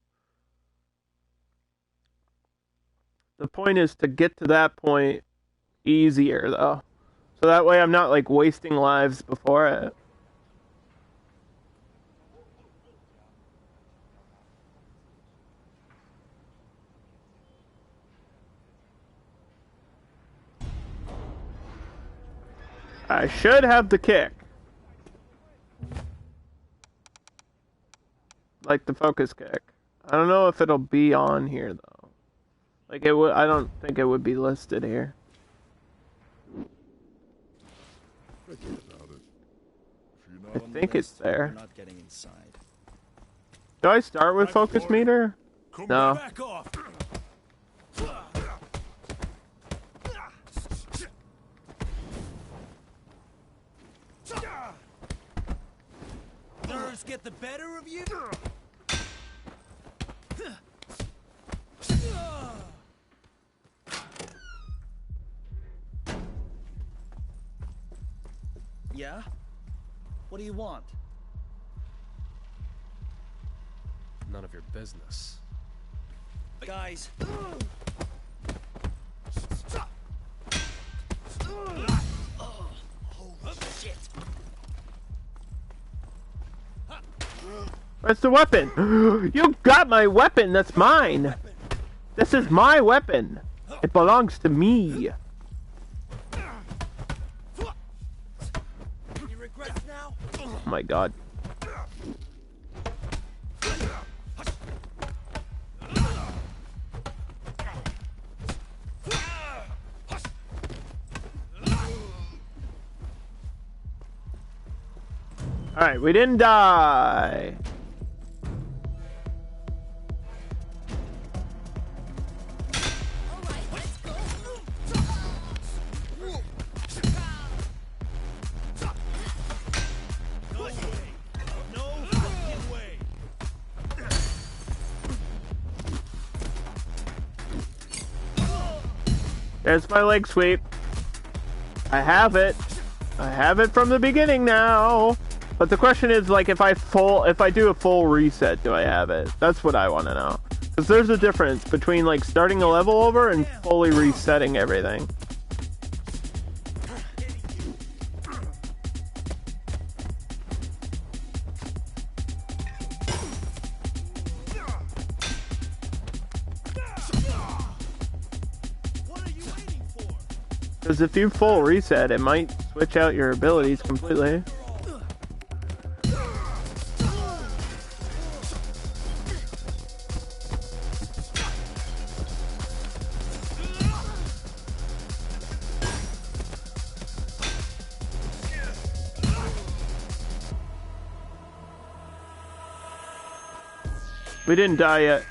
The point is to get to that point easier, though. So that way I'm not, like, wasting lives before it. I should have the kick. Like the focus kick. I don't know if it'll be on here though. Like it would. I don't think it would be listed here. Forget about it. If you're not I on the think it's list, there. You're not getting inside. Do I start with focus meter? come No. Back off. Nerves get the better of you? Yeah? What do you want? None of your business. Guys. Holy shit. Where's the weapon? You got my weapon. That's mine. This is my weapon. It belongs to me. Any regrets now? Oh my god. Alright, we didn't die. Alright, let's go. No way. No fucking way. There's my leg sweep. I have it. I have it from the beginning now. But the question is, like, if I do a full reset, do I have it? That's what I want to know. Because there's a difference between, like, starting a level over and fully resetting everything. What are you waiting for? Because if you full reset, it might switch out your abilities completely. We didn't die yet.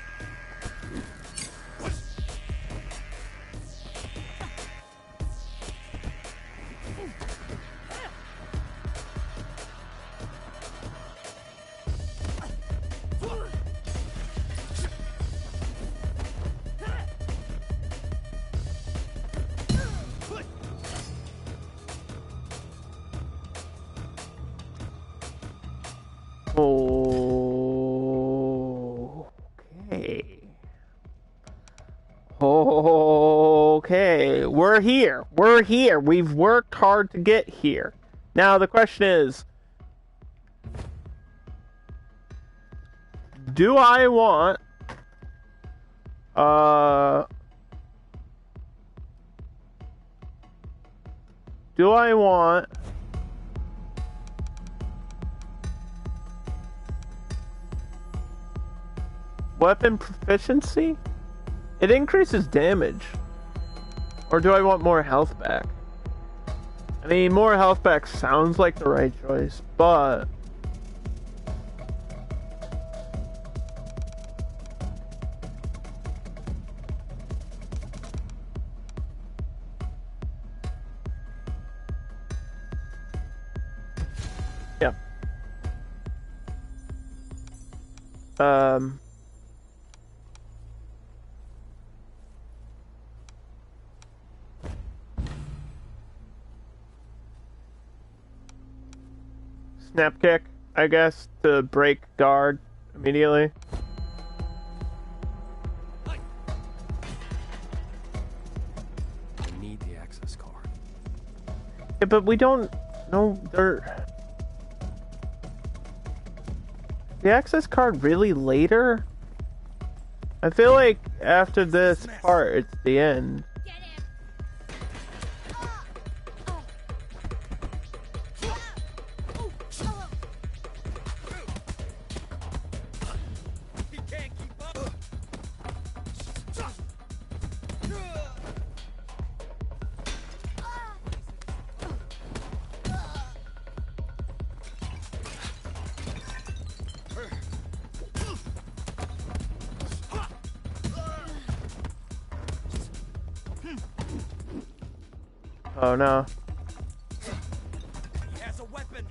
Okay, we're here. We're here. We've worked hard to get here. Now the question is, do I want weapon proficiency? It increases damage. Or do I want more health back? I mean, more health back sounds like the right choice, but... Um. Snap kick, I guess, to break guard immediately. I need the access card. Yeah, but we don't know there. The access card really later? I feel like after this part, it's the end. Get him. He can't keep up. Oh no. He has a weapon.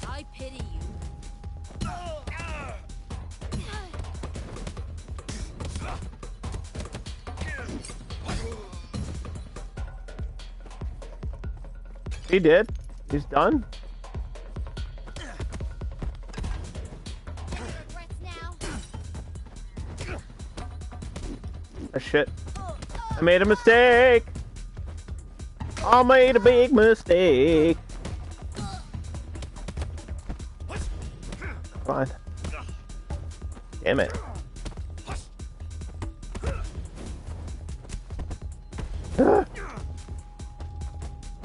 I pity you. He did? He's done? Regrets now. Ah, shit. I made a mistake! I made a big mistake! Come on. Damn it. Ah.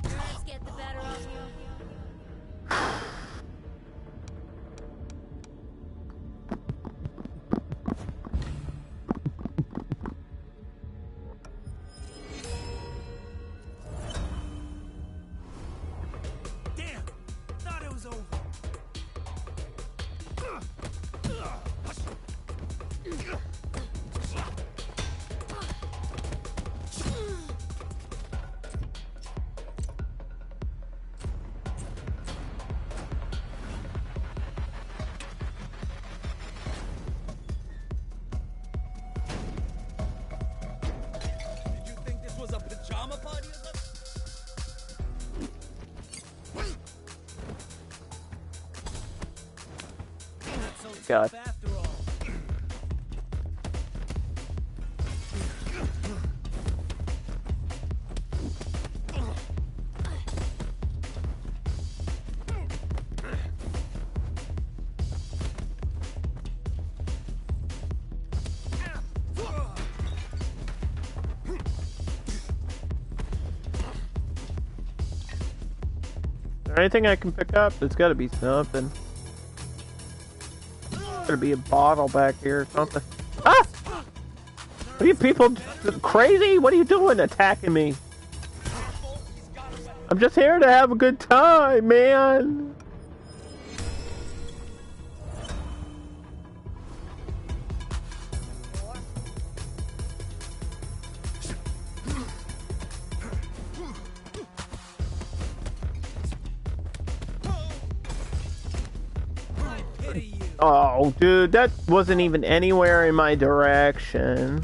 Let's get the better of you. Damn! Thought it was over. Did you think this was a pajama party or something? Not so God. tough after all. Is there anything I can pick up? There's gotta be something. Gotta be a bottle back here or something. Ah! Are you people crazy? What are you doing attacking me? I'm just here to have a good time, man. Pity you. Oh, dude, that wasn't even anywhere in my direction.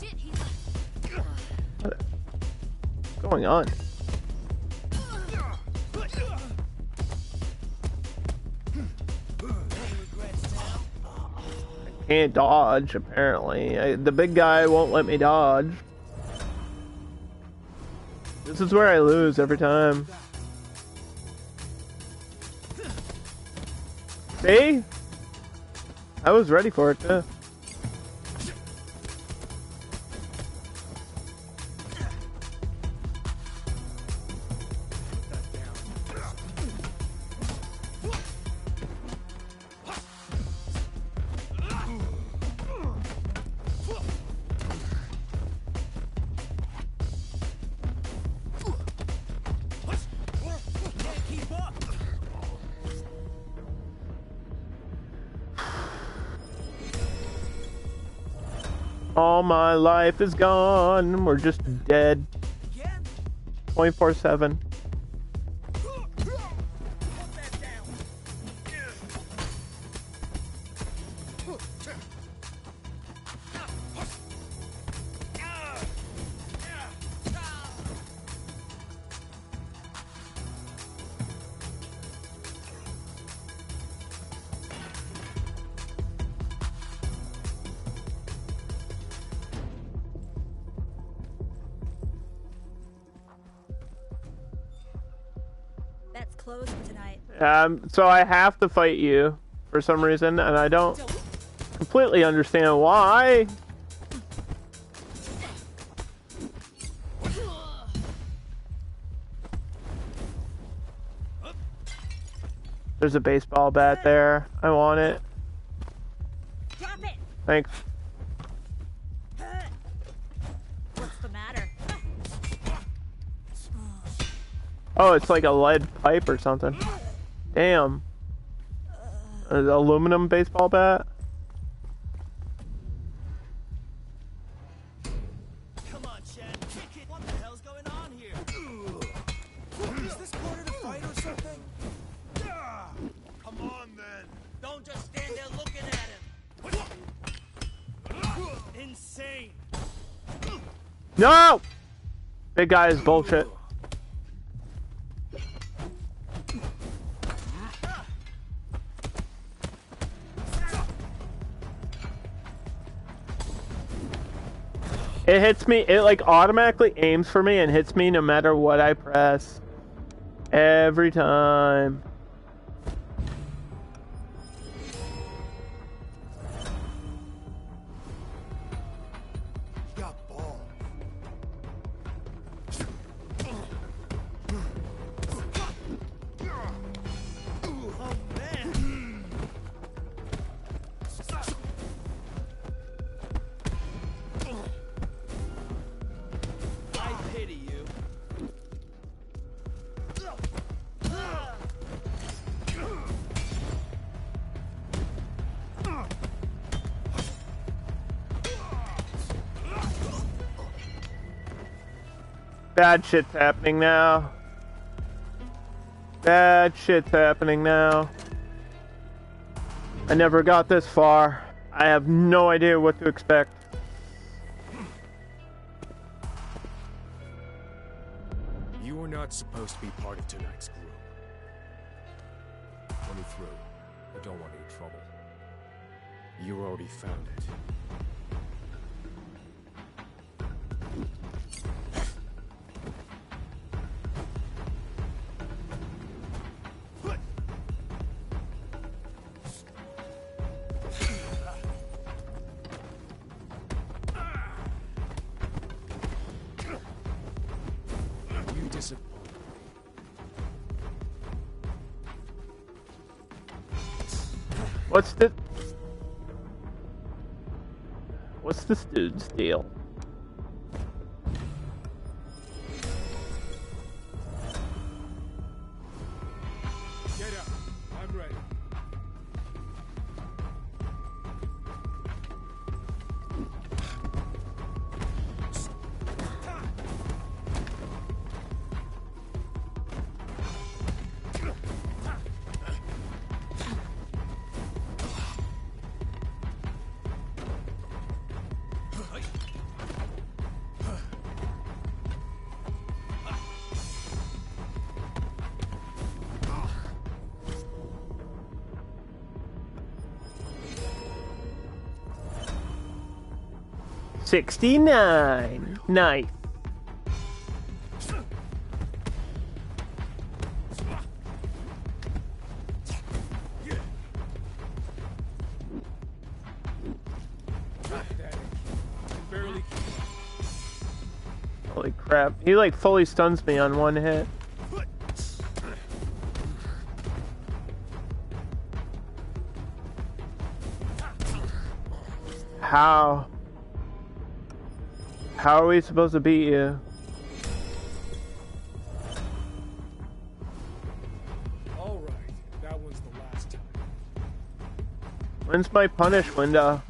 Shit, he's What's going on? Can't dodge, apparently. The big guy won't let me dodge. This is where I lose every time. See? I was ready for it, too. Can't keep up. All my life is gone. We're just dead. 24/7. That's closed for tonight. So I have to fight you for some reason, and I don't completely understand why. There's a baseball bat there. I want it. Drop it. Thanks. What's the matter? Oh, it's like a lead pipe or something. Damn. An aluminum baseball bat? Come on, Chad. Kick it. What the hell's going on here? Is this part of the fight or something? Come on, then. Don't just stand there looking at him. Insane. No! Big guy is bullshit. It hits me, it like automatically aims for me and hits me no matter what I press. Every time. You got balls. Oh, man. I pity you. Bad shit's happening now. Bad shit's happening now. I never got this far. I have no idea what to expect. You were not supposed to be part of tonight's group. Let me through. I don't want any trouble. You already found it. You disappoint. What's this dude's deal? Get up. I'm ready. $69. Nice. Barely. Holy crap. He like fully stuns me on one hit. How? How are we supposed to beat you? All right. That one's the last time. When's my punish window?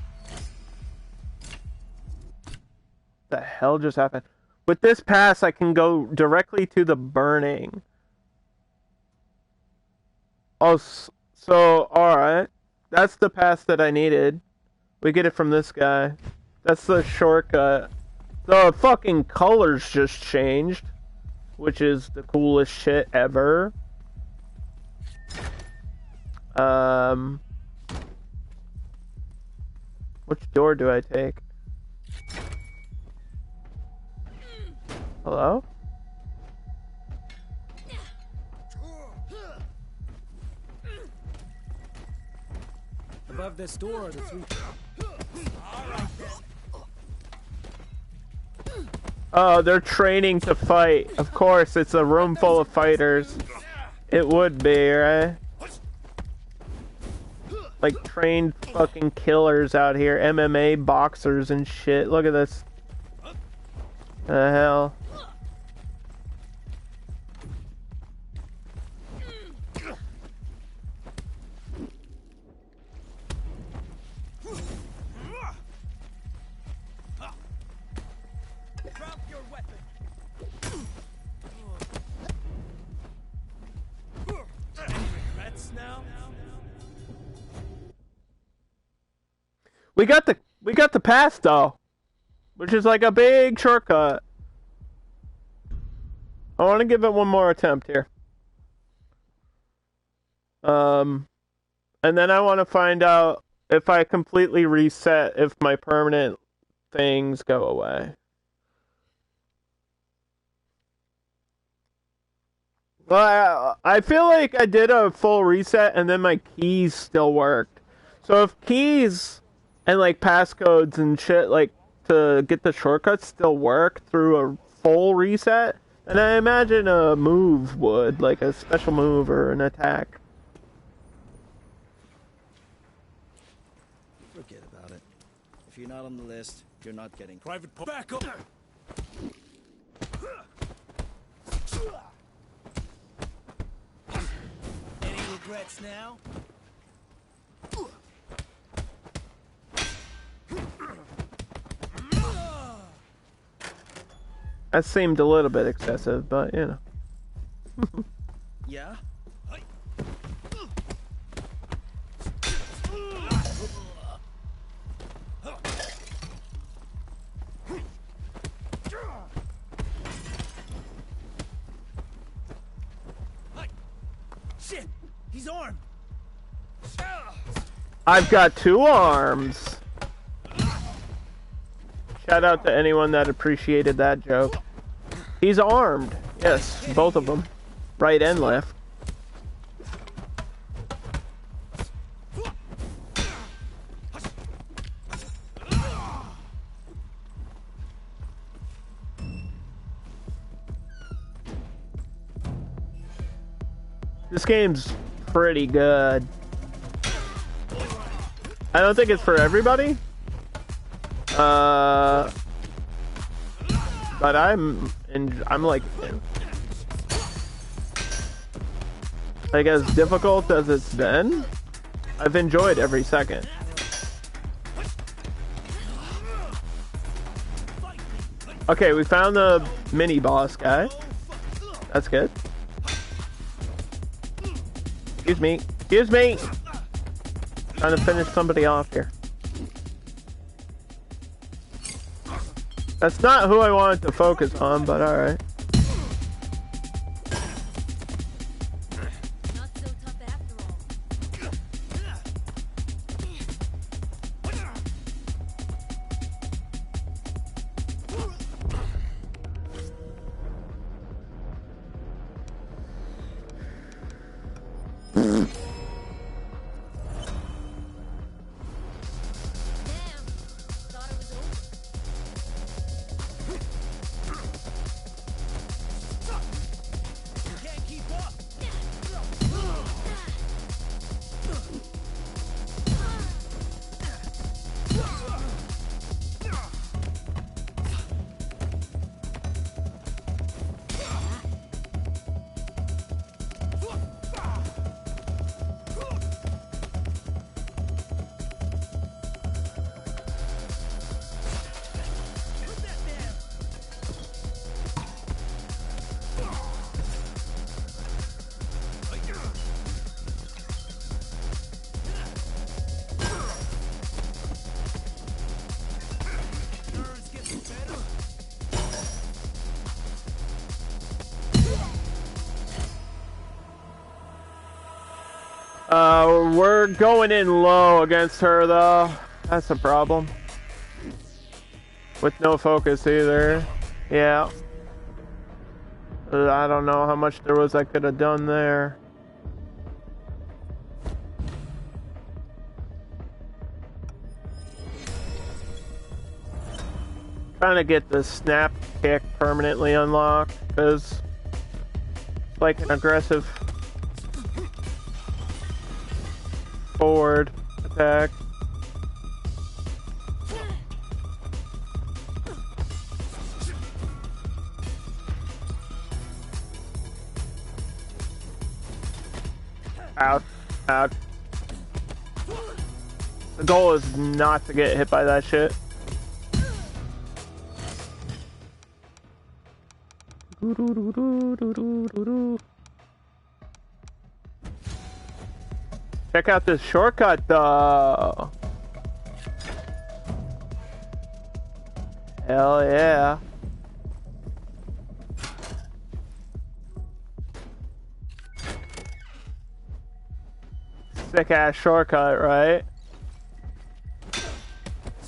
The hell just happened? With this pass, I can go directly to the burning. Oh, so alright. That's the pass that I needed. We get it from this guy. That's the shortcut. The fucking colors just changed, which is the coolest shit ever. Which door do I take? Hello? Above this door are the three. Oh, they're training to fight. Of course, it's a room full of fighters. It would be, right? Like trained fucking killers out here. MMA boxers and shit. Look at this. The hell? Drop your weapon. Any regrets now? We got the pass though, which is like a big shortcut. I want to give it one more attempt here. And then I want to find out if I completely reset, if my permanent things go away. Well, I feel like I did a full reset and then my keys still worked. So if keys and like passcodes and shit like to get the shortcuts still work through a full reset, then I imagine a move would, like a special move or an attack. Forget about it. If you're not on the list, you're not getting. Private back up. Any regrets now? That seemed a little bit excessive, but you know. Yeah? Shit! He's armed! I've got 2 arms. Shout out to anyone that appreciated that joke. He's armed. Yes, both of them. Right and left. This game's pretty good. I don't think it's for everybody. But I'm like as difficult as it's been, I've enjoyed every second. Okay, we found the mini boss guy. That's good. Excuse me. Excuse me. Trying to finish somebody off here. That's not who I wanted to focus on, but alright. Not so tough after all. Damn. Thought it was over. We're going in low against her, though. That's a problem. With no focus either. Yeah. I don't know how much there was I could have done there. Trying to get the snap kick permanently unlocked, because it's like an aggressive forward attack. Out. Out. The goal is not to get hit by that shit. Check out this shortcut, though. Hell yeah. Sick ass shortcut, right?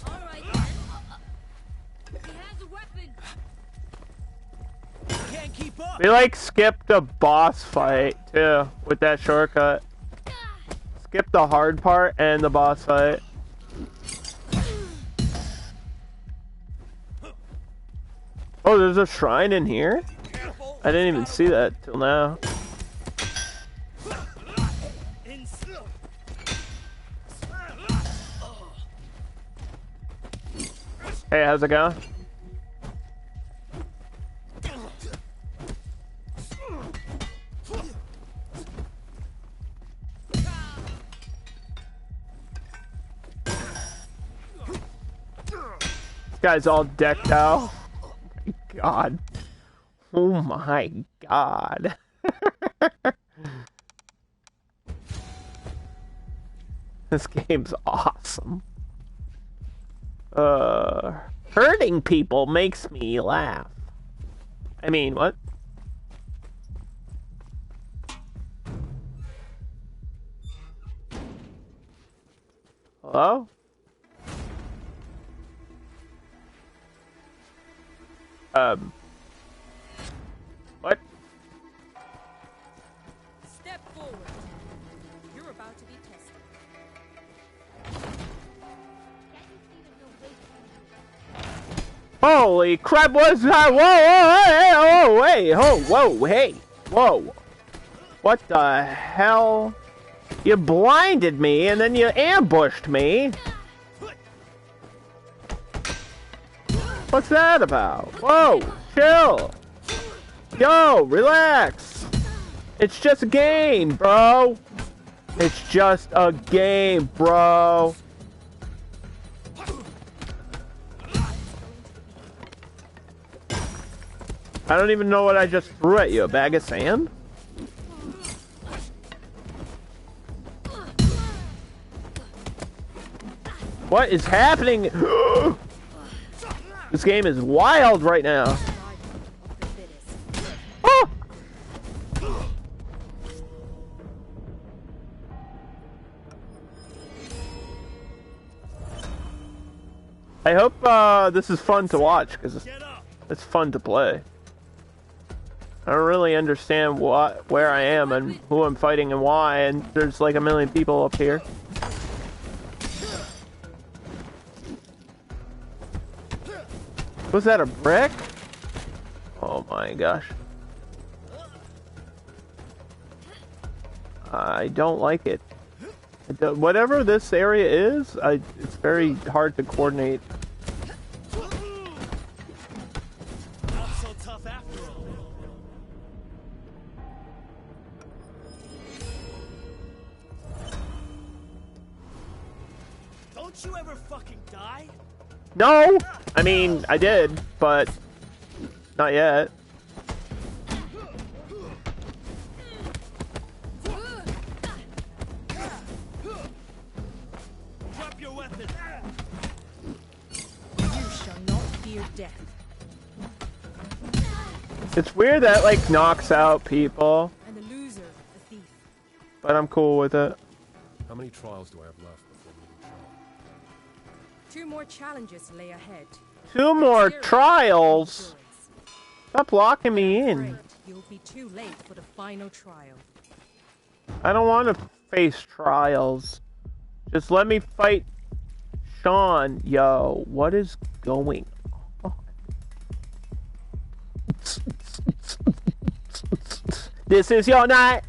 Alright then. He has a weapon. Can't keep up. We like skipped a boss fight too with that shortcut. Skip the hard part and the boss fight. Oh, there's a shrine in here? I didn't even see that till now. Hey, how's it going? This guy's all decked out. Oh my god. Oh my god. This game's awesome. Hurting people makes me laugh. I mean, what? Hello? What? Step forward. You're about to be tested. Holy crap, what's that? Whoa, hey, whoa, hey, whoa. What the hell? You blinded me and then you ambushed me. What's that about? Whoa, chill. Yo, relax. It's just a game, bro. It's just a game, bro. I don't even know what I just threw at you. A bag of sand? What is happening? This game is wild right now. Oh! I hope this is fun to watch, because it's fun to play. I don't really understand where I am and who I'm fighting and why, and there's like a million people up here. Was that a brick? Oh my gosh. I don't like it. Whatever this area is, it's very hard to coordinate. Not so tough after all. Don't you ever fucking die? No! I mean, I did, but not yet. Drop your weapon. You shall not fear death. It's weird that, like, knocks out people, And the loser, the thief. but I'm cool with it. How many trials do I have left before meeting trial? 2 more challenges lay ahead. 2 more Experience trials? endurance. Stop locking me in. Afraid you'll be too late for the final trial. I don't want to face trials. Just let me fight Sean. Yo, what is going on? This is your night.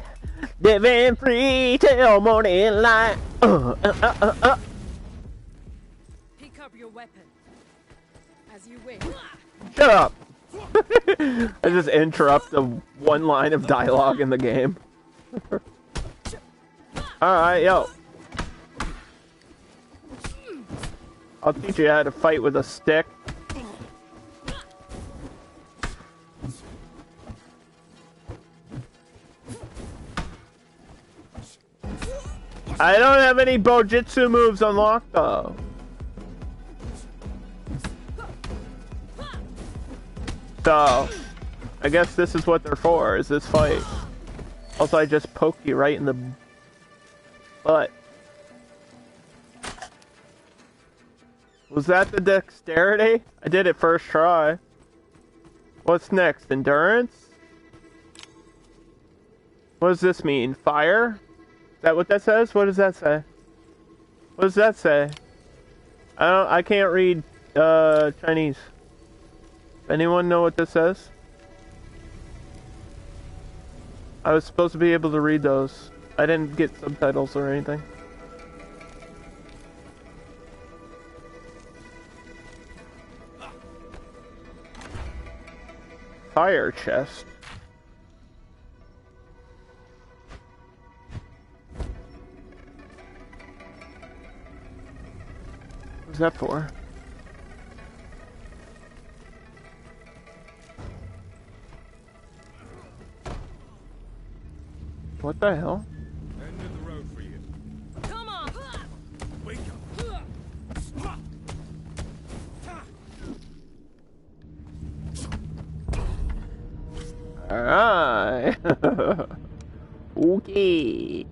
Living free till morning light. Pick up your weapon. As you wish. Shut up. I just interrupt the one line of dialogue in the game. Alright, yo. I'll teach you how to fight with a stick. I don't have any Bojutsu moves unlocked though. So, I guess this is what they're for, is this fight. Also, I just poked you right in the butt. Was that the dexterity? I did it first try. What's next? Endurance? What does this mean? Fire? Is that what that says? What does that say? What does that say? I can't read Chinese. Anyone know what this says? I was supposed to be able to read those. I didn't get subtitles or anything. Fire chest. What's that for? What the hell? End of the road for you. Come on! Wake up. Alright. Okay.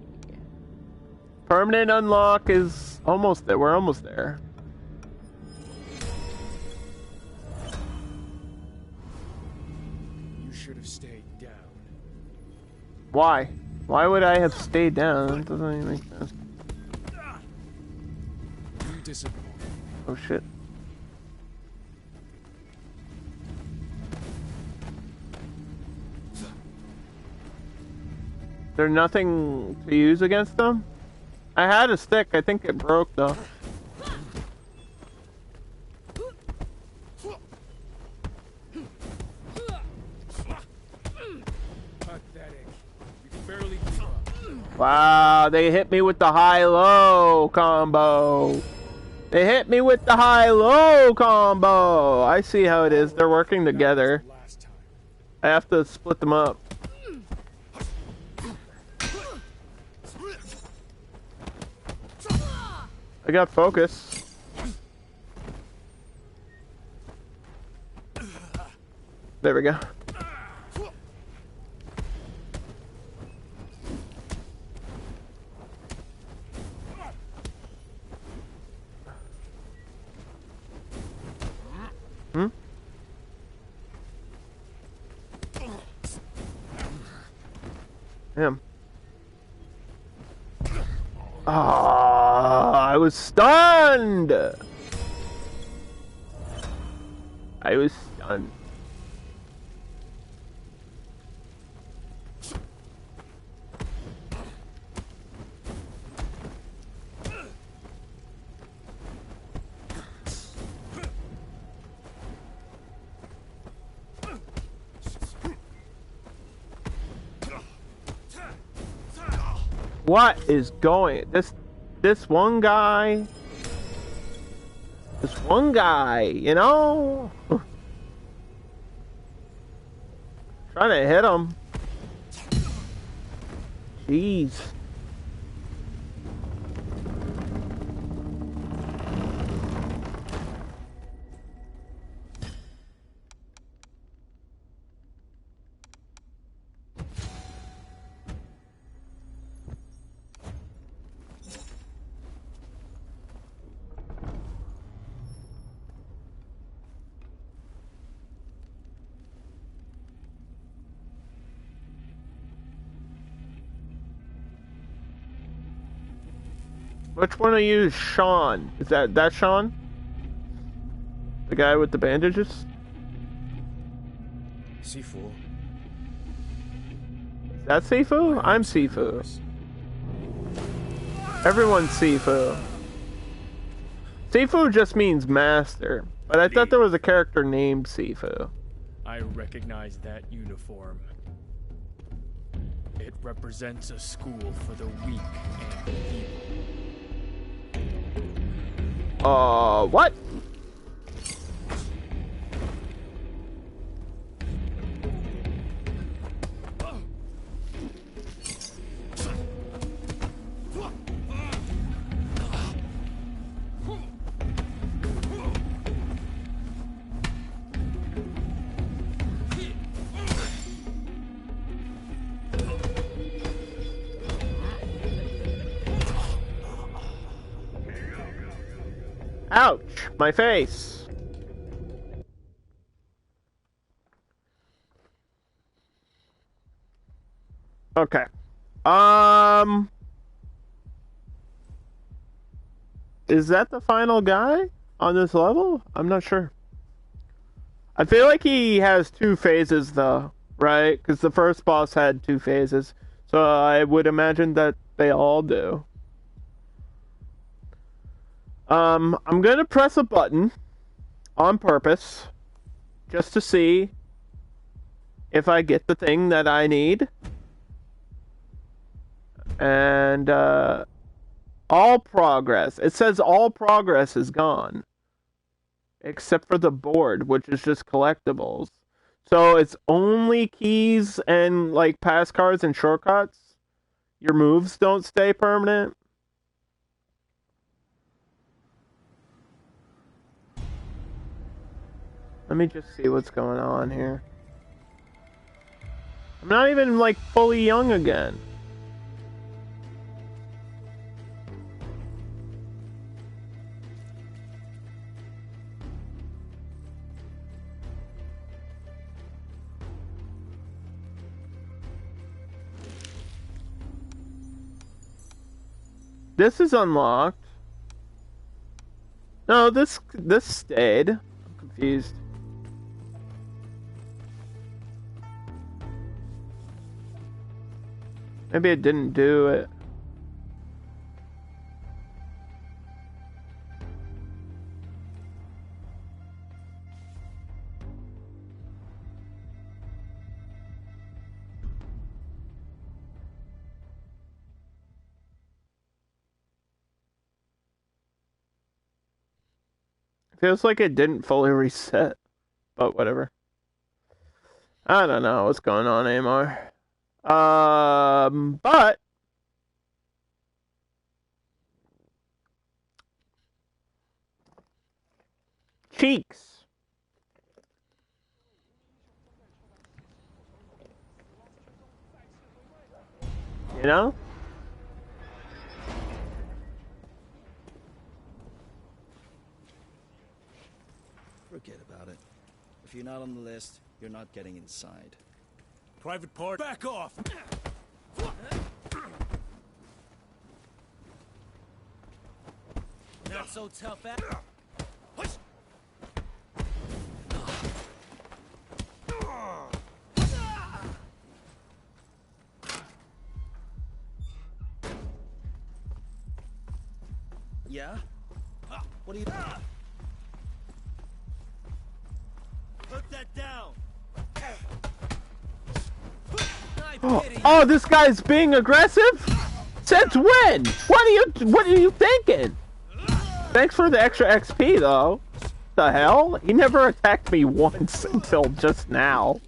Permanent unlock is almost there. We're almost there. You should have stayed down. Why? Why would I have stayed down? That doesn't even make sense. You disappoint. Oh shit. There's nothing to use against them? I had a stick, I think it broke though. Pathetic. You can barely keep up. Wow, they hit me with the high-low combo. They hit me with the high-low combo. I see how it is. They're working together. Last time. I have to split them up. I got focus. There we go. Hmm? Him. Ah, I was stunned. I was stunned. What is going? This one guy. This one guy, you know? Trying to hit him. Jeez. Which one of you is Sean? Is that Sean? The guy with the bandages? Sifu. Is that Sifu? I'm Sifu. Everyone's Sifu. Sifu just means master, but I thought there was a character named Sifu. I recognize that uniform. It represents a school for the weak and evil. What? Ouch! My face! Okay. Is that the final guy on this level? I'm not sure. I feel like he has 2 phases though, right? Because the first boss had 2 phases. So I would imagine that they all do. I'm gonna press a button on purpose just to see if I get the thing that I need. And, all progress. It says all progress is gone. Except for the board, which is just collectibles. So it's only keys and, like, pass cards and shortcuts? Your moves don't stay permanent? Let me just see what's going on here. I'm not even, like, fully young again. This is unlocked. No, this stayed. I'm confused. Maybe it didn't do it. Feels like it didn't fully reset, but whatever. I don't know what's going on anymore. But cheeks. You know? Forget about it. If you're not on the list, you're not getting inside. Private part. Back off! Not so tough, Yeah? What do you... Put that down! Oh, this guy's being aggressive? Since when? What are you thinking? Thanks for the extra XP though. The hell? He never attacked me once until just now.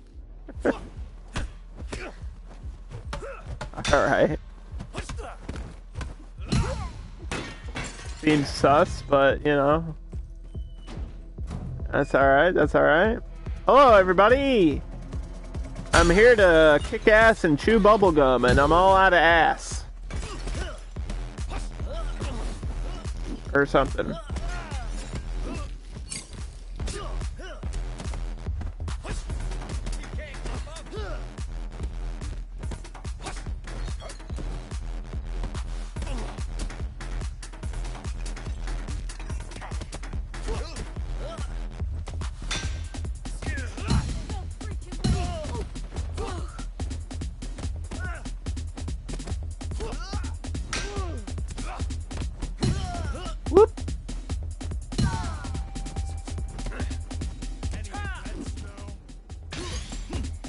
Alright. Seems sus, but you know. That's alright, that's alright. Hello everybody! I'm here to kick ass and chew bubblegum, and I'm all out of ass. Or something.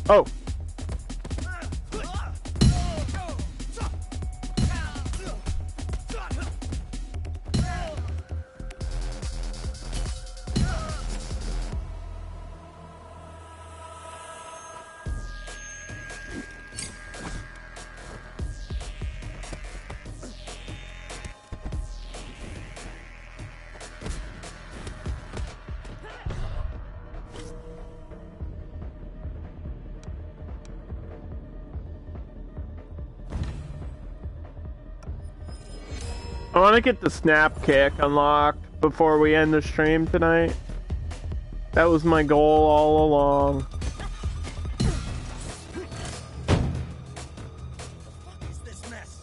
Oh. I want to get the snap kick unlocked before we end the stream tonight. That was my goal all along. What is this mess?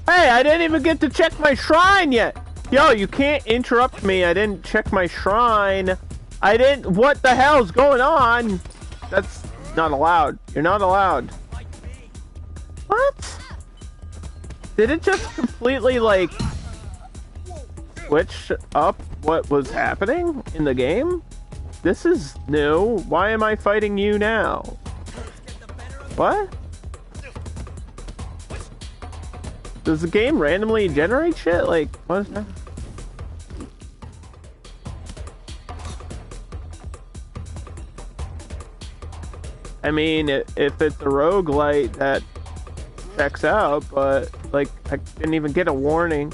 Hey, I didn't even get to check my shrine yet! Yo, you can't interrupt me. I didn't check my shrine. I didn't... What the hell's going on? That's not allowed. You're not allowed. What? Did it just completely, like, switch up what was happening in the game? This is new. Why am I fighting you now? What? Does the game randomly generate shit? Like, what is that? I mean, if it's a roguelite, that checks out, but, like, I didn't even get a warning.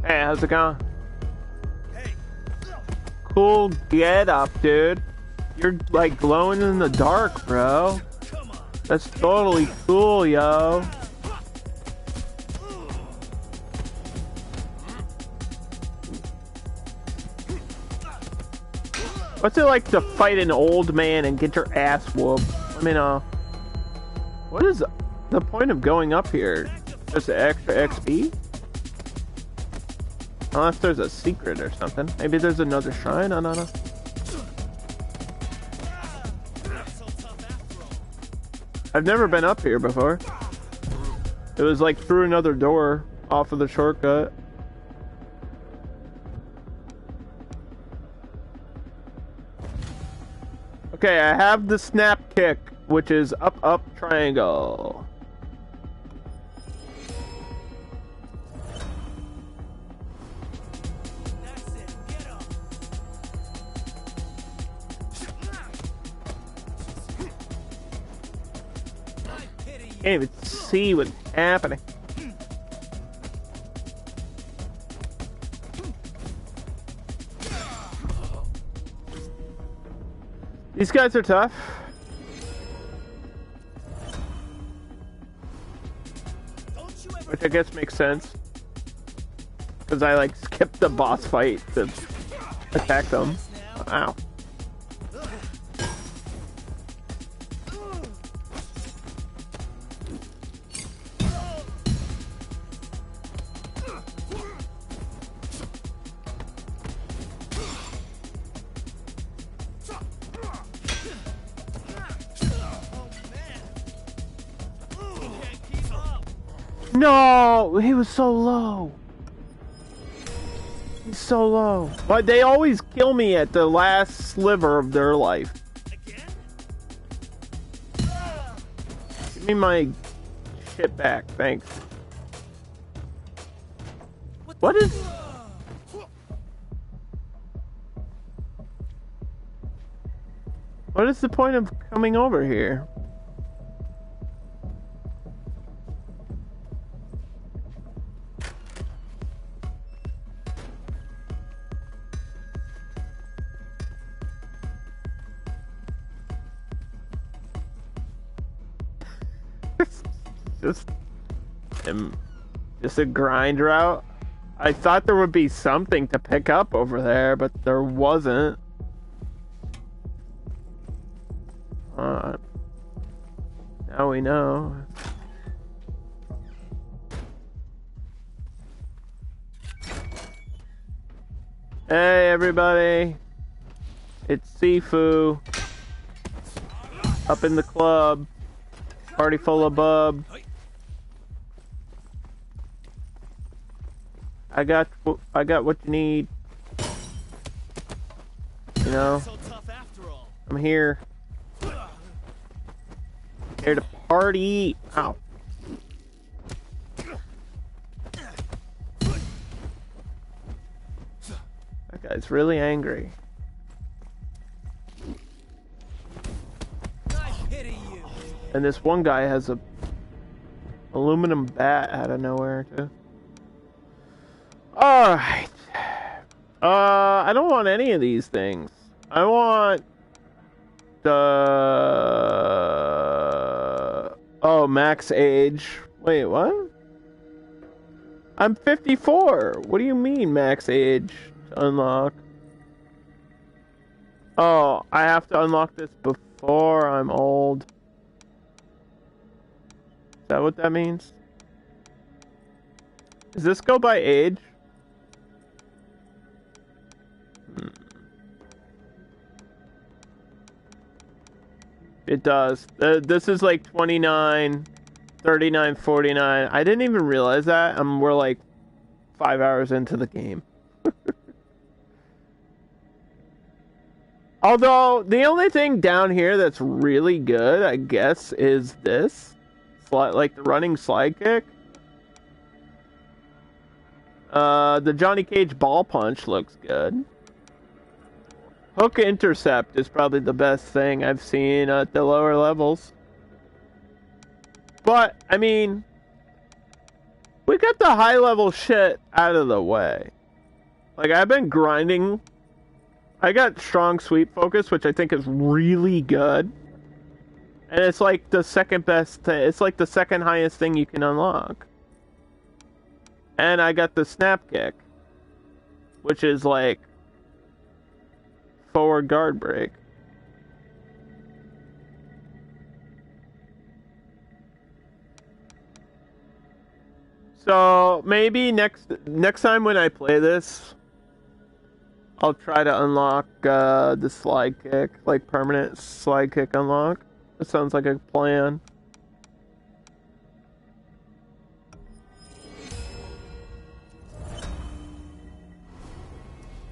Hey, how's it going? Hey. Cool get up, dude. You're like glowing in the dark, bro. Come on. That's totally cool, yo. What's it like to fight an old man and get your ass whooped? Let me know. What is the point of going up here? Just extra XP? Unless there's a secret or something. Maybe there's another shrine? I don't know. I've never been up here before. It was like through another door off of the shortcut. Okay, I have the snap kick, which is up, up, triangle. Can't even see what's happening. These guys are tough. Which I guess makes sense. Because I like skipped the boss fight to attack them. Ow. No, he was so low. He's so low. But they always kill me at the last sliver of their life. Give me my shit back, thanks. What is... What is the point of coming over here? Just a grind route. I thought there would be something to pick up over there, but there wasn't. Now we know. Hey everybody, it's Sifu. Up in the club. Party full of bub. I got what you need. You know, I'm here. Here to party. Ow. That guy's really angry. And this one guy has a aluminum bat out of nowhere too. Alright. I don't want any of these things. I want the... Oh, max age. Wait, what? I'm 54. What do you mean max age to unlock? Oh, I have to unlock this before I'm old. Is that what that means? Does this go by age? It does. This is like 29, 39, 49. I didn't even realize that. We're like 5 hours into the game. Although, the only thing down here that's really good, I guess, is this. Like the running slide kick. The Johnny Cage ball punch looks good. Hook intercept is probably the best thing I've seen at the lower levels. But, I mean, we got the high level shit out of the way. Like, I've been grinding. I got strong sweep focus, which I think is really good. And it's like the second best, it's like the second highest thing you can unlock. And I got the snap kick, which is like forward guard break. So maybe next time when I play this, I'll try to unlock the slide kick, like permanent slide kick unlock. That sounds like a plan.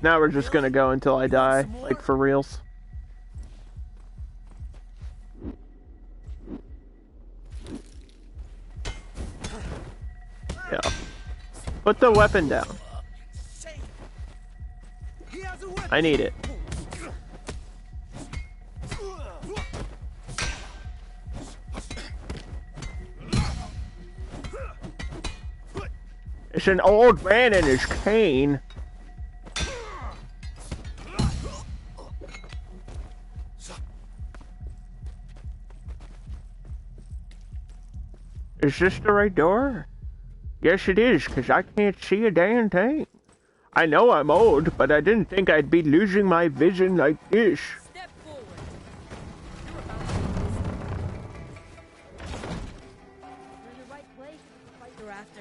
Now we're just gonna go until I die, like for reals. Yeah. Put the weapon down. I need it. It's an old man and his cane. Is this the right door? Yes, it is, because I can't see a damn thing. I know I'm old, but I didn't think I'd be losing my vision like this. Step forward. You're in the right place. Fight you're after.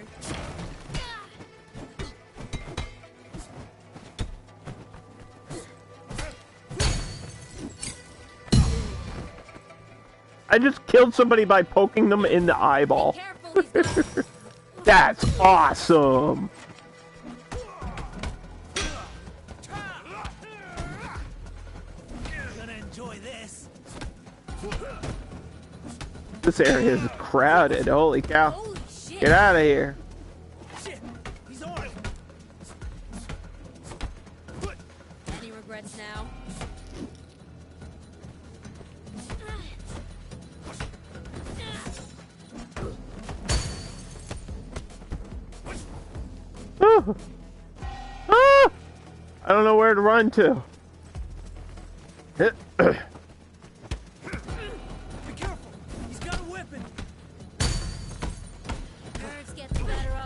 I just killed somebody by poking them in the eyeball. That's awesome. Gonna enjoy this. This area is crowded. Holy cow. Holy shit. Get out of here. Shit, he's on. Any regrets now? Ah! Ah! I don't know where to run to. Be careful. He's got a weapon.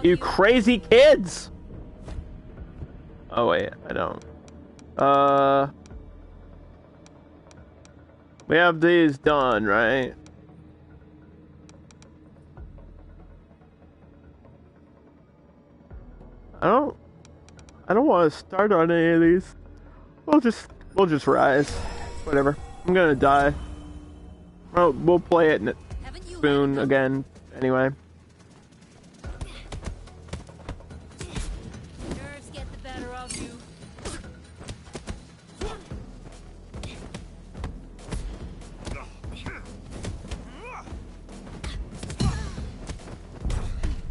You crazy kids! Oh wait, I don't. We have these done, right? I don't want to start on any of these. We'll just rise. Whatever. I'm gonna die. Well, we'll play it soon again, anyway. Nerves get the better of you.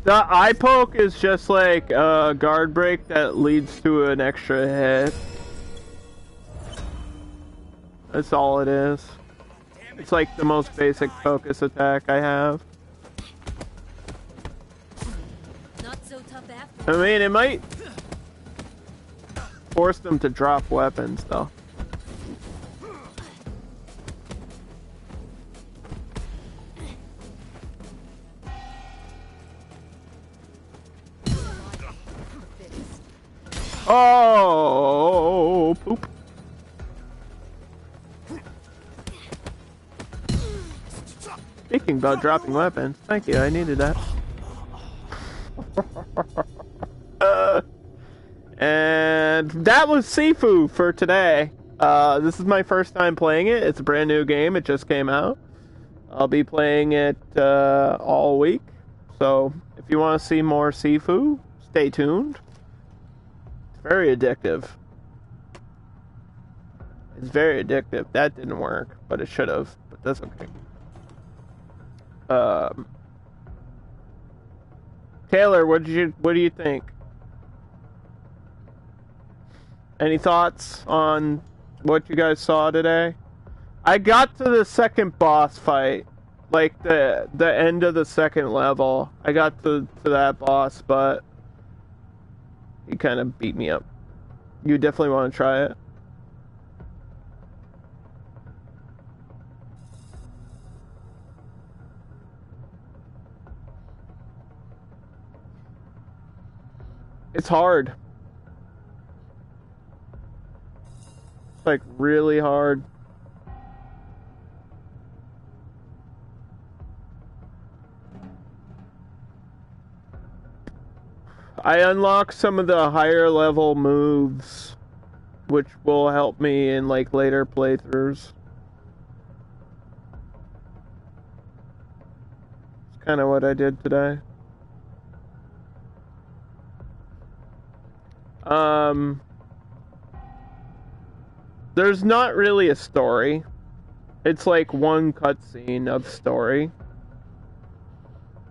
The eye poke is just like a guard break that leads to an extra hit. That's all it is. It's like the most basic focus attack I have. Not so tough after. I mean, it might force them to drop weapons, though. Oh, poop. Speaking about dropping weapons, thank you, I needed that. And that was Sifu for today. This is my first time playing it. It's a brand new game, it just came out. I'll be playing it all week. So, if you want to see more Sifu, stay tuned. Very addictive. It's very addictive. That didn't work, but it should have. But that's okay. Taylor, what do you think? Any thoughts on what you guys saw today? I got to the second boss fight, like the end of the second level. I got to that boss, but he kind of beat me up. You definitely want to try it. It's hard. It's like really hard. I unlocked some of the higher level moves, which will help me in like later playthroughs. It's kind of what I did today. There's not really a story. It's like one cutscene of story.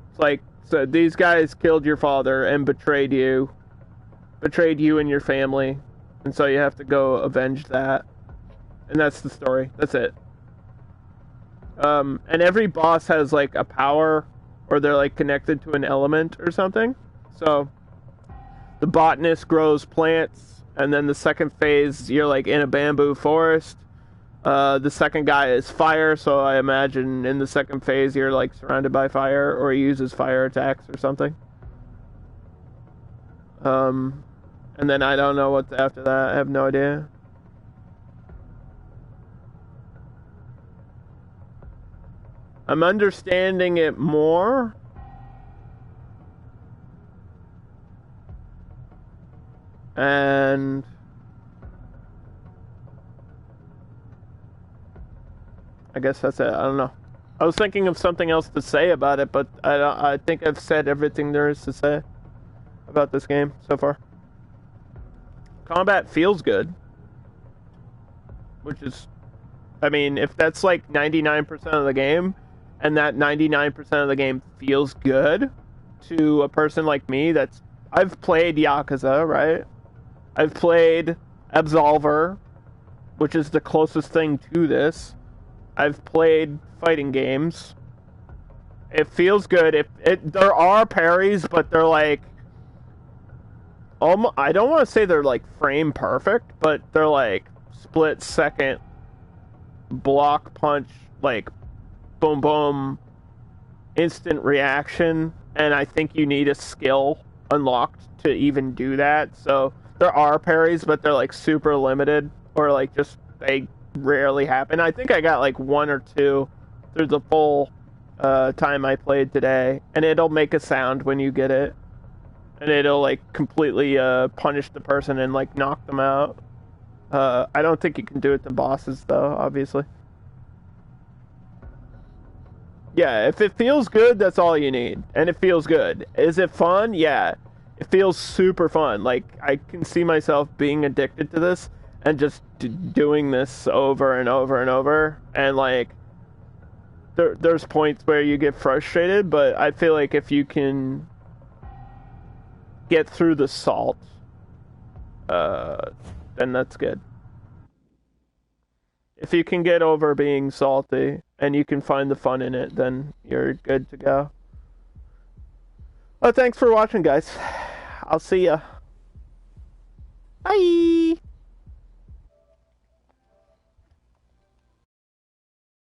It's like, so these guys killed your father and betrayed you and your family, and so you have to go avenge that. And that's the story. That's it. And every boss has like a power, or they're like connected to an element or something. So the botanist grows plants, and then the second phase you're like in a bamboo forest. The second guy is fire, so I imagine in the second phase you're like surrounded by fire, or he uses fire attacks or something. And then I don't know what's after that. I have no idea. I'm understanding it more. And I guess that's it. I don't know. I was thinking of something else to say about it, but I think I've said everything there is to say about this game so far. Combat feels good. Which is, I mean, if that's like 99% of the game, and that 99% of the game feels good to a person like me I've played Yakuza, right? I've played Absolver, which is the closest thing to this. I've played fighting games. It feels good. There are parries, but they're like, I don't want to say they're like frame perfect, but they're like split second block punch, like boom boom, instant reaction. And I think you need a skill unlocked to even do that. So there are parries, but they're like super limited, or like just they rarely happen. I think I got like one or two through the full time I played today, and it'll make a sound when you get it, and it'll like completely punish the person and like knock them out. I don't think you can do it to bosses though, obviously. Yeah, if it feels good, that's all you need. And it feels good. Is it fun? Yeah. It feels super fun. Like, I can see myself being addicted to this and just doing this over and over and over. And, like, there's points where you get frustrated, but I feel like if you can get through the salt, then that's good. If you can get over being salty and you can find the fun in it, then you're good to go. Well, thanks for watching, guys. I'll see ya. Bye!